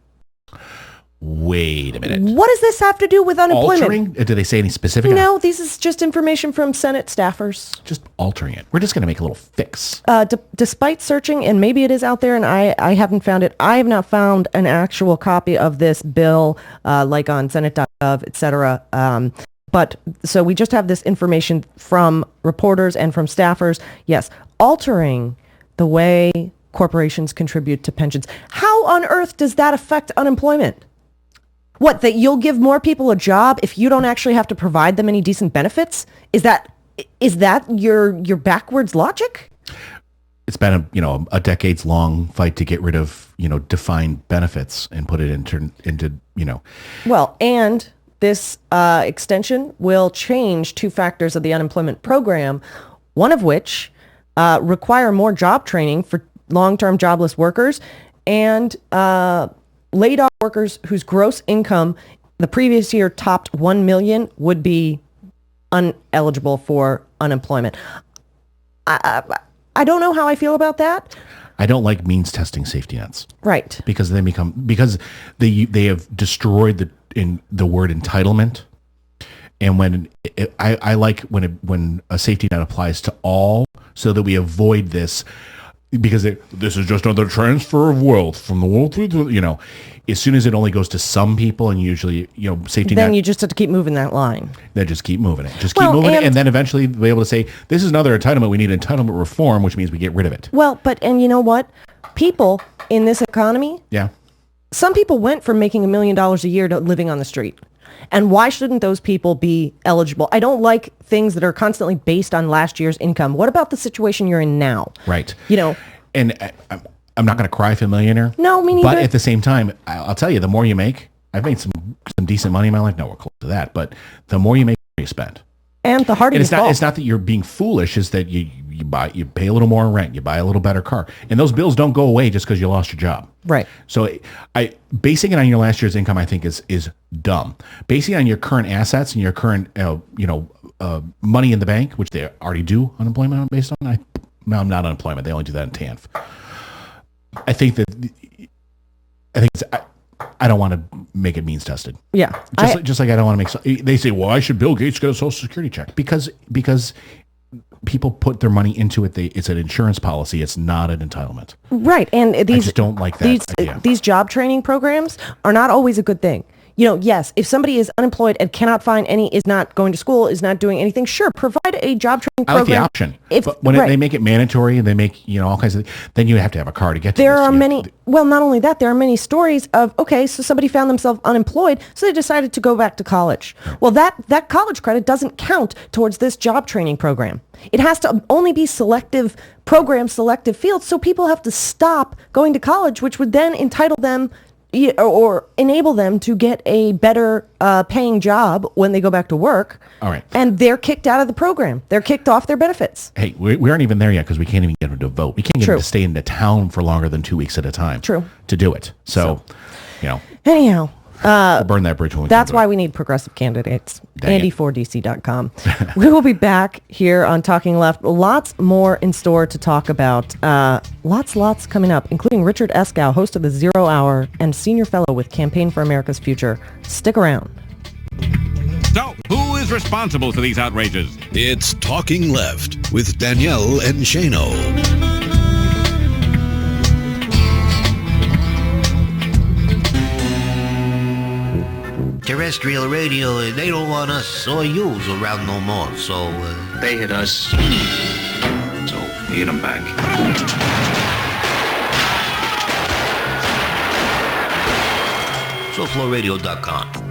Wait a minute. What does this have to do with unemployment? Altering? Did they say any specific? No, this is just information from Senate staffers. Just altering it. We're just going to make a little fix. Despite searching, and maybe it is out there, and I haven't found it. I have not found an actual copy of this bill, like on Senate.gov, etc. But so we just have this information from reporters and from staffers. Yes, altering the way corporations contribute to pensions. How on earth does that affect unemployment? What, that you'll give more people a job if you don't actually have to provide them any decent benefits? Is that your backwards logic? It's been a decades long fight to get rid of, defined benefits and put it into. Well, and this extension will change 2 factors of the unemployment program, one of which require more job training for long-term jobless workers and laid off workers whose gross income the previous year topped 1 million would be ineligible for unemployment. I don't know how I feel about that. I don't like means testing safety nets. Right. Because they they have destroyed the word entitlement. And when I like when a safety net applies to all so that we avoid this because this is just another transfer of wealth from the wealth, as soon as it only goes to some people, and usually, safety Then net, you just have to keep moving that line. then just keep moving it. Just keep moving it, and then eventually be able to say, this is another entitlement. We need entitlement reform, which means we get rid of it. Well, and you know what? People in this economy, Yeah. some people went from making $1 million a year to living on the street. And why shouldn't those people be eligible? I don't like things that are constantly based on last year's income. What about the situation you're in now? Right. And I'm not going to cry if I'm a millionaire. No, me neither. But at the same time, I'll tell you, the more you make, I've made some decent money in my life. No, we're close to that. But the more you make, the more you spend. And the harder and you it's not, fall. It's not that you're being foolish. It's that you pay a little more in rent. You buy a little better car. And those bills don't go away just because you lost your job. Right. So basing it on your last year's income, I think is dumb. Basing it on your current assets and your current, money in the bank, which they already do unemployment based on. No, not unemployment. They only do that in TANF. I think I don't want to make it means tested. Yeah. Just like I don't want to make. They say, well, why should Bill Gates get a Social Security check? Because people put their money into it. It's an insurance policy. It's not an entitlement. Right. And I just don't like that. These job training programs are not always a good thing. Yes, if somebody is unemployed and cannot find is not going to school, is not doing anything, sure, provide a job training program. I like the option. But when they make it mandatory and they make, all kinds of things, then you have to have a car to get to There are many, not only that, there are many stories of, so somebody found themselves unemployed, so they decided to go back to college. Well, that college credit doesn't count towards this job training program. It has to only be selective programs, selective fields, so people have to stop going to college, which would then entitle them or enable them to get a better paying job when they go back to work. All right. And they're kicked out of the program. They're kicked off their benefits. Hey, we aren't even there yet because we can't even get them to vote. We can't get them to stay in the town for longer than 2 weeks at a time. True. To do it. So. Anyhow. We'll burn that bridge when we That's why we need progressive candidates. Andy4DC.com. We will be back here on Talking Left. Lots more in store to talk about. Lots coming up, including Richard Eskow, host of the Zero Hour and senior fellow with Campaign for America's Future. Stick around. So, who is responsible for these outrages? It's Talking Left with Danielle and Shano. Terrestrial radio, they don't want us Soyuz around no more, so... They hit us, so hit them back. SoFloRadio.com.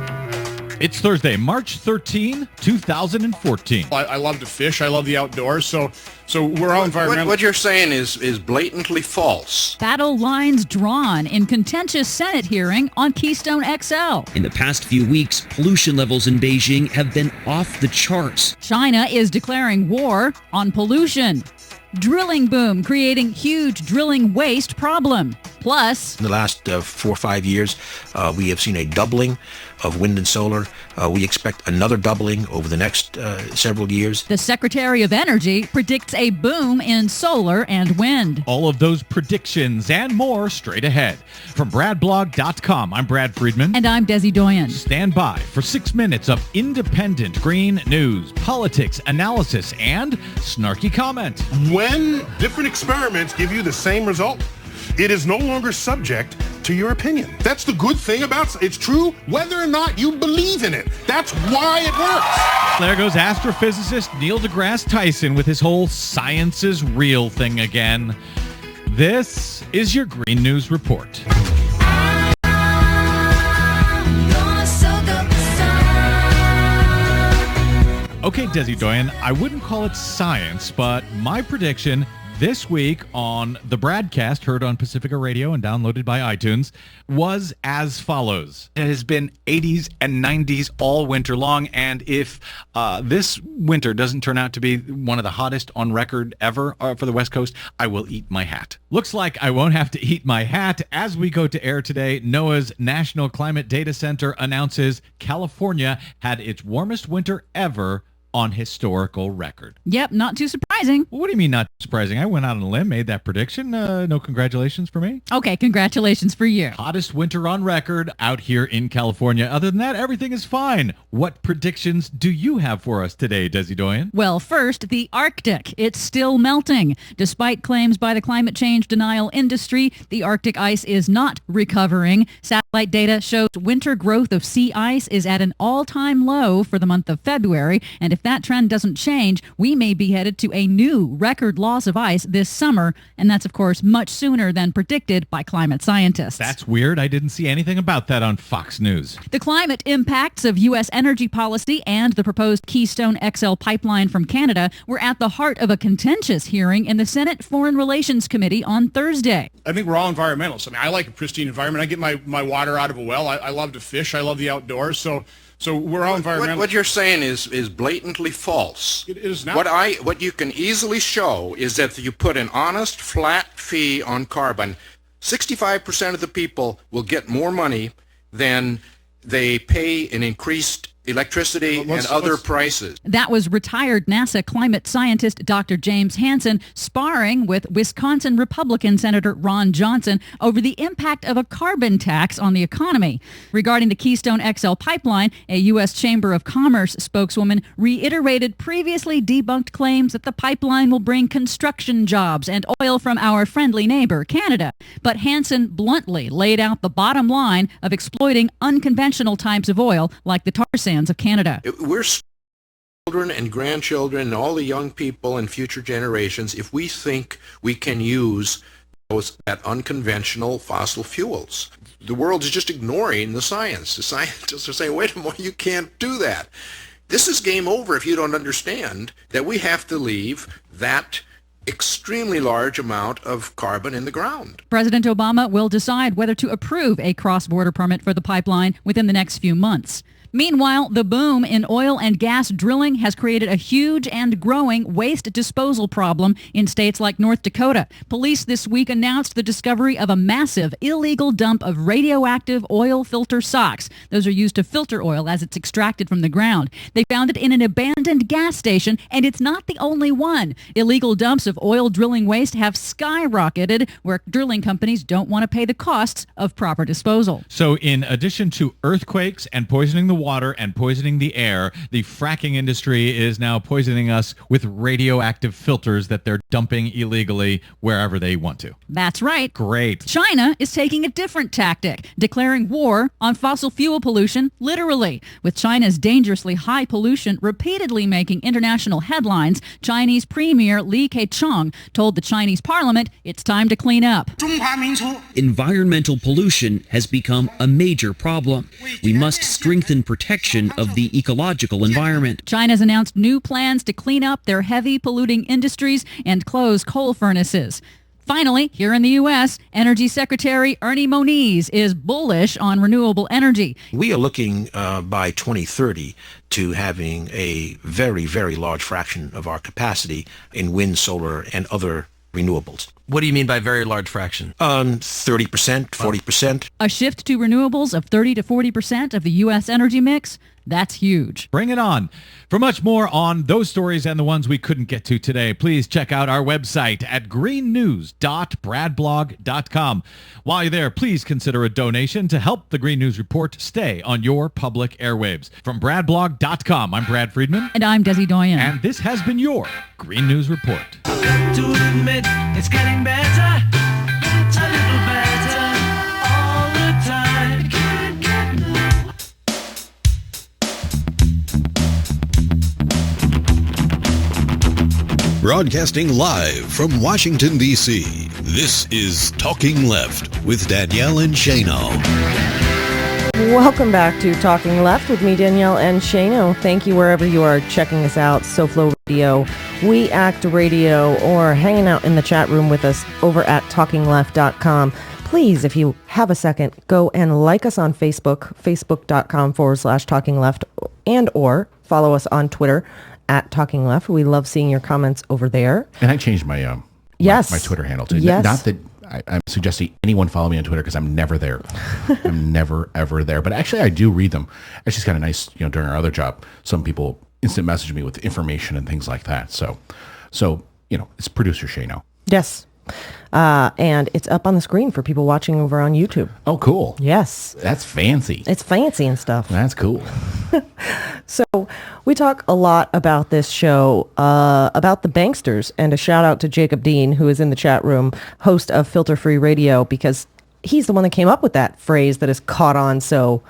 It's Thursday, March 13, 2014. I love to fish. I love the outdoors. So we're all environmental. What you're saying is blatantly false. Battle lines drawn in contentious Senate hearing on Keystone XL. In the past few weeks, pollution levels in Beijing have been off the charts. China is declaring war on pollution. Drilling boom creating huge drilling waste problem. Plus, in the last 4 or 5 years, we have seen a doubling of wind and solar. We expect another doubling over the next several years. The Secretary of Energy predicts a boom in solar and wind. All of those predictions and more straight ahead. From BradBlog.com, I'm Brad Friedman. And I'm Desi Doyen. Stand by for 6 minutes of independent green news, politics, analysis, and snarky comment. When different experiments give you the same result, it is no longer subject to your opinion. That's the good thing about it. It's true whether or not you believe in it. That's why it works. There goes astrophysicist Neil deGrasse Tyson with his whole science is real thing again. This is your Green News Report. Okay, Desi Doyen, I wouldn't call it science, but my prediction this week on the Bradcast, heard on Pacifica Radio and downloaded by iTunes, was as follows. It has been 80s and 90s all winter long, and if this winter doesn't turn out to be one of the hottest on record ever for the West Coast, I will eat my hat. Looks like I won't have to eat my hat. As we go to air today, NOAA's National Climate Data Center announces California had its warmest winter ever on historical record. Yep, not too surprising. What do you mean not surprising? I went out on a limb, made that prediction. No congratulations for me. Okay, congratulations for you. Hottest winter on record out here in California. Other than that, everything is fine. What predictions do you have for us today, Desi Doyen? Well, first, the Arctic. It's still melting. Despite claims by the climate change denial industry, the Arctic ice is not recovering. Satellite data shows winter growth of sea ice is at an all-time low for the month of February, and if that trend doesn't change, we may be headed to a new record loss of ice this summer, and that's, of course, much sooner than predicted by climate scientists. That's weird. I didn't see anything about that on Fox News. The climate impacts of U.S. energy policy and the proposed Keystone XL pipeline from Canada were at the heart of a contentious hearing in the Senate Foreign Relations Committee on Thursday. I think we're all environmentalists. I mean, I like a pristine environment. I get my water out of a well. I love to fish. I love the outdoors. So we're all environmentalists. What you're saying is blatantly false. It is not. What you can easily show is that you put an honest, flat fee on carbon. 65% of the people will get more money than they pay in increased electricity and other prices. That was retired NASA climate scientist Dr. James Hansen sparring with Wisconsin Republican Senator Ron Johnson over the impact of a carbon tax on the economy. Regarding the Keystone XL pipeline, a U.S. Chamber of Commerce spokeswoman reiterated previously debunked claims that the pipeline will bring construction jobs and oil from our friendly neighbor, Canada. But Hansen bluntly laid out the bottom line of exploiting unconventional types of oil like the tar sands of Canada. We're children and grandchildren and all the young people and future generations if we think we can use that unconventional fossil fuels. The world is just ignoring the science. The scientists are saying, wait a minute, you can't do that. This is game over if you don't understand that we have to leave that extremely large amount of carbon in the ground. President Obama will decide whether to approve a cross-border permit for the pipeline within the next few months. Meanwhile, the boom in oil and gas drilling has created a huge and growing waste disposal problem in states like North Dakota. Police this week announced the discovery of a massive illegal dump of radioactive oil filter socks. Those are used to filter oil as it's extracted from the ground. They found it in an abandoned gas station, and it's not the only one. Illegal dumps of oil drilling waste have skyrocketed where drilling companies don't want to pay the costs of proper disposal. So in addition to earthquakes and poisoning the water and poisoning the air, the fracking industry is now poisoning us with radioactive filters that they're dumping illegally wherever they want to. That's right. Great. China is taking a different tactic, declaring war on fossil fuel pollution, literally. With China's dangerously high pollution repeatedly making international headlines, Chinese Premier Li Keqiang told the Chinese parliament it's time to clean up. Environmental pollution has become a major problem. We must strengthen protection of the ecological environment. China's announced new plans to clean up their heavy polluting industries and close coal furnaces. Finally, here in the U.S., Energy Secretary Ernie Moniz is bullish on renewable energy. We are looking by 2030 to having a very, very large fraction of our capacity in wind, solar, and other renewables. What do you mean by very large fraction? 30%, 40%. A shift to renewables of 30 to 40% of the U.S. energy mix? That's huge. Bring it on. For much more on those stories and the ones we couldn't get to today, please check out our website at greennews.bradblog.com. While you're there, please consider a donation to help the Green News Report stay on your public airwaves. From bradblog.com, I'm Brad Friedman. And I'm Desi Doyen. And this has been your Green News Report. To admit it's getting better, a little better all the time. Broadcasting live from Washington, D.C., this is Talking Left with Danielle and Shano. Welcome back to Talking Left with me, Danielle and Shano. Thank you wherever you are checking us out, SoFlo Radio, We Act Radio, or hanging out in the chat room with us over at TalkingLeft.com. Please, if you have a second, go and like us on Facebook, facebook.com/TalkingLeft, and or follow us on Twitter at Talking Left. We love seeing your comments over there. And I changed my yes. my Twitter handle too. Yes. Not that I'm suggesting anyone follow me on Twitter because I'm never there. I'm never, ever there. But actually, I do read them. It's just kind of nice, during our other job, some people instant message me with information and things like that. So it's producer Shano. Yes. And it's up on the screen for people watching over on YouTube. Oh, cool. Yes. That's fancy. It's fancy and stuff. That's cool. So we talk a lot about this show, about the banksters, and a shout out to Jacob Dean, who is in the chat room, host of Filter Free Radio, because he's the one that came up with that phrase that has caught on so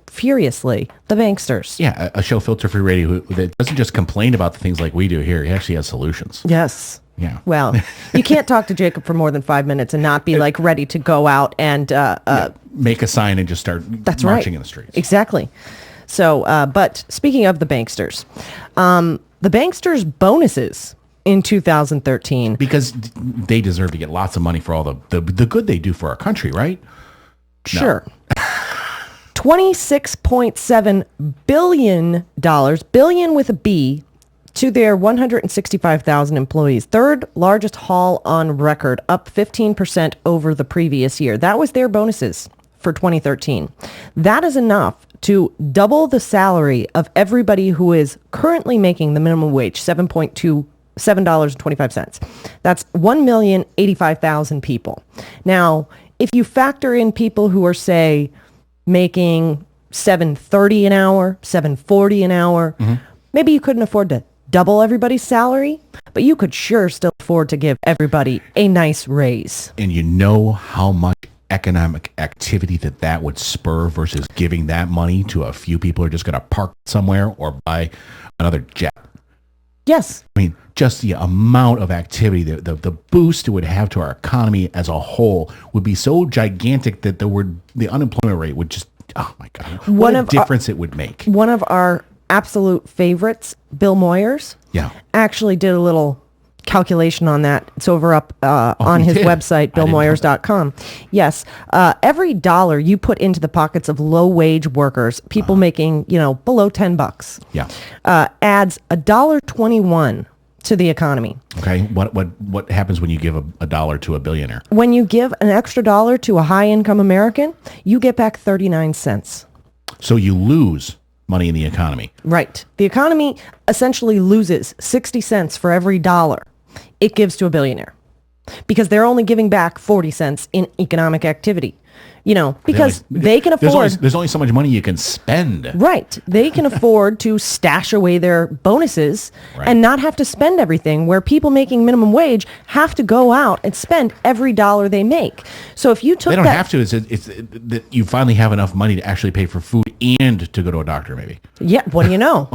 furiously. The banksters. Yeah, a show, Filter Free Radio, that doesn't just complain about the things like we do here. He actually has solutions. Yes. Yeah. Well, you can't talk to Jacob for more than 5 minutes and not be like ready to go out and make a sign and just start marching in the streets. Exactly. So, but speaking of the banksters, the banksters' bonuses in 2013, because they deserve to get lots of money for all the good they do for our country, right? Sure. $26.7 billion, billion with a B, to their 165,000 employees. Third largest haul on record, up 15% over the previous year. That was their bonuses for 2013. That is enough to double the salary of everybody who is currently making the minimum wage, $7.25. That's 1,085,000 people. Now, if you factor in people who are, say, making $7.30 an hour, $7.40 an hour, maybe you couldn't afford to double everybody's salary, but you could sure still afford to give everybody a nice raise. And you know how much economic activity that would spur versus giving that money to a few people who are just going to park somewhere or buy another jet. Yes. I mean, just the amount of activity, the boost it would have to our economy as a whole would be so gigantic that the unemployment rate would just, oh my God, what a difference it would make. One of our absolute favorites, Bill Moyers, actually did a little calculation on that. It's over up on his website, billmoyers.com. Yes. Every dollar you put into the pockets of low-wage workers, people making, below $10, adds $1.21 to the economy. Okay. What happens when you give a dollar to a billionaire? When you give an extra dollar to a high-income American, you get back 39 cents. So you lose money in the economy. Right. The economy essentially loses 60 cents for every dollar it gives to a billionaire, because they're only giving back 40 cents in economic activity. Because they can afford... There's only so much money you can spend. Right. They can afford to stash away their bonuses and not have to spend everything, where people making minimum wage have to go out and spend every dollar they make. So if you took They don't have to. It's that you finally have enough money to actually pay for food and to go to a doctor, maybe. Yeah, what do you know?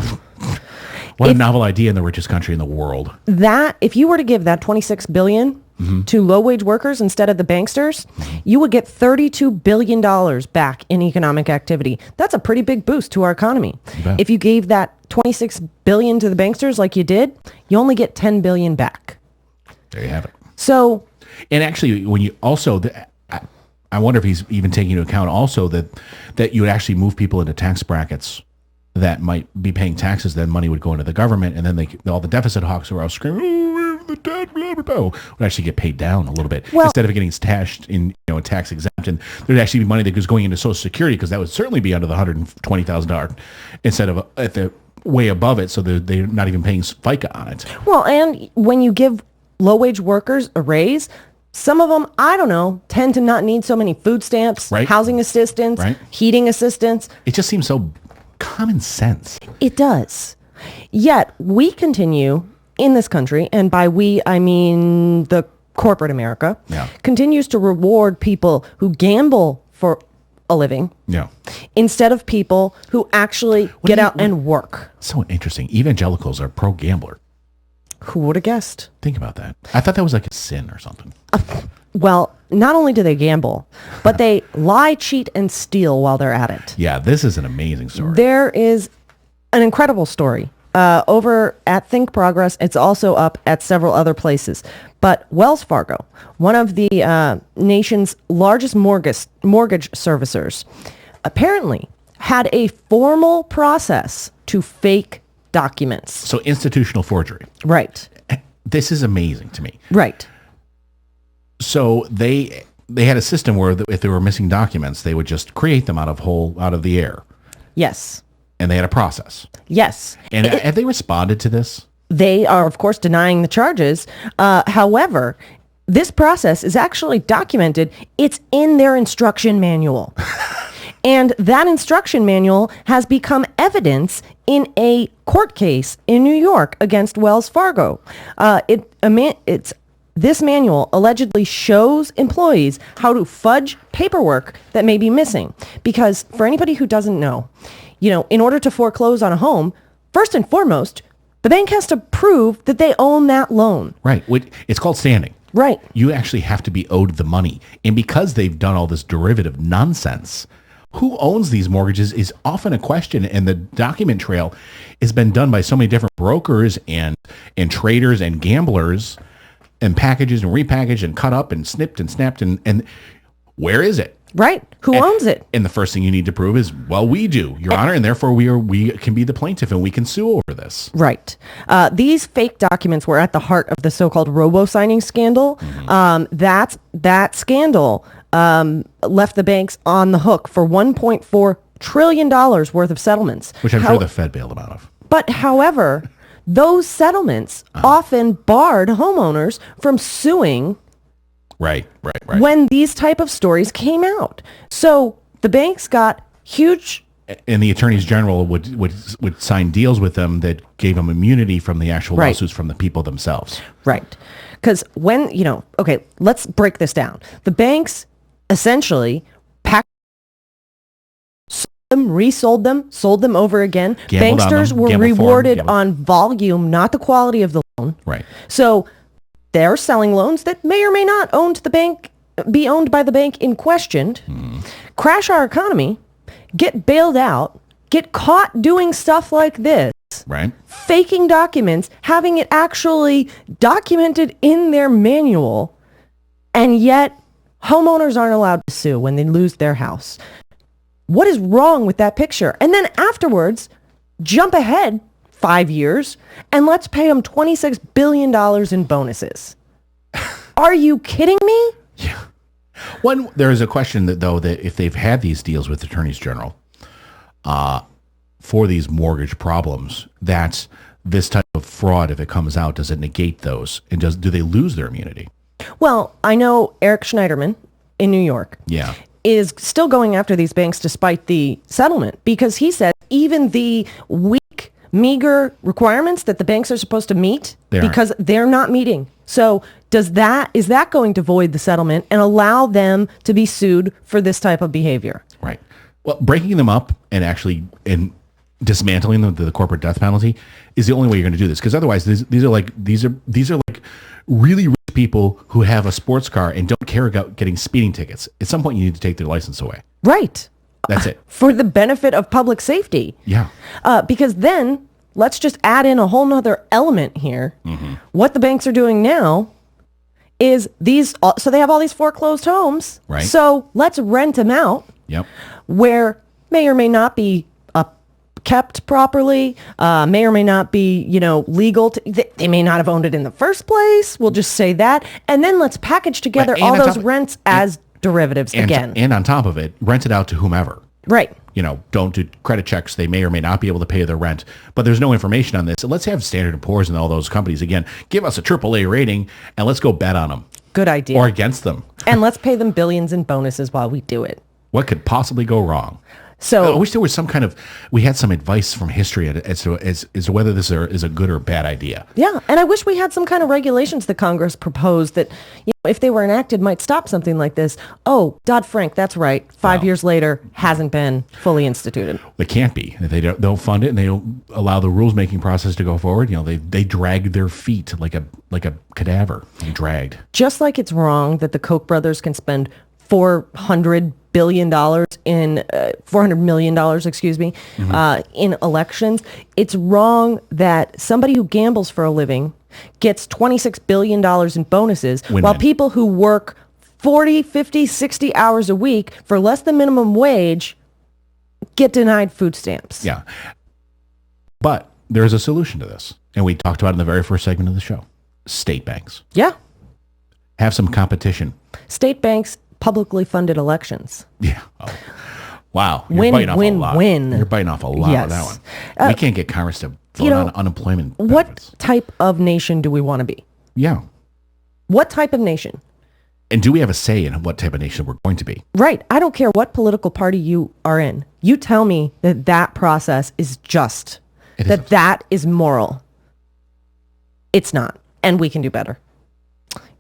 What a novel idea in the richest country in the world. That, if you were to give that $26 billion to low-wage workers instead of the banksters, you would get $32 billion back in economic activity. That's a pretty big boost to our economy. If you gave that $26 billion to the banksters like you did, you only get $10 billion back. There you have it. So, and actually, when you also, I wonder if he's even taking into account also that you would actually move people into tax brackets that might be paying taxes, then money would go into the government, and then all the deficit hawks who are all screaming, "Oh, the debt, blah, blah, blah," would actually get paid down a little bit. Instead of getting stashed in a tax exemption, there'd actually be money that was going into Social Security, because that would certainly be under the $120,000 instead of at the way above it, so they're not even paying FICA on it. Well, and when you give low-wage workers a raise, some of them, I don't know, tend to not need so many food stamps, housing assistance, heating assistance. It just seems so common sense. It does. Yet we continue in this country, and by we, I mean the corporate America, continues to reward people who gamble for a living instead of people who actually get out and work. So interesting. Evangelicals are pro-gambler. Who would have guessed? Think about that. I thought that was like a sin or something. Well, not only do they gamble, but they lie, cheat, and steal while they're at it. Yeah, this is an amazing story. There is an incredible story over at Think Progress. It's also up at several other places. But Wells Fargo, one of the nation's largest mortgage servicers, apparently had a formal process to fake documents. So institutional forgery. Right. This is amazing to me. Right. So they had a system where if there were missing documents, they would just create them out of the air. Yes. And they had a process. Yes. And have they responded to this? They are, of course, denying the charges. However, this process is actually documented. It's in their instruction manual. And that instruction manual has become evidence in a court case in New York against Wells Fargo. This manual allegedly shows employees how to fudge paperwork that may be missing. Because for anybody who doesn't know, in order to foreclose on a home, first and foremost, the bank has to prove that they own that loan. Right. It's called standing. Right. You actually have to be owed the money. And because they've done all this derivative nonsense, who owns these mortgages is often a question. And the document trail has been done by so many different brokers and traders and gamblers, and packaged and repackaged and cut up and snipped and snapped. And where is it? Right. Who owns it? And the first thing you need to prove is, well, we do, Your Honor, and therefore we can be the plaintiff and we can sue over this. Right. These fake documents were at the heart of the so-called robo-signing scandal. Mm-hmm. That scandal left the banks on the hook for $1.4 trillion worth of settlements. Which I'm sure the Fed bailed them out of. But however, those settlements often barred homeowners from suing. Right. When these type of stories came out. So the banks got huge. And the attorneys general would sign deals with them that gave them immunity from the actual lawsuits from the people themselves. Right. Because when, okay, let's break this down. The banks essentially resold them, sold them over again. Banksters were rewarded on volume, not the quality of the loan. Right. So they're selling loans that may or may not be owned by the bank in question, crash our economy, get bailed out, get caught doing stuff like this, right? Faking documents, having it actually documented in their manual, and yet homeowners aren't allowed to sue when they lose their house. What is wrong with that picture? And then afterwards, jump ahead 5 years, and let's pay them $26 billion in bonuses. Are you kidding me? Yeah. There is a question that if they've had these deals with attorneys general for these mortgage problems, that's this type of fraud, if it comes out, does it negate those? And do they lose their immunity? Well, I know Eric Schneiderman in New York is still going after these banks despite the settlement, because he said even the meager requirements that the banks are supposed to meet because they're not meeting. So is that going to void the settlement and allow them to be sued for this type of behavior? Right. Well, breaking them up and dismantling the corporate death penalty is the only way you're going to do this, because otherwise these are like really rich people who have a sports car and don't care about getting speeding tickets. At some point you need to take their license away. Right. That's it. For the benefit of public safety. Yeah. Because then let's just add in a whole nother element here. Mm-hmm. What the banks are doing now is so they have all these foreclosed homes. Right. So let's rent them out. Yep. Where may or may not be kept properly, may or may not be, legal. They may not have owned it in the first place. We'll just say that. And then let's package together all those rents as derivatives again. And on top of it, rent it out to whomever. Right. Don't do credit checks. They may or may not be able to pay their rent, but there's no information on this. So let's have Standard & Poor's and all those companies, again, give us a AAA rating and let's go bet on them. Good idea. Or against them. And let's pay them billions in bonuses while we do it. What could possibly go wrong? So I wish there was we had some advice from history as to whether this is a good or bad idea. Yeah, and I wish we had some kind of regulations that Congress proposed that, if they were enacted, might stop something like this. Oh, Dodd-Frank, that's right. 5 years later, hasn't been fully instituted. It can't be. If they don't fund it and they don't allow the rules-making process to go forward, they drag their feet like a cadaver. Dragged. Just like it's wrong that the Koch brothers can spend $400 million, in elections. It's wrong that somebody who gambles for a living gets $26 billion in bonuses while people who work 40, 50, 60 hours a week for less than minimum wage get denied food stamps. Yeah. But there's a solution to this. And we talked about it in the very first segment of the show. State banks. Yeah. Have some competition. State banks, publicly funded elections. Yeah. Wow. Win, biting off win, a lot. win. You're biting off a lot Yes. with that one. We can't get Congress to vote on unemployment. What type of nation do we want to be? Yeah. What type of nation? And do we have a say in what type of nation we're going to be? Right. I don't care what political party you are in. You tell me that that process is just, that is moral. It's not. And we can do better.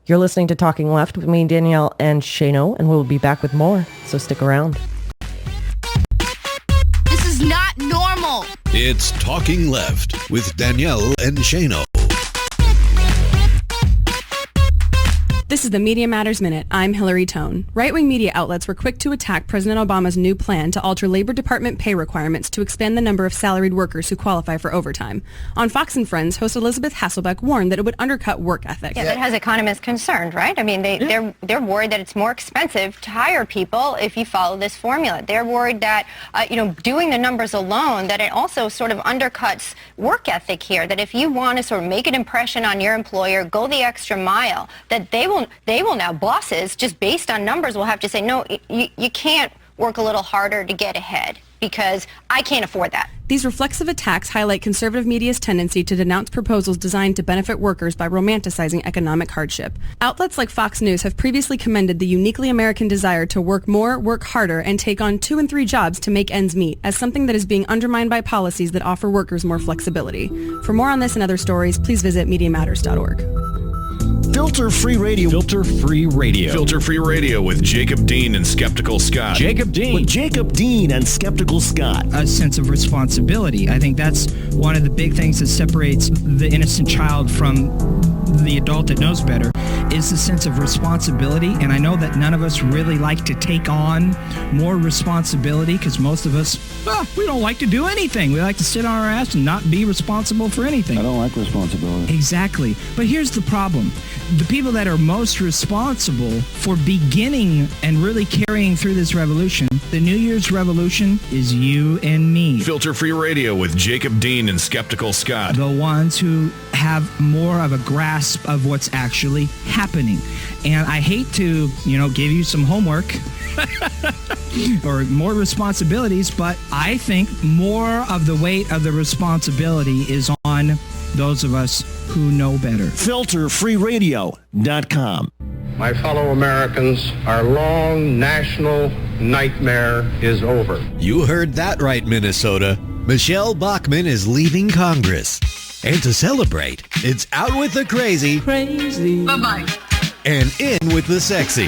You're listening to Talking Left with me, Danielle and Shano, and we'll be back with more. So stick around. This is not normal. It's Talking Left with Danielle and Shano. This is the Media Matters Minute. I'm Hillary Tone. Right-wing media outlets were quick to attack President Obama's new plan to alter Labor Department pay requirements to expand the number of salaried workers who qualify for overtime. On Fox & Friends, host Elizabeth Hasselbeck warned that it would undercut work ethic. Yeah, that has economists concerned, right? I mean, they're worried that it's more expensive to hire people if you follow this formula. They're worried that, doing the numbers alone, that it also sort of undercuts work ethic here, that if you want to sort of make an impression on your employer, go the extra mile, that they will now, bosses, just based on numbers, will have to say, no, you can't work a little harder to get ahead because I can't afford that. These reflexive attacks highlight conservative media's tendency to denounce proposals designed to benefit workers by romanticizing economic hardship. Outlets like Fox News have previously commended the uniquely American desire to work more, work harder, and take on 2 and 3 jobs to make ends meet as something that is being undermined by policies that offer workers more flexibility. For more on this and other stories, please visit MediaMatters.org. Filter-free radio. Filter-free radio. Filter-free radio with Jacob Dean and Skeptical Scott. Jacob Dean. With Jacob Dean and Skeptical Scott. A sense of responsibility. I think that's one of the big things that separates the innocent child from the adult that knows better, is the sense of responsibility. And I know that none of us really like to take on more responsibility because most of us, we don't like to do anything. We like to sit on our ass and not be responsible for anything. I don't like responsibility. Exactly. But here's the problem. The people that are most responsible for beginning and really carrying through this revolution, the New Year's revolution, is you and me. Filter-free radio with Jacob Dean and Skeptical Scott. The ones who have more of a grasp of what's actually happening. And I hate to, give you some homework or more responsibilities, but I think more of the weight of the responsibility is on those of us who know better. FilterFreeRadio.com. My fellow Americans, our long national nightmare is over. You heard that right, Minnesota. Michelle Bachmann is leaving Congress. And to celebrate, it's out with the crazy. Bye-bye. And in with the sexy.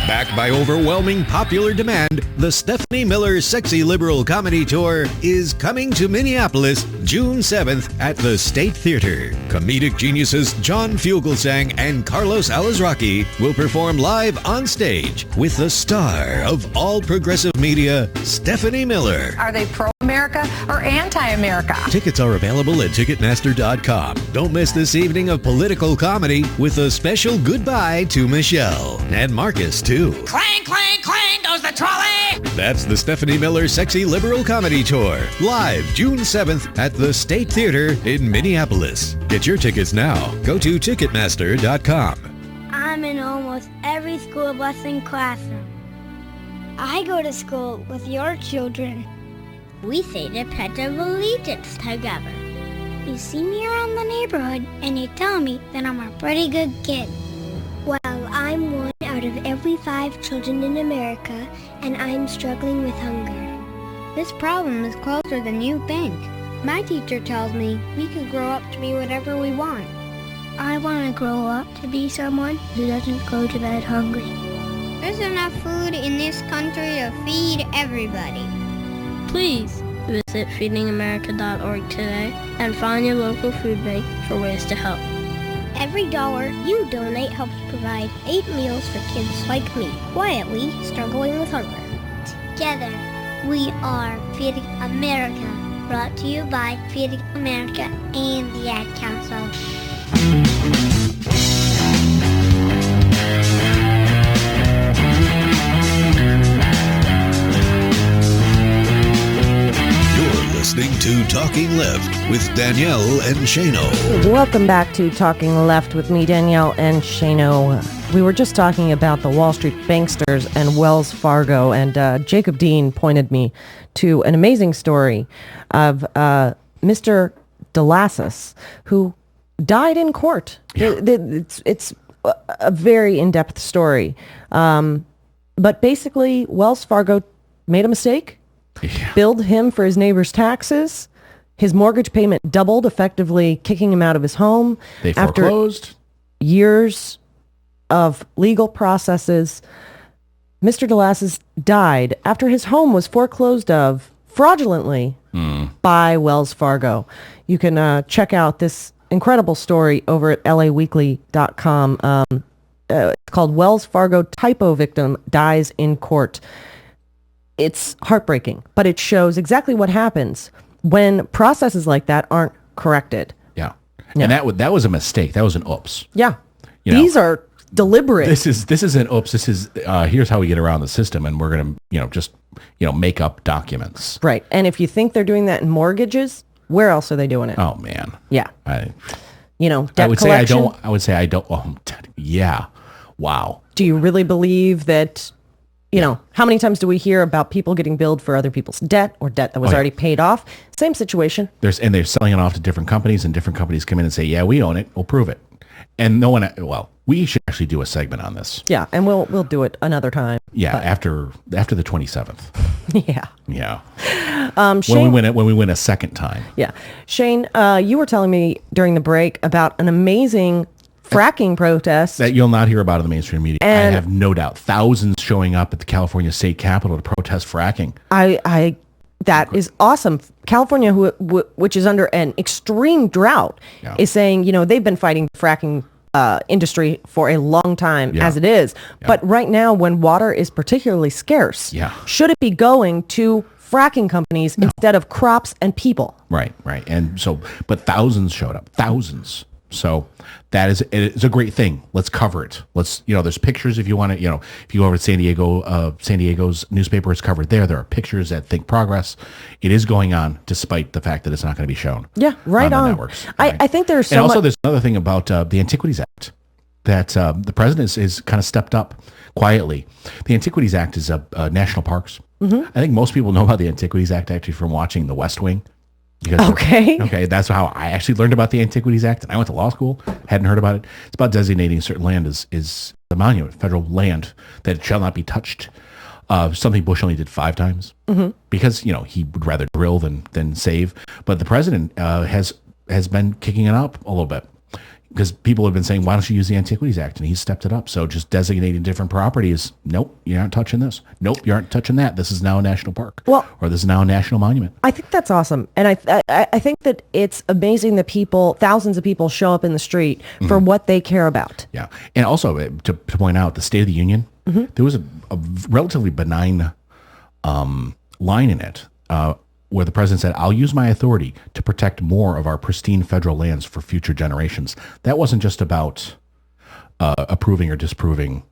Backed by overwhelming popular demand, the Stephanie Miller Sexy Liberal Comedy Tour is coming to Minneapolis June 7th at the State Theater. Comedic geniuses John Fugelsang and Carlos Alazraqui will perform live on stage with the star of all progressive media, Stephanie Miller. Are they pro-America or anti-America? Tickets are available at Ticketmaster.com. Don't miss this evening of political comedy with a special goodbye to Michelle and Marcus, too. Clang, clang, clang goes the trolley! That's the Stephanie Miller Sexy Liberal Comedy Tour, live June 7th at the State Theater in Minneapolis. Get your tickets now. Go to Ticketmaster.com. I'm in almost every school bus and classroom. I go to school with your children. We say the Pledge of Allegiance together. You see me around the neighborhood and you tell me that I'm a pretty good kid. Well, I'm one out of every 5 children in America, and I'm struggling with hunger. This problem is closer than you think. My teacher tells me we can grow up to be whatever we want. I want to grow up to be someone who doesn't go to bed hungry. There's enough food in this country to feed everybody. Please visit feedingamerica.org today and find your local food bank for ways to help. Every dollar you donate helps provide 8 meals for kids like me, quietly struggling with hunger. Together, we are Feeding America, brought to you by Feeding America and the Ad Council. Listening to Talking Left with Danielle and Shano. Welcome back to Talking Left with me, Danielle and Shano. we were just talking about the Wall Street banksters and Wells Fargo, and Jacob Dean pointed me to an amazing story of Mr. DeLassus, who died in court. Yeah. It's a very in-depth story. But basically, Wells Fargo made a mistake, billed him for his neighbor's taxes. His mortgage payment doubled, effectively kicking him out of his home. They foreclosed. After years of legal processes, Mr. DeLassus died after his home was foreclosed of fraudulently by Wells Fargo. You can check out this incredible story over at laweekly.com. It's called Wells Fargo Typo Victim Dies in Court. It's heartbreaking, but it shows exactly what happens when processes like that aren't corrected. Yeah. And that was a mistake. That was an oops. Yeah. You know, these are deliberate. This is an oops. This is here's how we get around the system, and we're going to just make up documents. Right. And if you think they're doing that in mortgages, where else are they doing it? Oh man. Yeah. Debt I would collection. say I don't. Oh, yeah. Wow. Do you really believe that? How many times do we hear about people getting billed for other people's debt or debt that was already paid off? Same situation. They're selling it off to different companies, and different companies come in and say, "Yeah, we own it. We'll prove it." And no one. Well, we should actually do a segment on this. Yeah, and we'll do it another time. Yeah, after the 27th. Yeah. Yeah. Shane, when we win a second time. Yeah, Shane, you were telling me during the break about an amazing fracking protest that you'll not hear about in the mainstream media. And I have no doubt. Thousands showing up at the California State Capitol to protest fracking. That is awesome. California, which is under an extreme drought, is saying, they've been fighting the fracking industry for a long time as it is. Yeah. But right now, when water is particularly scarce, should it be going to fracking companies instead of crops and people? Right. And so, but thousands showed up. Thousands. So it's a great thing. Let's cover it. There's pictures if you want to, if you go over to San Diego's newspaper, it's covered there. There are pictures at Think Progress. It is going on despite the fact that it's not going to be shown. Yeah, right on. The networks. I think there's so and also there's another thing about the Antiquities Act that the president is kind of stepped up quietly. The Antiquities Act is national parks. Mm-hmm. I think most people know about the Antiquities Act actually from watching The West Wing. Okay, that's how I actually learned about the Antiquities Act. And I went to law school, hadn't heard about it. It's about designating certain land as a monument, federal land, that it shall not be touched. Something Bush only did 5 times because, he would rather drill than save. But the president has been kicking it up a little bit because people have been saying, why don't you use the Antiquities Act? And he's stepped it up. So just designating different properties. Nope, you aren't touching this. Nope, you aren't touching that. This is now a national park. Or this is now a national monument. I think that's awesome. And I think that it's amazing that thousands of people show up in the street for what they care about. Yeah. And also to point out the State of the Union, there was a relatively benign line in it where the president said, I'll use my authority to protect more of our pristine federal lands for future generations. That wasn't just about approving or disproving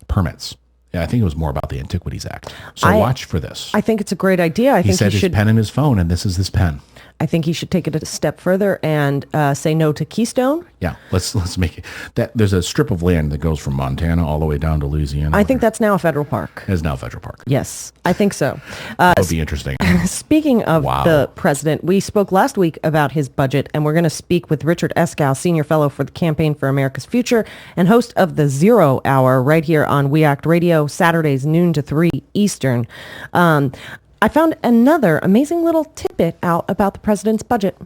permits. Yeah, I think it was more about the Antiquities Act. So watch for this. I think it's a great idea. He said his pen in his phone, and this is this pen. I think he should take it a step further and say no to Keystone. Yeah, let's make it that. There's a strip of land that goes from Montana all the way down to Louisiana. I think that's now a federal park. It's now a federal park. Yes, I think so. That would be interesting. Speaking of the president, we spoke last week about his budget, and we're going to speak with Richard Eskow, Senior Fellow for the Campaign for America's Future and host of the Zero Hour right here on We Act Radio, Saturdays noon to 3 Eastern. I found another amazing little tidbit out about the president's budget.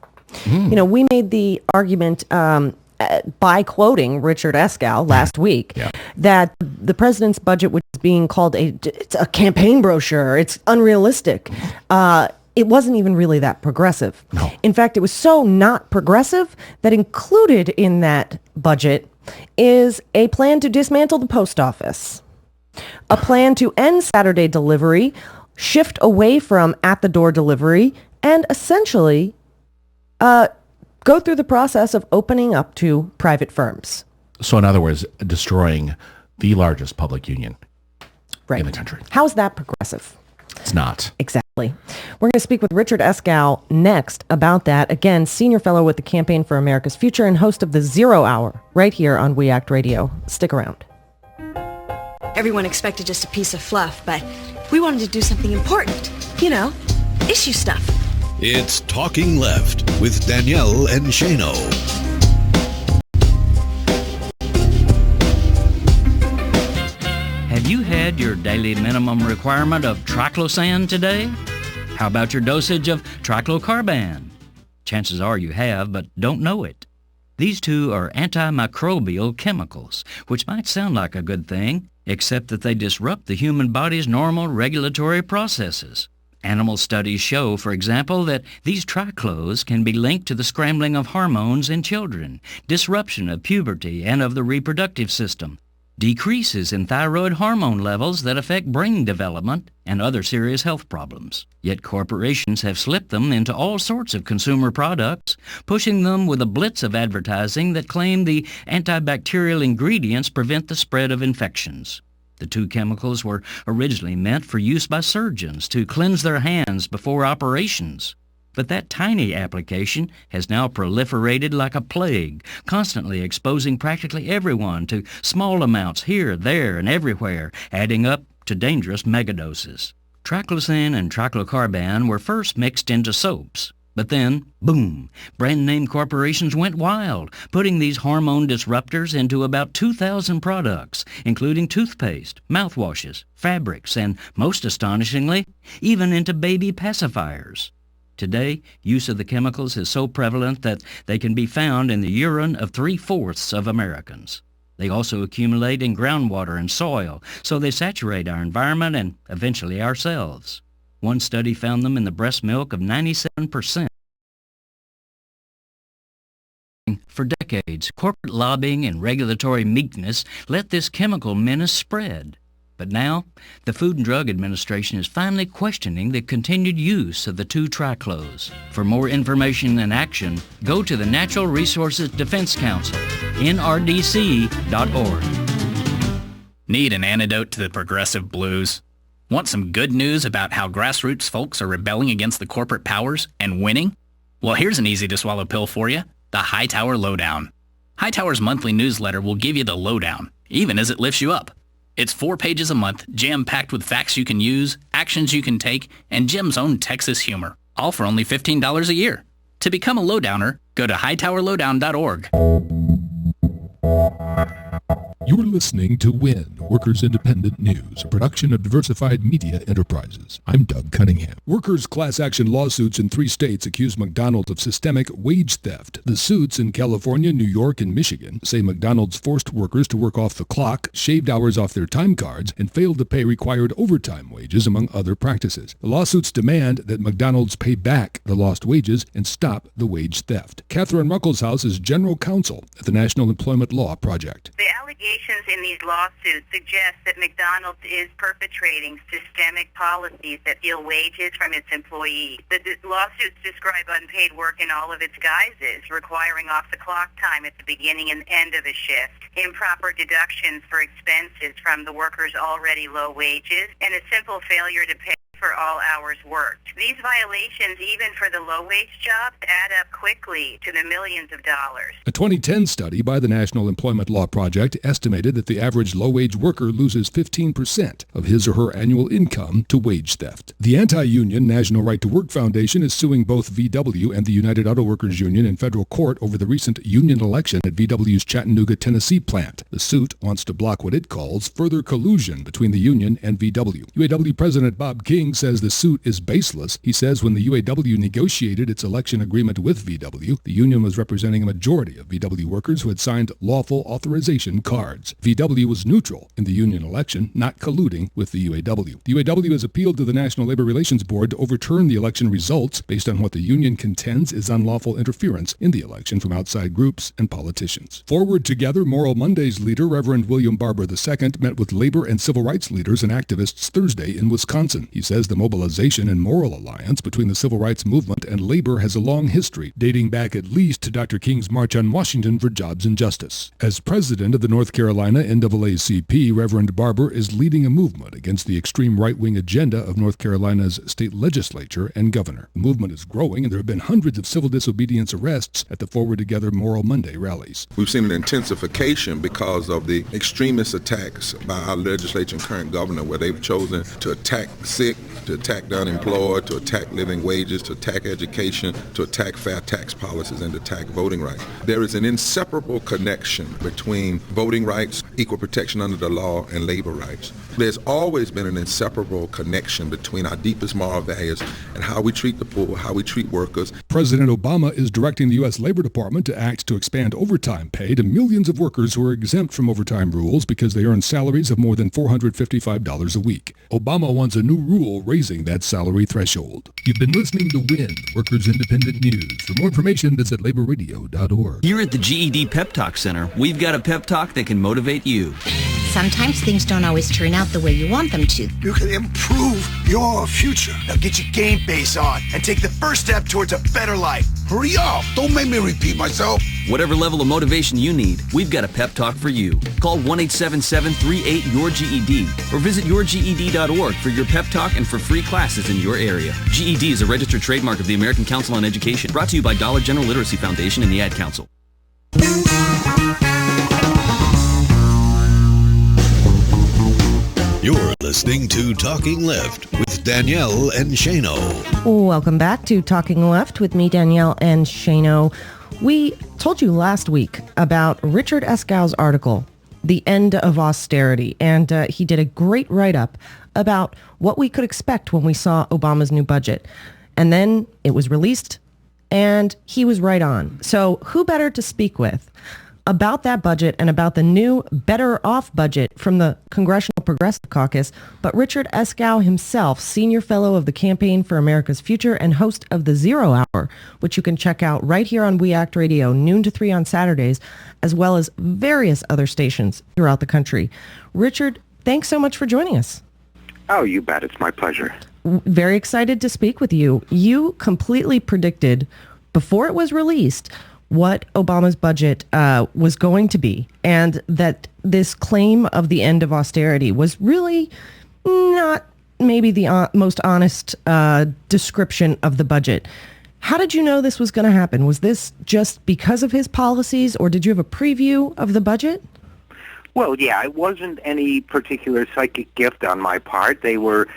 We made the argument by quoting Richard Eskow last week that the president's budget was being called it's a campaign brochure. It's unrealistic. It wasn't even really that progressive. No. In fact, it was so not progressive that included in that budget is a plan to dismantle the post office, a plan to end Saturday delivery, shift away from at-the-door delivery, and essentially go through the process of opening up to private firms. So in other words, destroying the largest public union in the country. How's that progressive? It's not. Exactly. We're going to speak with Richard Eskow next about that. Again, Senior Fellow with the Campaign for America's Future and host of the Zero Hour right here on We Act Radio. Stick around. Everyone expected just a piece of fluff, but we wanted to do something important. You know, issue stuff. It's Talking Left with Danielle and Shano. Have you had your daily minimum requirement of triclosan today? How about your dosage of triclocarban? Chances are you have, but don't know it. These two are antimicrobial chemicals, which might sound like a good thing, except that they disrupt the human body's normal regulatory processes. Animal studies show, for example, that these triclos can be linked to the scrambling of hormones in children, disruption of puberty and of the reproductive system, decreases in thyroid hormone levels that affect brain development and other serious health problems. Yet corporations have slipped them into all sorts of consumer products, pushing them with a blitz of advertising that claim the antibacterial ingredients prevent the spread of infections. The two chemicals were originally meant for use by surgeons to cleanse their hands before operations. But that tiny application has now proliferated like a plague, constantly exposing practically everyone to small amounts here, there, and everywhere, adding up to dangerous megadoses. Triclosan and triclocarban were first mixed into soaps. But then, boom, brand-name corporations went wild, putting these hormone disruptors into about 2,000 products, including toothpaste, mouthwashes, fabrics, and, most astonishingly, even into baby pacifiers. Today, use of the chemicals is so prevalent that they can be found in the urine of 3/4 of Americans. They also accumulate in groundwater and soil, so they saturate our environment and eventually ourselves. One study found them in the breast milk of 97%. For decades, corporate lobbying and regulatory meekness let this chemical menace spread. But now, the Food and Drug Administration is finally questioning the continued use of the two triclos. For more information and action, go to the Natural Resources Defense Council, nrdc.org. Need an antidote to the progressive blues? Want some good news about how grassroots folks are rebelling against the corporate powers and winning? Well, here's an easy-to-swallow pill for you, the Hightower Lowdown. Hightower's monthly newsletter will give you the lowdown, even as it lifts you up. It's 4 pages a month, jam-packed with facts you can use, actions you can take, and Jim's own Texas humor, all for only $15 a year. To become a lowdowner, go to hightowerlowdown.org. You're listening to WIN, Workers Independent News, a production of Diversified Media Enterprises. I'm Doug Cunningham. Workers' class action lawsuits in 3 states accuse McDonald's of systemic wage theft. The suits in California, New York, and Michigan say McDonald's forced workers to work off the clock, shaved hours off their time cards, and failed to pay required overtime wages, among other practices. The lawsuits demand that McDonald's pay back the lost wages and stop the wage theft. Catherine Ruckelshaus is general counsel at the National Employment Law Project. The allegations in these lawsuits suggest that McDonald's is perpetrating systemic policies that steal wages from its employees. The lawsuits describe unpaid work in all of its guises, requiring off-the-clock time at the beginning and end of a shift, improper deductions for expenses from the workers' already low wages, and a simple failure to pay for all hours worked. These violations, even for the low-wage jobs, add up quickly to the millions of dollars. A 2010 study by the National Employment Law Project estimated that the average low-wage worker loses 15% of his or her annual income to wage theft. The anti-union National Right to Work Foundation is suing both VW and the United Auto Workers Union in federal court over the recent union election at VW's Chattanooga, Tennessee plant. The suit wants to block what it calls further collusion between the union and VW. UAW President Bob King says the suit is baseless. He says when the UAW negotiated its election agreement with VW, the union was representing a majority of VW workers who had signed lawful authorization cards. VW was neutral in the union election, not colluding with the UAW. The UAW has appealed to the National Labor Relations Board to overturn the election results based on what the union contends is unlawful interference in the election from outside groups and politicians. Forward Together Moral Mondays leader Reverend William Barber II met with labor and civil rights leaders and activists Thursday in Wisconsin. He says says the mobilization and moral alliance between the civil rights movement and labor has a long history, dating back at least to Dr. King's March on Washington for Jobs and Justice. As president of the North Carolina NAACP, Reverend Barber is leading a movement against the extreme right-wing agenda of North Carolina's state legislature and governor. The movement is growing, and there have been hundreds of civil disobedience arrests at the Forward Together Moral Monday rallies. We've seen an intensification because of the extremist attacks by our legislature and current governor, where they've chosen to attack the sick, to attack the unemployed, to attack living wages, to attack education, to attack fair tax policies, and to attack voting rights. There is an inseparable connection between voting rights, equal protection under the law, and labor rights. There's always been an inseparable connection between our deepest moral values and how we treat the poor, how we treat workers. President Obama is directing the U.S. Labor Department to act to expand overtime pay to millions of workers who are exempt from overtime rules because they earn salaries of more than $455 a week. Obama wants a new rule raising that salary threshold. You've been listening to WIN, Workers Independent News. For more information, visit laborradio.org. Here at the GED Pep Talk Center, we've got a pep talk that can motivate you. Sometimes things don't always turn out the way you want them to. You can improve your future. Now get your game face on and take the first step towards a better life. Hurry up. Don't make me repeat myself. Whatever level of motivation you need, we've got a pep talk for you. Call 1-877-38-YOUR-GED or visit yourged.org for your pep talk and for free classes in your area. GED is a registered trademark of the American Council on Education, brought to you by Dollar General Literacy Foundation and the Ad Council. You're listening to Talking Left with Danielle and Shano. Welcome back to Talking Left with me, Danielle and Shano. We told you last week about Richard Eskow's article, The End of Austerity, and he did a great write-up about what we could expect when we saw Obama's new budget. And then it was released, and he was right on. So who better to speak with about that budget and about the new Better Off budget from the Congressional Progressive Caucus, but Richard Eskow himself, Senior Fellow of the Campaign for America's Future and host of the Zero Hour, which you can check out right here on We Act Radio, noon to 3 on Saturdays, as well as various other stations throughout the country. Richard, thanks so much for joining us. Oh, you bet. It's my pleasure. Very excited to speak with you. You completely predicted before it was released what Obama's budget was going to be, and that this claim of the end of austerity was really not maybe the most honest description of the budget. How did you know this was going to happen? Was this just because of his policies, or did you have a preview of the budget? Well, yeah, it wasn't any particular psychic gift on my part. They were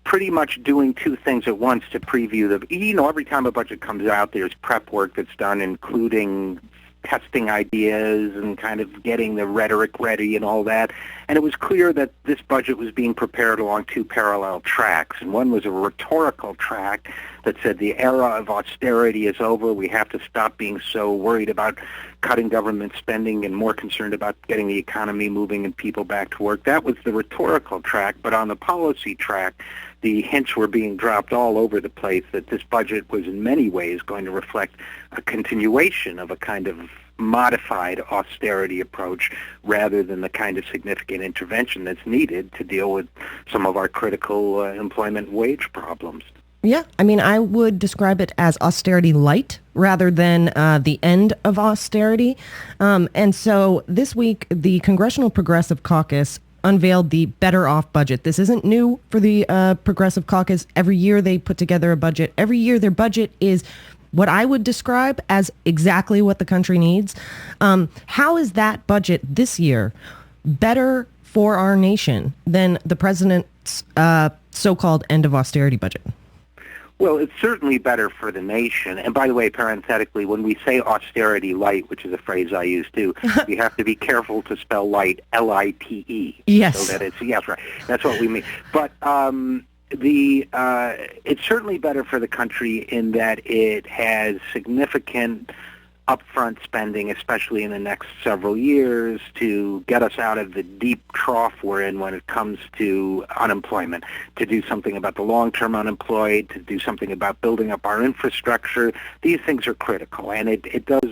pretty much doing two things at once to preview the, every time a budget comes out, there's prep work that's done, including testing ideas and kind of getting the rhetoric ready and all that. And it was clear that this budget was being prepared along two parallel tracks. And one was a rhetorical track that said the era of austerity is over. We have to stop being so worried about cutting government spending and more concerned about getting the economy moving and people back to work. That was the rhetorical track. But on the policy track, the hints were being dropped all over the place that this budget was in many ways going to reflect a continuation of a kind of modified austerity approach rather than the kind of significant intervention that's needed to deal with some of our critical employment wage problems. Yeah, I mean, I would describe it as austerity light rather than the end of austerity. And so this week, the Congressional Progressive Caucus unveiled the Better Off budget. This isn't new for the Progressive Caucus. Every year they put together a budget. Every year their budget is what I would describe as exactly what the country needs. How is that budget this year better for our nation than the president's so-called end of austerity budget? Well, it's certainly better for the nation. And by the way, parenthetically, when we say austerity light, which is a phrase I use too, you have to be careful to spell light, L-I-T-E. Yes. So that it's, yes, right. That's what we mean. But it's certainly better for the country in that it has significant upfront spending, especially in the next several years, to get us out of the deep trough we're in when it comes to unemployment, to do something about the long-term unemployed, to do something about building up our infrastructure. These things are critical, and it does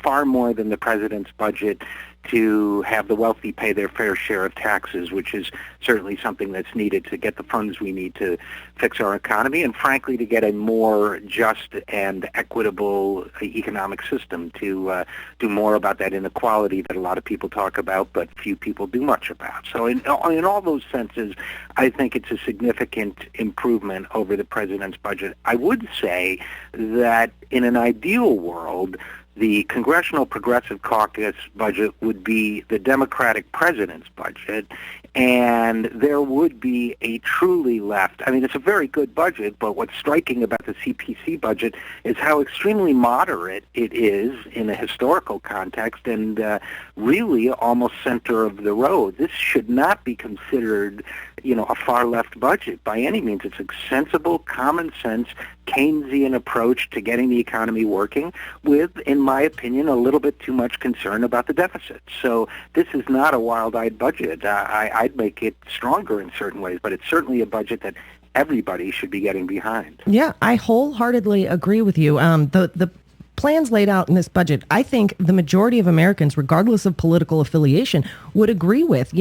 far more than the president's budget to have the wealthy pay their fair share of taxes, which is certainly something that's needed to get the funds we need to fix our economy, and frankly to get a more just and equitable economic system, to do more about that inequality that a lot of people talk about but few people do much about. So in all those senses, I think it's a significant improvement over the president's budget. I would say that in an ideal world, the Congressional Progressive Caucus budget would be the Democratic president's budget, and there would be a truly left. I mean, it's a very good budget, but what's striking about the CPC budget is how extremely moderate it is in a historical context, and really almost center of the road. This should not be considered, a far left budget by any means. It's a sensible, common sense, Keynesian approach to getting the economy working with, in my opinion, a little bit too much concern about the deficit. So this is not a wild-eyed budget. I'd make it stronger in certain ways, but it's certainly a budget that everybody should be getting behind. Yeah, I wholeheartedly agree with you. The plans laid out in this budget, I think the majority of Americans, regardless of political affiliation, would agree with.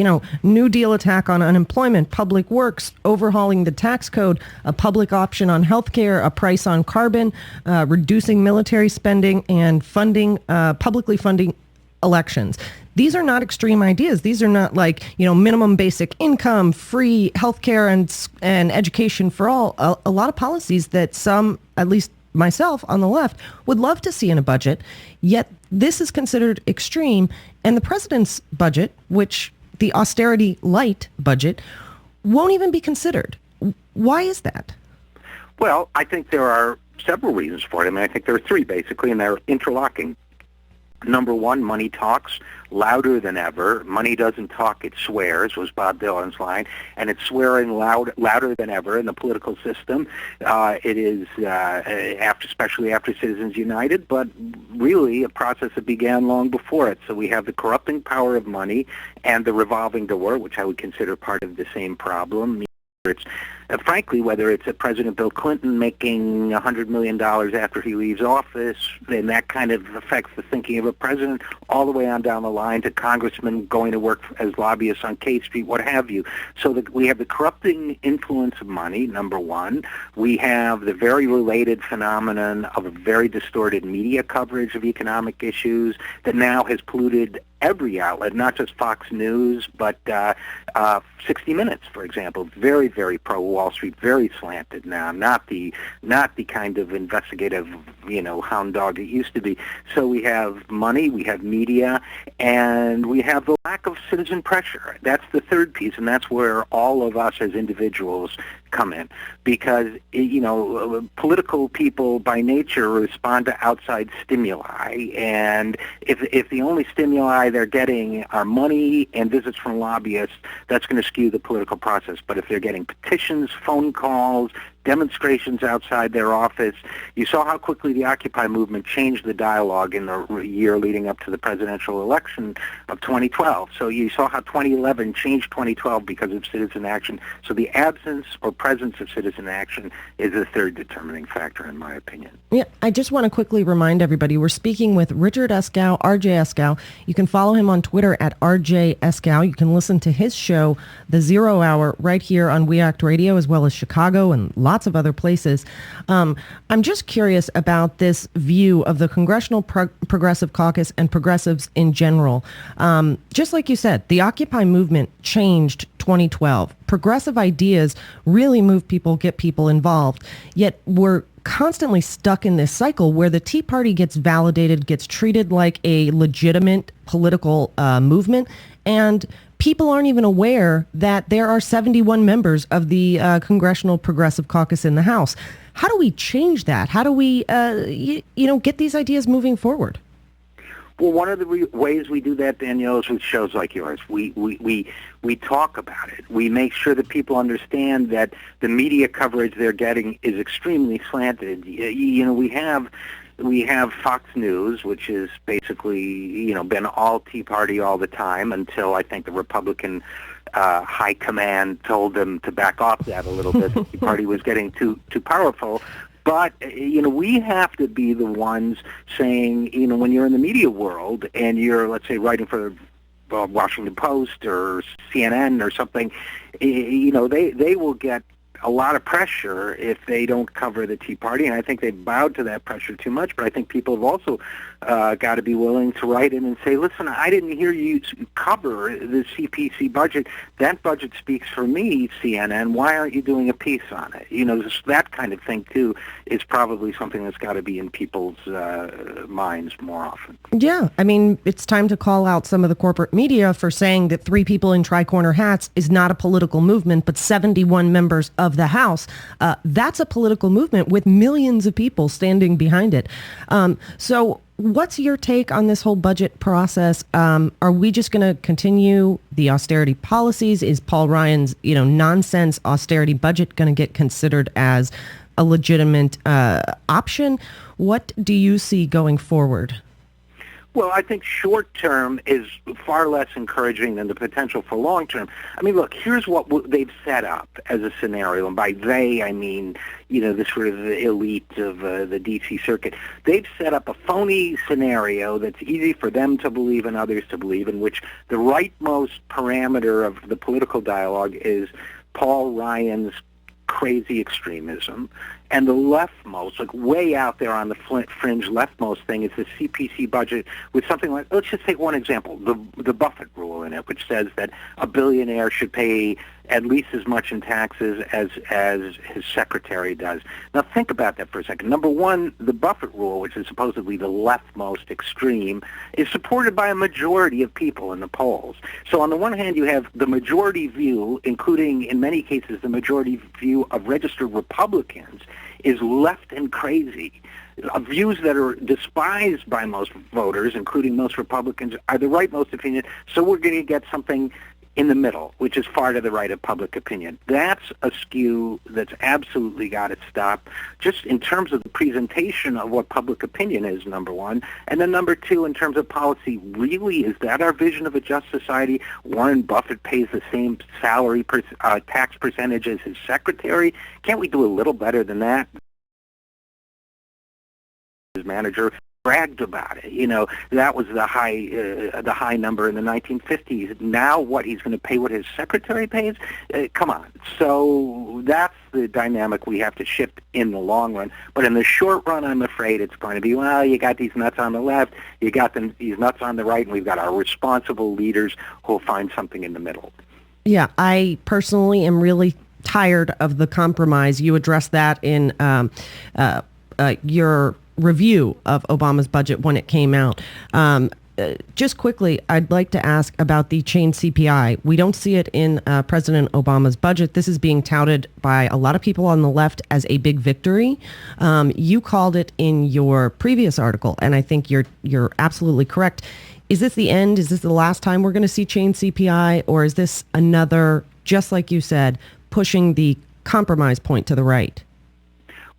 New Deal attack on unemployment, public works, overhauling the tax code, a public option on health care, a price on carbon, reducing military spending, and publicly funding elections. These are not extreme ideas. These are not like, minimum basic income, free health care, and education for all. A lot of policies that some, at least myself on the left, would love to see in a budget, yet this is considered extreme. And the president's budget, which the austerity light budget, won't even be considered. Why is that? Well, I think there are several reasons for it. I think there are three, basically, and they're interlocking. Number one, money talks louder than ever. Money doesn't talk, it swears, was Bob Dylan's line, and it's swearing louder than ever in the political system. It is, especially after Citizens United, but really a process that began long before it. So we have the corrupting power of money and the revolving door, which I would consider part of the same problem. Frankly, whether it's President Bill Clinton making $100 million after he leaves office, and that kind of affects the thinking of a president, all the way on down the line to congressmen going to work as lobbyists on K Street, what have you. So we have the corrupting influence of money, number one. We have the very related phenomenon of a very distorted media coverage of economic issues that now has polluted every outlet, not just Fox News, but 60 Minutes, for example, very, very pro-Wall Street, very slanted now, not the kind of investigative, hound dog it used to be. So we have money, we have media, and we have the lack of citizen pressure. That's the third piece, and that's where all of us as individuals come in, because political people by nature respond to outside stimuli, and if the only stimuli they're getting are money and visits from lobbyists, that's going to skew the political process. But if they're getting petitions, phone calls, demonstrations outside their office. You saw how quickly the Occupy movement changed the dialogue in the year leading up to the presidential election of 2012. So you saw how 2011 changed 2012 because of citizen action. So the absence or presence of citizen action is the third determining factor, in my opinion. Yeah, I just want to quickly remind everybody, we're speaking with Richard Eskow, RJ Eskow. You can follow him on Twitter at RJ Eskow. You can listen to his show, The Zero Hour, right here on We Act Radio, as well as Chicago and lots of other places. I'm just curious about this view of the Congressional Progressive Caucus and progressives in general. Just like you said, the Occupy movement changed 2012. Progressive ideas really move people, get people involved. Yet we're constantly stuck in this cycle where the Tea Party gets validated, gets treated like a legitimate political movement, and people aren't even aware that there are 71 members of the Congressional Progressive Caucus in the House. How do we change that? How do we, get these ideas moving forward? Well, one of the ways we do that, Danielle, is with shows like yours. We talk about it. We make sure that people understand that the media coverage they're getting is extremely slanted. We have Fox News, which is basically, been all Tea Party all the time until I think the Republican high command told them to back off that a little bit. The Tea Party was getting too powerful. But, we have to be the ones saying, when you're in the media world and you're, let's say, writing for Washington Post or CNN or something, they will get a lot of pressure if they don't cover the Tea Party, and I think they've bowed to that pressure too much. But I think people have also got to be willing to write in and say, listen, I didn't hear you cover the CPC budget. That budget speaks for me, CNN. Why aren't you doing a piece on it? That kind of thing, too, is probably something that's got to be in people's minds more often. Yeah, I mean, it's time to call out some of the corporate media for saying that 3 people in tri-corner hats is not a political movement, but 71 members of the House. That's a political movement with millions of people standing behind it. So what's your take on this whole budget process? Are we just going to continue the austerity policies? Is Paul Ryan's, nonsense austerity budget going to get considered as a legitimate option? What do you see going forward? Well, I think short-term is far less encouraging than the potential for long-term. I mean, look, here's what they've set up as a scenario, and by they, I mean, the sort of elite of the D.C. circuit. They've set up a phony scenario that's easy for them to believe and others to believe, in which the rightmost parameter of the political dialogue is Paul Ryan's crazy extremism, and the leftmost, like way out there on the fringe leftmost thing, is the CPC budget with something like, let's just take one example, the Buffett rule in it, which says that a billionaire should pay at least as much in taxes as his secretary does. Now think about that for a second. Number one, the Buffett rule, which is supposedly the leftmost extreme, is supported by a majority of people in the polls. So on the one hand, you have the majority view, including in many cases the majority view of registered Republicans, is left and crazy. Views that are despised by most voters, including most Republicans, are the rightmost opinion. So we're going to get something in the middle, which is far to the right of public opinion. That's a skew that's absolutely got to stop, just in terms of the presentation of what public opinion is, number one. And then number two, in terms of policy, really, is that our vision of a just society? Warren Buffett pays the same salary tax percentage as his secretary. Can't we do a little better than that? His manager bragged about it. That was the high number in the 1950s. Now what, he's going to pay what his secretary pays? Come on. So that's the dynamic we have to shift in the long run. But in the short run, I'm afraid it's going to be, well, you got these nuts on the left, you got these nuts on the right, and we've got our responsible leaders who will find something in the middle. Yeah, I personally am really tired of the compromise. You addressed that in your review of Obama's budget when it came out. Just quickly, I'd like to ask about the chain CPI. We don't see it in President Obama's budget. This is being touted by a lot of people on the left as a big victory. You called it in your previous article, and I think you're absolutely correct. Is this the end? Is this the last time we're going to see chain CPI, or is this another, just like you said, pushing the compromise point to the right?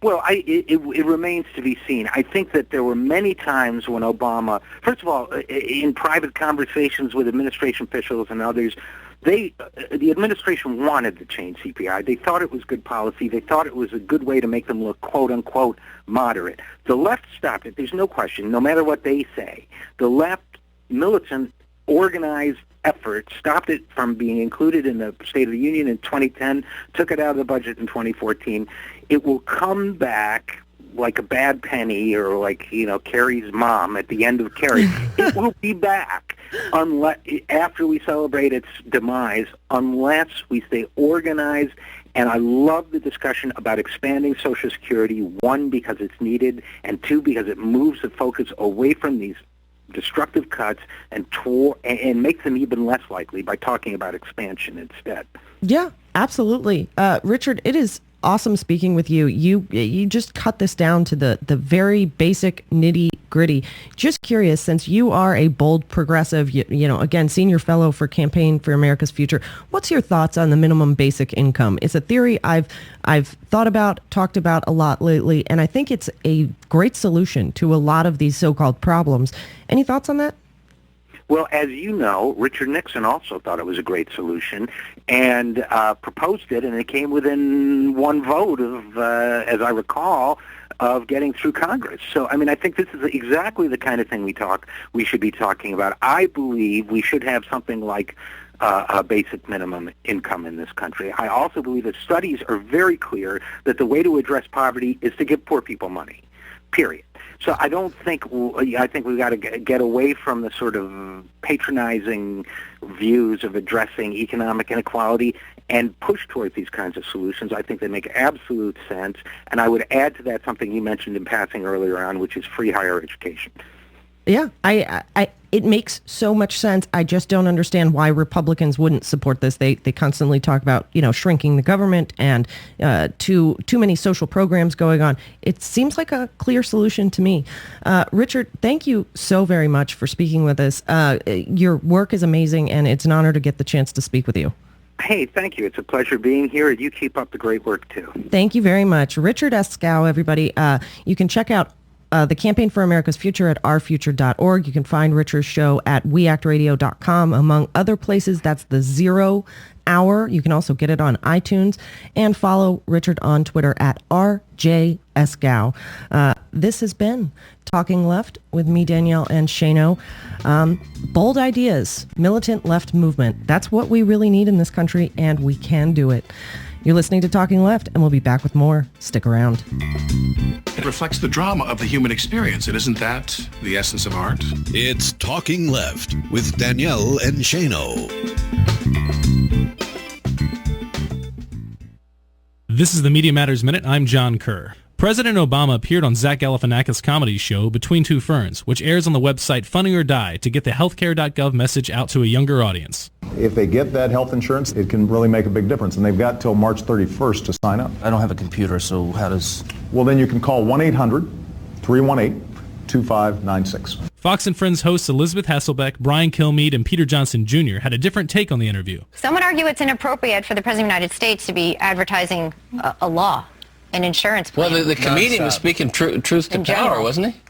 Well, it remains to be seen. I think that there were many times when Obama, first of all, in private conversations with administration officials and others, the administration wanted to change CPI. They thought it was good policy. They thought it was a good way to make them look, quote unquote, moderate. The left stopped it. There's no question, no matter what they say. The left, militant, organized effort stopped it from being included in the State of the Union in 2010, took it out of the budget in 2014. It will come back like a bad penny, or like, Carrie's mom at the end of Carrie. It will be back after we celebrate its demise, unless we stay organized. And I love the discussion about expanding Social Security, one, because it's needed, and two, because it moves the focus away from these destructive cuts and makes them even less likely by talking about expansion instead. Yeah, absolutely. Richard, it is awesome speaking with you. You just cut this down to the very basic nitty gritty. Just curious, since you are a bold progressive, again, senior fellow for Campaign for America's Future, what's your thoughts on the minimum basic income? It's a theory I've thought about, talked about a lot lately, and I think it's a great solution to a lot of these so-called problems. Any thoughts on that? Well, as you know, Richard Nixon also thought it was a great solution and proposed it, and it came within one vote of, as I recall, of getting through Congress. So, I mean, I think this is exactly the kind of thing we should be talking about. I believe we should have something like a basic minimum income in this country. I also believe that studies are very clear that the way to address poverty is to give poor people money, period. So I think we've got to get away from the sort of patronizing views of addressing economic inequality and push towards these kinds of solutions. I think they make absolute sense. And I would add to that something you mentioned in passing earlier on, which is free higher education. Yeah, it makes so much sense. I just don't understand why Republicans wouldn't support this. They constantly talk about, shrinking the government and too many social programs going on. It seems like a clear solution to me. Richard, thank you so very much for speaking with us. Your work is amazing, and it's an honor to get the chance to speak with you. Hey, thank you. It's a pleasure being here, and you keep up the great work, too. Thank you very much. Richard Eskow, everybody. You can check out the Campaign for America's Future at ourfuture.org. You can find Richard's show at weactradio.com, among other places. That's the 0 Hour. You can also get it on iTunes, and follow Richard on Twitter at RJEskow. This has been Talking Left with me, Danielle, and Shano. Bold ideas, militant left movement. That's what we really need in this country, and we can do it. You're listening to Talking Left, and we'll be back with more. Stick around. It reflects the drama of the human experience, and isn't that the essence of art? It's Talking Left with Danielle and Shano. This is the Media Matters Minute. I'm John Kerr. President Obama appeared on Zach Galifianakis' comedy show Between Two Ferns, which airs on the website Funny or Die to get the healthcare.gov message out to a younger audience. If they get that health insurance, it can really make a big difference, and they've got till March 31st to sign up. I don't have a computer, so how does... Well, then you can call 1-800-318-2596. Fox and Friends hosts Elizabeth Hasselbeck, Brian Kilmeade, and Peter Johnson Jr. had a different take on the interview. Some would argue it's inappropriate for the President of the United States to be advertising a law, an insurance plan. Well, the comedian was speaking truth to power, wasn't he?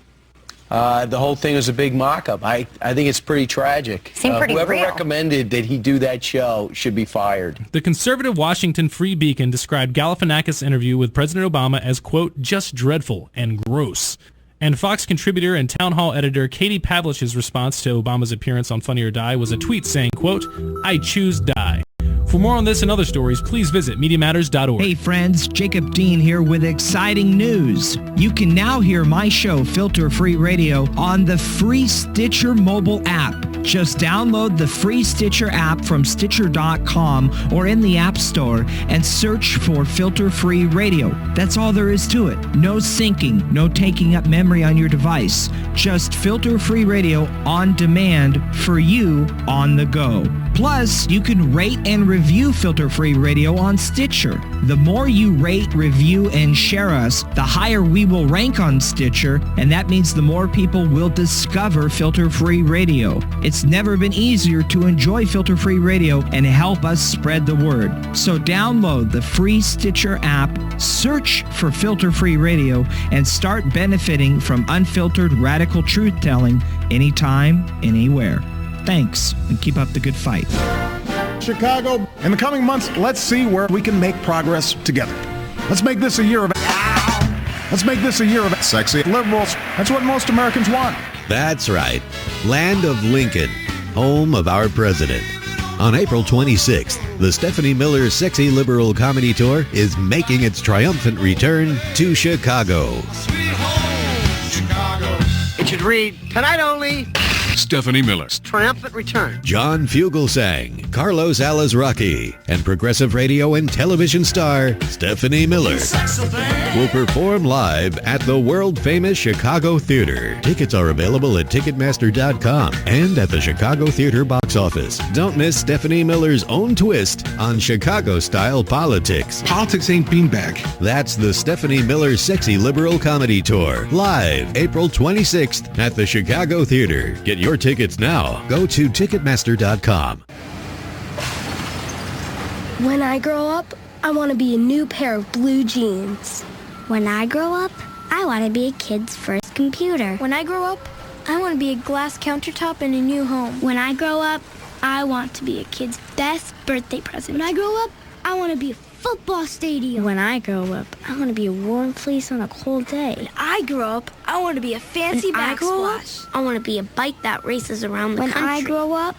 The whole thing was a big mock-up. I think it's pretty tragic. Seemed pretty whoever real. recommended that he do that show should be fired. The conservative Washington Free Beacon described Galifianakis' interview with President Obama as, quote, just dreadful and gross. And Fox contributor and town hall editor Katie Pavlich's response to Obama's appearance on Funny or Die was a tweet saying, quote, I choose die. For more on this and other stories, please visit MediaMatters.org. Hey friends, Jacob Dean here with exciting news. You can now hear my show, Filter Free Radio, on the free Stitcher mobile app. Just download the free Stitcher app from Stitcher.com or in the App Store and search for Filter Free Radio. That's all there is to it. No syncing, no taking up memory on your device. Just Filter Free Radio on demand for you on the go. Plus, you can rate and review Filter Free Radio on Stitcher. The more you rate, review, and share us, the higher we will rank on Stitcher, and that means the more people will discover Filter Free Radio. It's never been easier to enjoy Filter Free Radio and help us spread the word. So download the free Stitcher app, search for Filter Free Radio, and start benefiting from unfiltered radical truth-telling anytime, anywhere. Thanks, and keep up the good fight. Chicago, in the coming months, let's see where we can make progress together. Let's make this a year of sexy liberals. That's what most Americans want. That's right. Land of Lincoln, home of our president. On April 26th, the Stephanie Miller Sexy Liberal Comedy Tour is making its triumphant return to Chicago. It should read, tonight only, Stephanie Miller's triumphant return. John Fugelsang, Carlos Alazraqui, and progressive radio and television star Stephanie Miller will perform live at the world-famous Chicago Theater. Tickets are available at Ticketmaster.com and at the Chicago Theater box office. Don't miss Stephanie Miller's own twist on Chicago-style politics. Politics ain't beanbag. That's the Stephanie Miller Sexy Liberal Comedy Tour, live April 26th at the Chicago Theater. Get your tickets now. Go to Ticketmaster.com. When I grow up, I want to be a new pair of blue jeans. When I grow up, I want to be a kid's first computer. When I grow up, I want to be a glass countertop in a new home. When I grow up, I want to be a kid's best birthday present. When I grow up, I want to be a football stadium. When I grow up, I want to be a warm fleece on a cold day. When I grow up, I want to be a fancy backsplash. I want to be a bike that races around the country. When I grow up,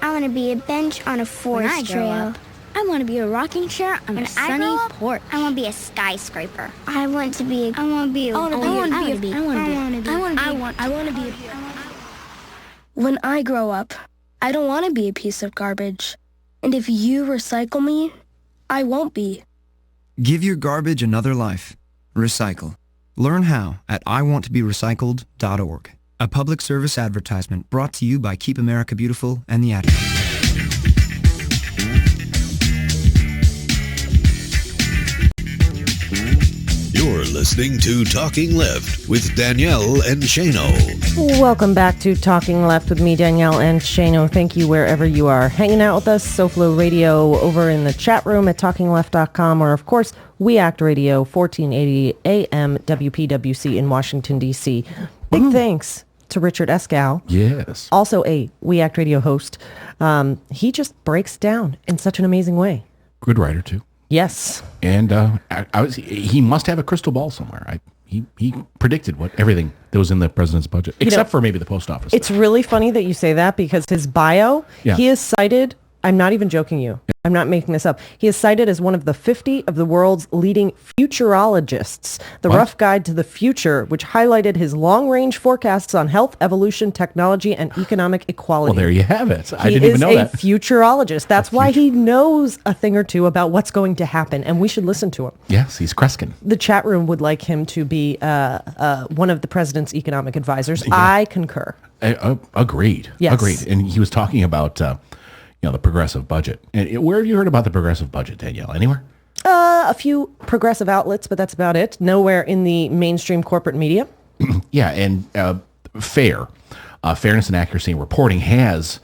I want to be a bench on a forest trail. I want to be a rocking chair on a sunny porch. I want to be a skyscraper. I want to be When I grow up, I don't want to be a piece of garbage. And if you recycle me, I won't be. Give your garbage another life. Recycle. Learn how at iwanttoberecycled.org. A public service advertisement brought to you by Keep America Beautiful and the Advocate. You're listening to Talking Left with Danielle and Shano. Welcome back to Talking Left with me, Danielle and Shano. Thank you wherever you are hanging out with us. SoFlo Radio over in the chat room at TalkingLeft.com, or of course, We Act Radio, 1480 AM WPWC in Washington, D.C. Big thanks to Richard Escow. Yes. Also a We Act Radio host. He just breaks down in such an amazing way. Good writer, too. Yes. And he must have a crystal ball somewhere. He predicted everything that was in the president's budget, except for maybe the post office. It's really funny that you say that, because his bio, he is cited, I'm not even joking you, I'm not making this up, he is cited as one of the 50 of the world's leading futurologists. The Rough Guide to the Future, which highlighted his long-range forecasts on health, evolution, technology, and economic equality. Well, there you have it. I didn't even know that. He is a futurologist. That's why he knows a thing or two about what's going to happen, and we should listen to him. Yes, he's Kreskin. The chat room would like him to be one of the president's economic advisors. Yeah. I concur. Agreed. Yes. Agreed. And he was talking about the progressive budget. And where have you heard about the progressive budget, Danielle? Anywhere? A few progressive outlets, but that's about it. Nowhere in the mainstream corporate media. Yeah, and Fairness and Accuracy in Reporting has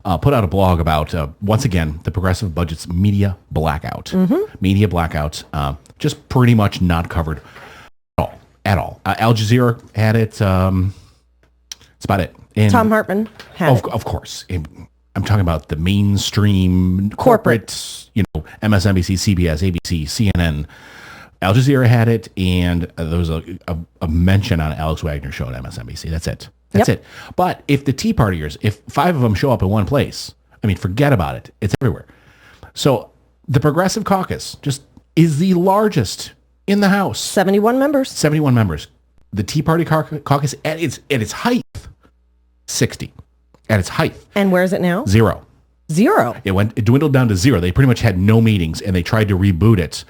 put out a blog about, once again, the progressive budget's media blackout. Mm-hmm. Media blackout, just pretty much not covered at all. Al Jazeera had it. That's about it. And Tom Hartman had it. Of course. I'm talking about the mainstream corporate, MSNBC, CBS, ABC, CNN. Al Jazeera had it, and there was a mention on Alex Wagner's show at MSNBC. That's it. That's it. But if the Tea Partiers, if 5 of them show up in one place, forget about it. It's everywhere. So the Progressive Caucus just is the largest in the House. 71 members. 71 members. The Tea Party caucus at its height, 60. At its height. And where is it now? 0. It dwindled down to 0. They pretty much had no meetings, and they tried to reboot it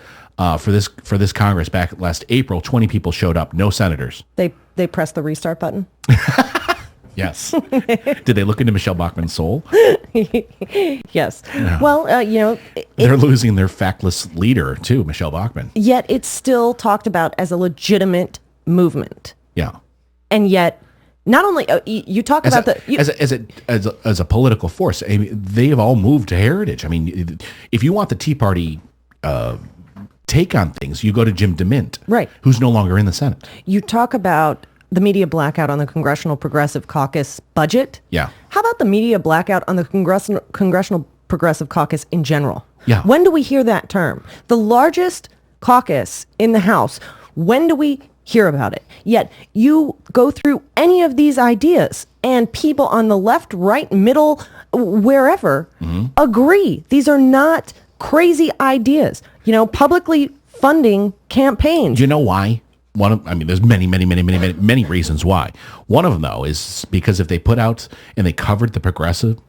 for this Congress back last April. 20 people showed up, no senators. They pressed the restart button. Yes. Did they look into Michelle Bachmann's soul? Yes. No. Well, they're losing their factless leader too, Michelle Bachmann. Yet it's still talked about as a legitimate movement. Yeah. And yet, not only you talk about as a political force, they have all moved to heritage. If you want the Tea Party take on things, you go to Jim DeMint, right? Who's no longer in the Senate. You talk about the media blackout on the Congressional Progressive Caucus budget. Yeah. How about the media blackout on the Congressional Progressive Caucus in general? Yeah. When do we hear that term? The largest caucus in the House. When do we hear about it? Yet you go through any of these ideas and people on the left, right, middle, wherever agree. These are not crazy ideas. Publicly funding campaigns. Do you know why? There's many reasons why. One of them, though, is because if they put out and they covered the progressive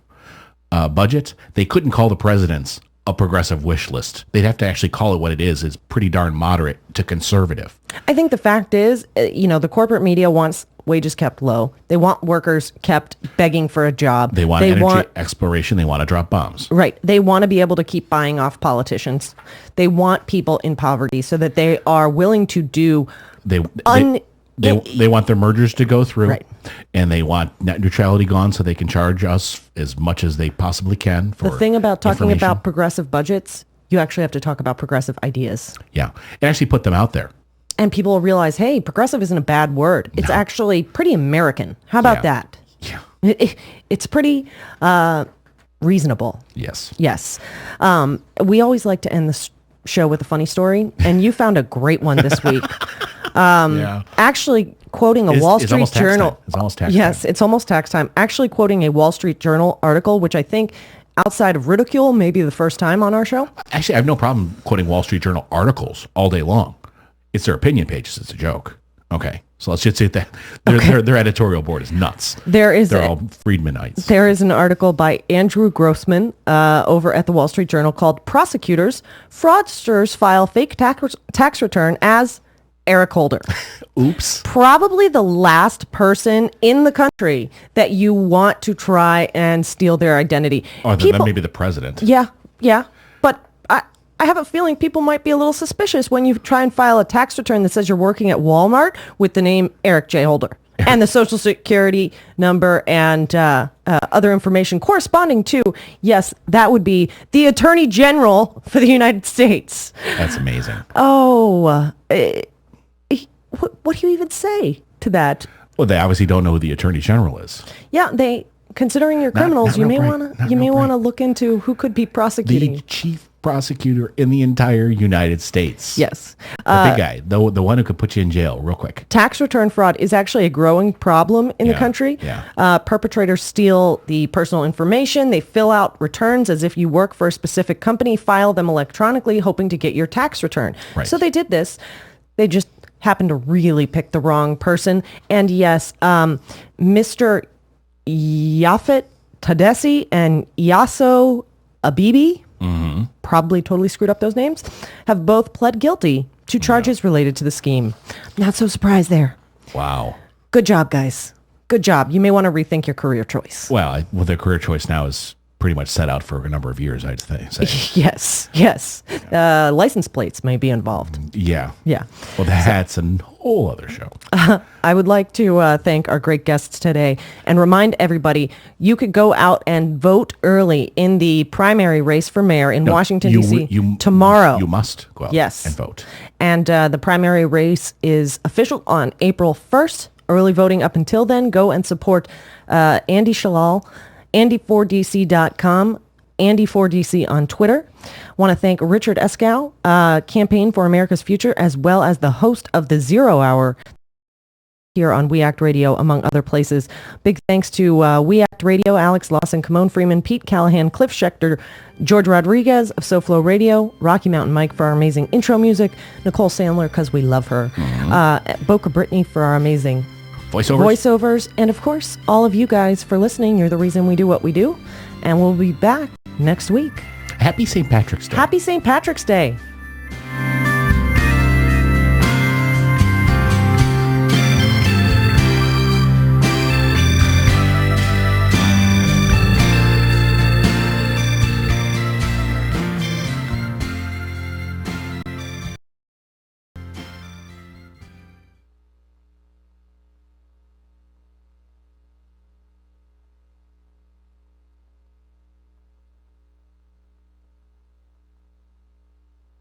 budget, they couldn't call the president's a progressive wish list. They'd have to actually call it what it is. It's pretty darn moderate to conservative. I think the fact is, the corporate media wants wages kept low. They want workers kept begging for a job. They want energy exploration. They want to drop bombs. Right. They want to be able to keep buying off politicians. They want people in poverty so that they are willing to do... They want their mergers to go through, right. And they want net neutrality gone so they can charge us as much as they possibly can for the thing about talking about progressive budgets, you actually have to talk about progressive ideas. Yeah, and actually put them out there. And people will realize, hey, progressive isn't a bad word. It's actually pretty American. How about that? Yeah. It's pretty reasonable. Yes. Yes. We always like to end show with a funny story, and you found a great one this week. Actually quoting a Wall Street Journal. It's almost tax time. Yes, it's almost tax time. Actually quoting a Wall Street Journal article, which I think outside of ridicule, maybe the first time on our show. Actually, I have no problem quoting Wall Street Journal articles all day long. It's their opinion pages. It's a joke. Okay. So let's just say that their editorial board is nuts. They're all Friedmanites. There is an article by Andrew Grossman over at the Wall Street Journal called "Prosecutors, Fraudsters File Fake Tax Return as Eric Holder." Oops. Probably the last person in the country that you want to try and steal their identity. Or then maybe the president. Yeah. But I have a feeling people might be a little suspicious when you try and file a tax return that says you're working at Walmart with the name Eric J. Holder and the Social Security number and other information corresponding to, yes, that would be the Attorney General for the United States. That's amazing. Oh, what do you even say to that? Well, they obviously don't know who the Attorney General is. Yeah, considering you're criminals, you may want to look into who could be prosecuting. The chief prosecutor in the entire United States. Yes. The big guy, the one who could put you in jail real quick. Tax return fraud is actually a growing problem in the country. Yeah. Perpetrators steal the personal information. They fill out returns as if you work for a specific company, file them electronically, hoping to get your tax return. Right. So they did this. They just happened to really pick the wrong person. And yes, Mr. Yafet Tadesi and Yaso Abibi, probably totally screwed up those names, have both pled guilty to charges related to the scheme. Not so surprised there. Wow. Good job, guys. Good job. You may want to rethink your career choice. Well, their career choice now is pretty much set out for a number of years, I'd say. Yes. License plates may be involved. Yeah. Yeah. Well, that's a whole other show. I would like to thank our great guests today and remind everybody you could go out and vote early in the primary race for mayor in Washington, D.C. tomorrow. You must go out and vote. And the primary race is official on April 1st. Early voting up until then. Go and support Andy Shalal, Andy4DC.com, Andy4DC on Twitter. Want to thank Richard Eskow, Campaign for America's Future, as well as the host of the 0 Hour here on We Act Radio, among other places. Big thanks to We Act Radio, Alex Lawson, Kimon Freeman, Pete Callahan, Cliff Schechter, George Rodriguez of SoFlo Radio, Rocky Mountain Mike for our amazing intro music, Nicole Sandler, because we love her, Boca Brittany for our amazing voiceovers, and of course, all of you guys for listening. You're the reason we do what we do, and we'll be back next week. Happy St. Patrick's Day. Happy St. Patrick's Day.